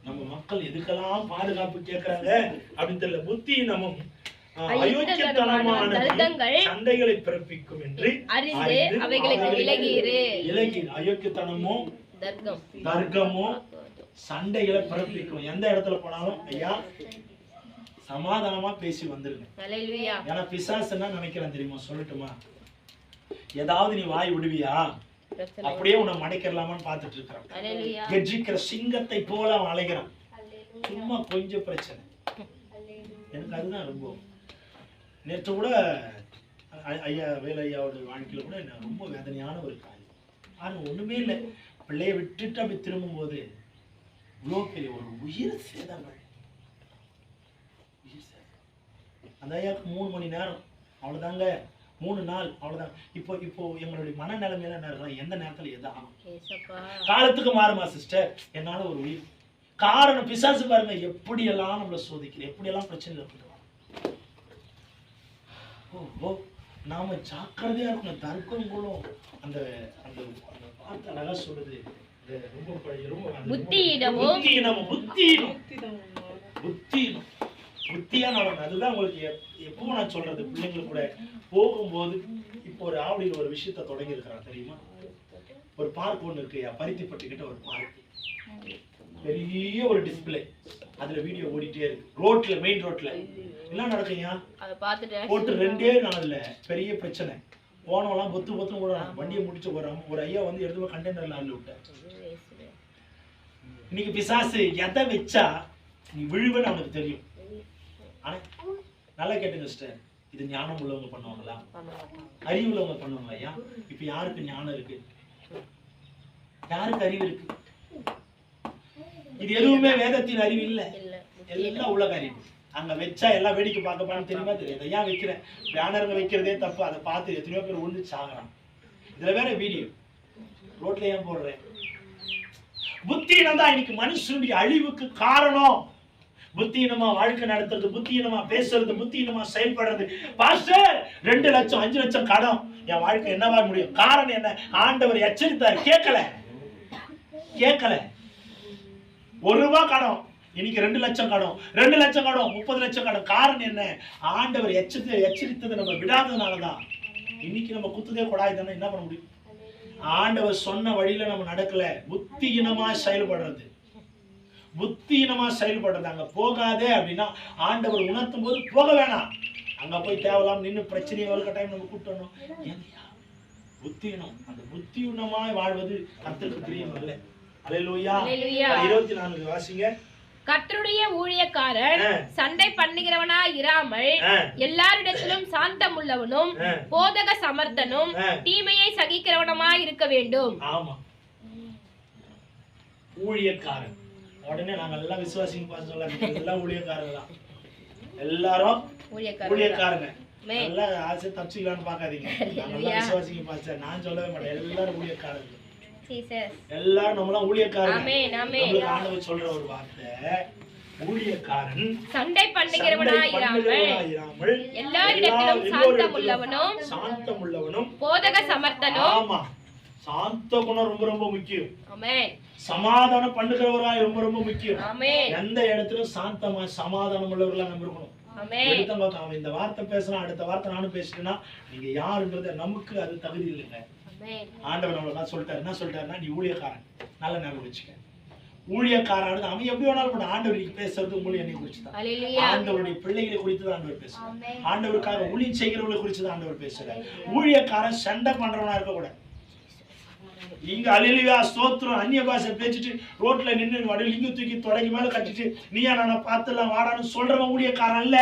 நம்ம மக்கள் எதுக்கெல்லாம் பாதுகாப்பு கேட்கறாங்க அப்படின்னு தெரியல. புத்தி நம்ம அயோக்கியத்தனமான சண்டைகளை பிறப்பிக்கும் என்று அறிந்து அவைகளுக்கு விலகி அயோக்கியத்தனமும் தர்க்கமும் சண்டைகளை பிறப்பிக்கும். எந்த இடத்துல போனாலும் ஐயா சமாதானமா பேசி வந்துருங்க. ஏன்னா பிசாசு என்ன நினைக்கிறேன் தெரியுமா? சொல்லட்டுமா? ஏதாவது நீ வாய் விடுவியா, அப்படியே உன்னை மடைக்கலாமான்னு பார்த்துட்டு இருக்கிறான். கெஜிக்கிற சிங்கத்தை போல அவன் அலைகிறான். சும்மா கொஞ்சம் பிரச்சனை. எனக்கு அதுதான் ரொம்ப. நேற்று கூட ஐயா வேலையாவோட வாழ்க்கையில கூட என்ன ரொம்ப வேதனையான ஒரு காரியம். ஆனா ஒண்ணுமே இல்லை, பிள்ளைய விட்டுட்டு அப்படி திரும்பும் போது இவ்வளோ பெரிய ஒரு உயிர் சேதங்கள். அந்த ஐயாவுக்கு 3 மணி நேரம் அவ்வளவுதாங்க, 3 நாள் அவ்வளவுதான். இப்போ எங்களுடைய மனநிலைமையில என்ன, எந்த நேரத்துல எது ஆகும்? காலத்துக்கு மாறுமா சிஸ்டர்? என்னால ஒரு உயிர். காரணம் பிசாசு பாருங்க, எப்படி எல்லாம் நம்மளை சோதிக்கிறேன், எப்படி எல்லாம் பிரச்சனை பண்ணுவான். நாம ஜாக்கிரதையா இருக்கணும். தர்க்கங்களும் அந்த அந்த வார்த்தை அழகா சொல்லுது, புத்தியா நடக்கணும். அதுதான் உங்களுக்கு எப்பவும் நான் சொல்றது. பிள்ளைங்களுக்கு கூட போகும்போது இப்போ ஒரு ஆவடியில் ஒரு விஷயத்த தொடங்கி இருக்கிறான் தெரியுமா? ஒரு பார்க் ஒண்ணு இருக்கு, பருத்திப்பட்டுக்கிட்ட ஒரு பார்க், பெரிய ஒரு டிஸ்பிளே, அதுல வீடியோ ஓடிட்டே இருக்கு. ரோட்ல, மெயின் ரோட்ல என்ன நடக்குங்க போட்டு 2 நாள்ல பெரிய பிரச்சனை. போனவெல்லாம் பொத்து கூட வண்டியை முடிச்சு போறாங்க. ஒரு ஐயா வந்து எடுத்து கண்டெய்னர்ல ஆள் விட்டார். இன்னைக்கு பிசாசு எதை வச்சா நீ விழுவன்னு அவனுக்கு தெரியும். ஆனா நல்லா கேட்டுங்க சிஸ்டர், இது ஞானம் உள்ளவங்க பண்ணுவாங்களா? அறிவு உள்ளவங்க பண்ணுவாங்க. ஐயா இப்ப யாருக்கு ஞானம் இருக்கு? யாருக்கு அறிவு இருக்கு? இது எதுவுமே வேதத்தின் அறிவு இல்ல, எல்லாம் உலக அறிவு. அங்க வச்சா எல்லாம் வேடிக்கை பார்க்கப்பான்னு தெரியுமா? தெரியாது. ஏன் வைக்கிறேன்? பேனருங்க வைக்கிறதே தப்பு. அதை பார்த்து எத்தனையோ பேர் ஒண்ணு சாகுறான். இதுல வேற வீடியோ ரோட்ல ஏன் போடுறேன்? புத்தியினம் தான் இன்னைக்கு மனுஷனுடைய அழிவுக்கு காரணம். புத்தியினமா வாழ்க்கை நடத்துறது, புத்தியினமா பேசுறது, புத்தியினமா செயல்படுறது. பாஸ்டர் 2 லட்சம் 5 லட்சம் கடன், என் வாழ்க்கை என்னவா முடியும்? காரணம் என்ன? ஆண்டவர் எச்சரித்தார், கேட்கல. 1 ரூபாய் கடன், இன்னைக்கு 2 லட்சம் கடன், 2 லட்சம் கடன், 30 லட்சம் கடன். காரணம் என்ன? ஆண்டவர் எச்சரித்ததை நம்ம விடாததுனாலதான். இன்னைக்கு நம்ம குத்துதே கொடாய் தானே, என்ன பண்ண முடியும்? ஆண்டவர் சொன்ன வழியில நம்ம நடக்கல. புத்தியினமா செயல்படுறது, அங்க போகாதே அப்படின்னா ஆண்டவர் உணர்த்தும் போது போக வேணாம். அங்க போய் தேவலாம் நின்று பிரச்சனையை டைம் நம்ம கூட்டணும். புத்தியினம், அந்த புத்தியினமாய் வாழ்வது கர்த்தருக்கு பிரியம் அல்ல. அல்லேலூயா. 24 வாசிங்க. கர்த்தருடைய ஊழியக்காரன் சண்டை பண்ணுகிறவனா இராமல் எல்லாரிடத்திலும் சாந்தம் உள்ளவனும் போதக சமர்த்தனும் தீமையை சகிக்கிறவனுமாய் இருக்க வேண்டும். ஆமா, ஊழியக்காரன். உடனே நாங்க எல்லாம் விசுவாசிங்க பாஸ்டர், எல்லாம் ஊழியக்காரங்க தான். எல்லாரும் ஊழியக்காரங்க. நல்லா ஆசை தப்பிச்சுக்கலான்னு பாக்காதீங்க. நாங்க எல்லாம் விசுவாசிங்க பாஸ்டர், நான் சொல்லவே மாட்டேன். எல்லாரும் ஊழியக்காரங்க. எல்லாரும் நம்மளாம் ஊழியக்காரங்க. நம்மளுக்கு ஆண்டவர் சொல்ற ஒரு வார்த்தை, ஊழியக்காரன் சண்டை பண்ணுகிறவனாயிராமல் எல்லாரிடத்திலும் சாந்தம் உள்ளவனும் போதக சமர்த்தனும். ஆமா, சாந்த குணம் ரொம்ப ரொம்ப முக்கியம். ஆமென். சமாதானம் பண்ணுகிறவராய் ரொம்ப ரொம்ப முக்கியம். ஆமென். எந்த இடத்திலும் சாந்தமா சமாதானம் உள்ளவர்களா நம்ம இருக்கணும். ஆமென். எடுத்தவங்க அவன் இந்த வார்த்தை பேசலாம், அடுத்த வார்த்தை நானும் பேசிட்டேன்னா நீங்க யாருன்றத நமக்கு அது தகுதி இல்லைங்க. ஆமென். ஆண்டவர் நம்மளுக்கு சொல்லிட்டாரு, என்ன சொல்லிட்டாருன்னா, நீ ஊழியக்காரன். நல்ல ஞாபகம் வச்சுக்க. ஊழியக்காரன் அவன் எப்படி வேணாலும் பண்ண. ஆண்டவர் பேசுறது ஊழியம் என்னை குறிச்சுதான். ஆண்டவருடைய பிள்ளைகளை குறித்து தான் ஆண்டவர் பேசுறார். ஆண்டவருக்காக ஊழியம் செய்கிறவர்களை குறித்து தான் ஆண்டவர் பேசுறார். ஊழியக்காரன் சண்டை பண்றவனா இருக்க கூட. இங்க அல்லேலூயா ஸ்தோத்திரம் அந்நிய பாஷை பேசிட்டு ரோட்ல நின்று வடிவில் இங்க தூக்கி தொடங்கி மேல கட்டிட்டு நீயா நானா பார்த்துலாம் வாடான்னு சொல்றவன் ஊழியக்காரன் இல்ல.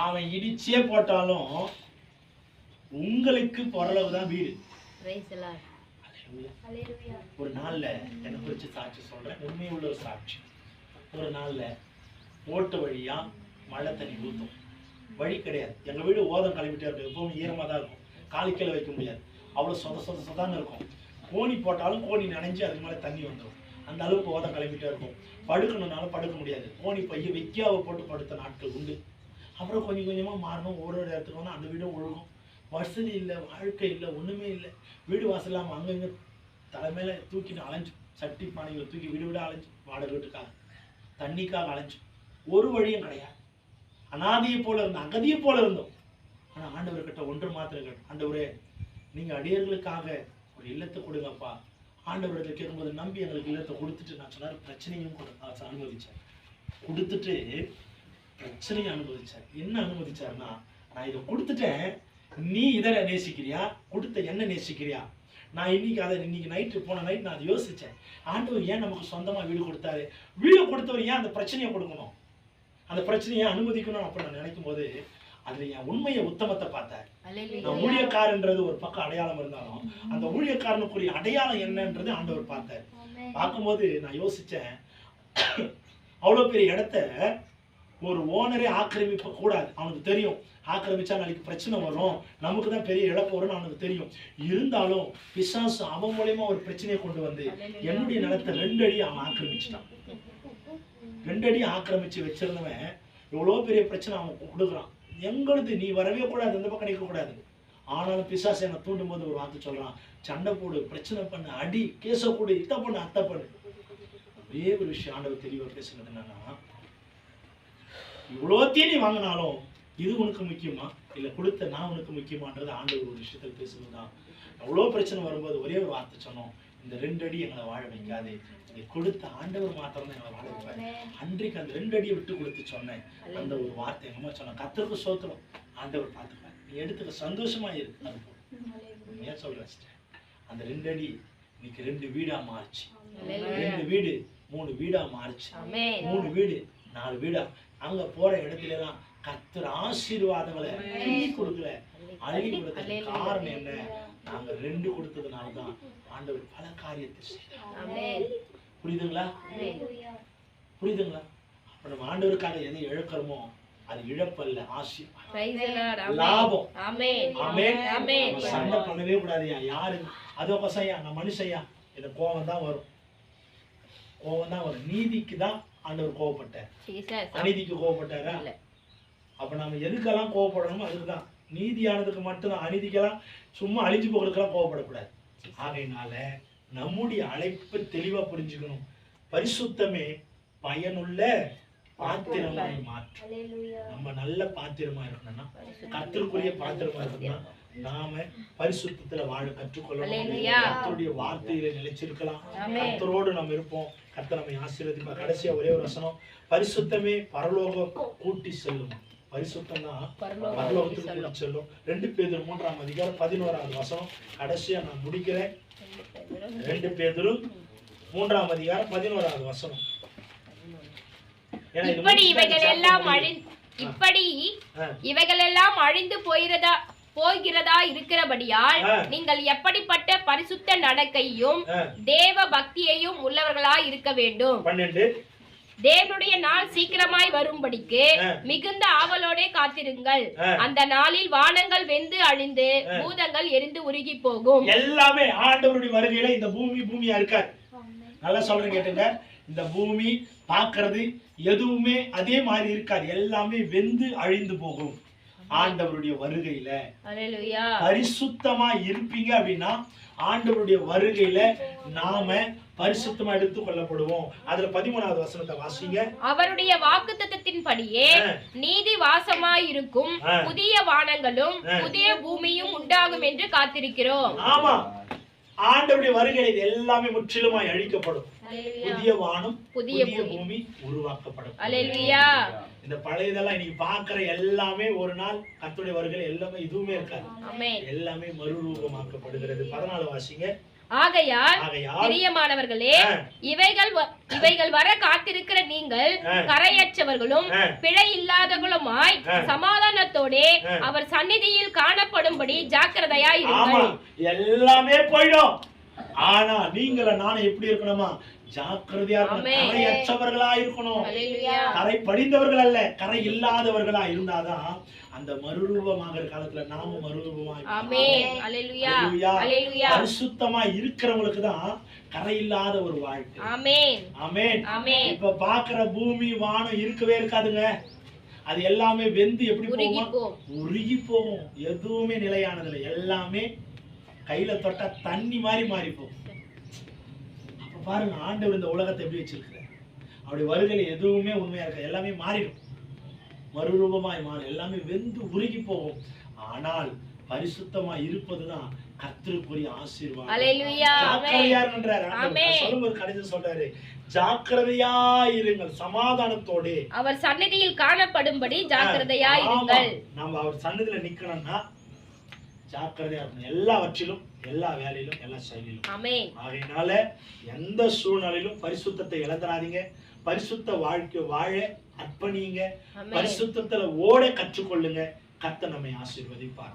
அவன் இடிச்சே போட்டாலும் உங்களுக்கு பொருளவுதான் வீடு. ஒரு நாள்ல என்ன குறிச்சு சாட்சி சொல்றேன், உண்மை உள்ள ஒரு சாட்சி. ஒரு நாள்ல ஓட்டு வழியா மழை தண்ணி ஊத்தும், வழி கிடையாது. எங்க வீடு ஓதம் கிளம்பிட்டே இருக்கும், எப்பவும் ஈரமா தான் இருக்கும், காலிக்கீழ வைக்க முடியாது, அவ்வளவு சொதான்னு இருக்கும். கோணி போட்டாலும் கோணி நனைஞ்சு அதுக்கு மேலே தண்ணி வந்துடும், அந்த அளவுக்கு ஓதம் கிளம்பிட்டே இருக்கும். படுக்கணும்னாலும் படுக்க முடியாது, கோணி பைய வைக்காவை போட்டு படுத்த நாட்கள் உண்டு. அப்புறம் கொஞ்சம் கொஞ்சமா மாறணும், ஒரு இடத்துக்கு வந்து அந்த வீடும் ஒழுகும். வசதி இல்லை, வாழ்க்கை இல்லை, ஒண்ணுமே இல்லை. வீடு வாசல் இல்லாமல் அங்கங்க தலைமையில தூக்கிட்டு அலைஞ்சு, சட்டி பானைகளை தூக்கி வீடு விட அலைஞ்சு, வாடகை வீட்டுக்காக தண்ணிக்காக அலைஞ்சு, ஒரு வழியும் கிடையாது. அனாதியை போல இருந்தோம், அகதியை போல இருந்தோம். ஆனா ஆண்டவர்கிட்ட ஒன்று மாத்திரம் கேட்டோம், ஆண்டவரே நீங்க அடியர்களுக்காக ஒரு இல்லத்தை கொடுங்கப்பா. ஆண்டவரத்தை கேட்கும்போது நம்பி எங்களுக்கு இல்லத்தை கொடுத்துட்டு, நான் சொன்னார் பிரச்சனையும் அனுமதிச்சார். கொடுத்துட்டு பிரச்சனையும் அனுமதிச்சார். என்ன அனுமதிச்சாருன்னா, நான் இதை கொடுத்துட்டேன், நீ இதை நேசிக்கிறியா, கொடுத்த என்ன நேசிக்கிறியா? நான் இன்னைக்கு நைட்டு போன நைட் நான் அதை யோசிச்சேன். ஆண்டவர் ஏன் நமக்கு சொந்தமா வீடு கொடுத்தாரு? வீடு கொடுத்தவர் ஏன் அந்த பிரச்சனையை கொடுக்கணும், அந்த பிரச்சனையை அனுமதிக்கணும் அப்ப நான் நினைக்கும் போது அதுல என் உண்மையை உத்தமத்தை பார்த்தேன். நான் ஊழியக்காரன்றது ஒரு பக்கம் அடையாளம் இருந்தாலும் அந்த ஊழியக்காரனுக்குரிய அடையாளம் என்னன்றது ஆண்டவர் பார்த்தார். பார்க்கும்போது நான் யோசிச்சேன், அவ்வளவு பெரிய இடத்த ஒரு ஓனரே ஆக்கிரமிக்க கூடாது. அவனுக்கு தெரியும், ஆக்கிரமிச்சா நாளைக்கு பிரச்சனை வரும், நமக்கு தான் பெரிய இழப்பு வரும்னு அவனுக்கு தெரியும். இருந்தாலும் பிசாசு அவன் மூலமா ஒரு பிரச்சனையை கொண்டு வந்து என்னுடைய நிலத்தை 2 அடி அவன் ஆக்கிரமிச்சுட்டான். 2 அடி ஆக்கிரமிச்சு வச்சிருந்தவன் எவ்வளவு பெரிய பிரச்சனை அவன் கொடுக்குறான். எங்களுக்கு நீ வரவே கூடாது, இந்த பக்கம் நிற்க கூடாது. ஆனாலும் பிசாசு என்னை தூண்டும் போது ஒரு வார்த்தை சொல்றான், சண்டை போடு, பிரச்சனை பண்ணு, அடி, கேச கூடு, இத்த பண்ணு, அத்தை பண்ணு. ஒரே ஒரு விஷயம் ஆண்டவர் தெளிவா பேசுனது என்னன்னா, இவ்வளோத்தையும் நீ வாங்கினாலும் இது உனக்கு முக்கியமா இல்ல கொடுத்த நான் உனக்கு முக்கியமான்றது ஆண்டவர் ஒரு விஷயத்தில் பேசுனதுதான். அவ்வளோ பிரச்சனை வரும்போது ஒரே ஒரு வார்த்தை சொன்னோம், இந்த 2 அடி எங்களை வாழ வைக்காது, நீ கொடுத்த ஆண்டவர் மாத்திரம் தான் எங்களை வாழ வைப்பாரு. அன்றைக்கு அந்த 2 அடியை விட்டு கொடுத்து சொன்னேன். அந்த ஒரு வார்த்தை எங்க அம்மா சொன்ன, கர்த்தருக்கு ஸ்தோத்திரம், ஆண்டவர் பார்த்துப்பாரு, நீ எடுத்துக்க சந்தோஷமா இருக்கு. அது ஏன் சொல்றேன், அந்த 2 அடி இன்னைக்கு 2 வீடா மாறிச்சு, 2 வீடு 3 வீடா மாறிச்சு, 3 வீடு 4 வீடா. அங்க போற இடத்துல எல்லாம் கர்த்தர் ஆசீர்வாதங்களை கொடுக்கல, அழுகி கொடுக்கல. காரணம் என்ன? நாங்க 2 கொடுத்ததுனாலதான் ஆண்டவர் பல காரியத்தை செய்யறார். புரியுதுங்களா? புரியுதுங்களா? அப்ப நம்ம ஆண்டவருக்காக எதை இழக்கிறோமோ அது இழப்பல்ல, ஆசீர்வாதம், லாபம். ஆமென். சண்டை பண்ணவே கூடாதுயா யாரு. அதோ பசையா, நான் மனுஷையா, எனக்கு கோபம் தான் வரும், நீதிக்கு தான் ஆண்டவர் கோவப்பட்டார், அநீதிக்கு கோவப்பட்டாரா? அப்ப நம்ம எதுக்கெல்லாம் கோவப்படணுமோ அதுக்குதான். நீதியானதுக்கு மட்டும்தான், அநீதிக்கெல்லாம் சும்மா அழிஞ்சு போகிறதுக்கெல்லாம் கோவப்படக்கூடாது. ஆகையினால நம்முடைய அழைப்பு தெளிவா புரிஞ்சுக்கணும். பரிசுத்தமே பயனுள்ள பாத்திரமாய் மாற்றும். நம்ம நல்ல பாத்திரமா இருக்கணும்னா, கர்த்தருக்குரிய பாத்திரமா இருக்கணும்னா நாம பரிசுத்தத்துல வாழ கற்றுக்கொள்ளணும். கர்த்தருடைய வார்த்தையில நிலைச்சிருக்கலாம், கர்த்தரோடு நம்ம இருப்போம், கர்த்தர் நம்மை ஆசீர்வதிப்பார். கடைசியா ஒரே ஒரு வசனம், பரிசுத்தமே பரலோகம் கூட்டி செல்லும். பரிசுத்தம் தான் பரலோகத்துக்கு கூட்டி செல்லும். 2 பேதுரு 3ஆம் அதிகாரம் 11ஆவது வசனம். கடைசியா நான் முடிக்கிறேன். 2 பேதுரு 3ஆம் அதிகாரம் 11ஆவது வசனம். இப்படி இவைகளெல்லாம் அழிந்து போகிறதா இருக்கிறபடியால் நீங்கள் எப்படிப்பட்ட பரிசுத்த நடக்கையும் தேவ பக்தியையும் உள்ளவர்களாய் இருக்க வேண்டும். 12 தேவனுடைய நாள் சீக்கிரமாய் வரும்படிக்கு மிகுந்த ஆவலோடே காத்திருங்கள். அந்த நாளில் வானங்கள் வெந்து அழிந்து பூதங்கள் எரிந்து உருகி போகும். எல்லாமே ஆண்டவருடைய வருகையில இந்த பூமியா இருக்காது. நல்லா சொல்றேன் கேட்டுங்க. இந்த பூமி பார்க்கிறது எதுவுமே அதே மாதிரி இருக்காது. எல்லாமே வெந்து அழிந்து போகும். ஆண்டவருடைய வருகையில பரிசுத்தமா இருப்பீங்க அப்படின்னா ஆண்டவருடைய வருகையில நாம பரிசுத்தமா எடுத்துக் கொள்ளப்படுவோம். அதுல 13வது வசனத்தை வாசிங்க. அவருடைய வாக்குத்தத்தத்தின்படியே நீதி வாசமாயிருக்கும் புதிய வானங்களும் புதிய பூமியும் உண்டாகும் என்று காத்திருக்கிறோம். ஆமா, ஆண்டவருடைய வருகையில இது எல்லாமே முற்றிலுமாய் அழிக்கப்படும். புதிய வானம் புதிய பூமி உருவாக்கப்படும். அல்லேலூயா. இந்த பழையதெல்லாம் இன்னைக்கு பாக்குற எல்லாமே ஒரு நாள் கர்த்தருடைய வருகையில எல்லாமே இதுவுமே இருக்காது. எல்லாமே மறுரூபமாக்கப்படுகிறது. 14 வாசிங்க. ஆகையால் பிரியமானவர்களே, இவைகள் வர காத்திருக்கிற நீங்கள் கரையற்றவர்களும் பிழை இல்லாதவர்களுமாய் சமாதானத்தோடே அவர் சந்நிதியில் காணப்படும்படி ஜாக்கிரதையாய் இருங்கள். எல்லாமே போயிடும். ஆனா நீங்கள நானும் எப்படி இருக்கணுமா? ஜாக்கிரதையா இருக்கணும். கரையற்றவர்களா இருக்கணும். கரை படிந்தவர்கள் அல்ல, கரை இல்லாதவர்களா இருந்தாதான் அந்த மறுரூபமாகிற காலத்துல நாமும் மறுரூபமாய் பரிசுத்தமா இருக்கிறவங்களுக்கு தான் கரை இல்லாத ஒரு வாழ்க்கை. ஆமென். இப்ப பாக்குற பூமி வானம் இருக்கவே இருக்காதுங்க. அது எல்லாமே வெந்து எப்படி போகும்? உருகி போகும். எதுவுமே நிலையானது இல்லை. எல்லாமே கையில தொட்டா தண்ணி மாதிரி மாறி போகும். அப்ப பாருங்க ஆண்டவர் இந்த உலகத்தை எப்படி வச்சிருக்கிறார். அவருடைய வருகையில எதுவுமே உண்மையா இருக்க, எல்லாமே மாறிடும். மறுரூபமாய் மாறும். எல்லாமே வெந்து உருகி போகும். ஆனால் பரிசுத்தமா இருப்பதுதான் கர்த்தருக்குரிய ஆசீர்வாதம். ஜாக்கிரதையா இருங்கன்றார் ஆண்டவர். சொல்லும்போது கடைசியில் சொல்றாரு, ஜாக்கிரதையா இருங்கள் சமாதானத்தோடு அவர் சந்நிதியில் காணப்படும்படி ஜாக்கிரதையா இருங்கள். நம்ம அவர் சந்நிதியில நிக்கணும்னா ஜாக்கிரதையா இருக்கணும். எல்லாவற்றிலும், எல்லா வேலையிலும், எல்லா செயலிலும். ஆகையினால எந்த சூழ்நிலையிலும் பரிசுத்தத்தை இழந்துடாதீங்க. பரிசுத்த வாழ்க்கை வாழ அர்ப்பணிங்க. பரிசுத்தத்துல ஓட கற்றுக்கொள்ளுங்க. கர்த்தர் நம்மை ஆசீர்வதிப்பார்.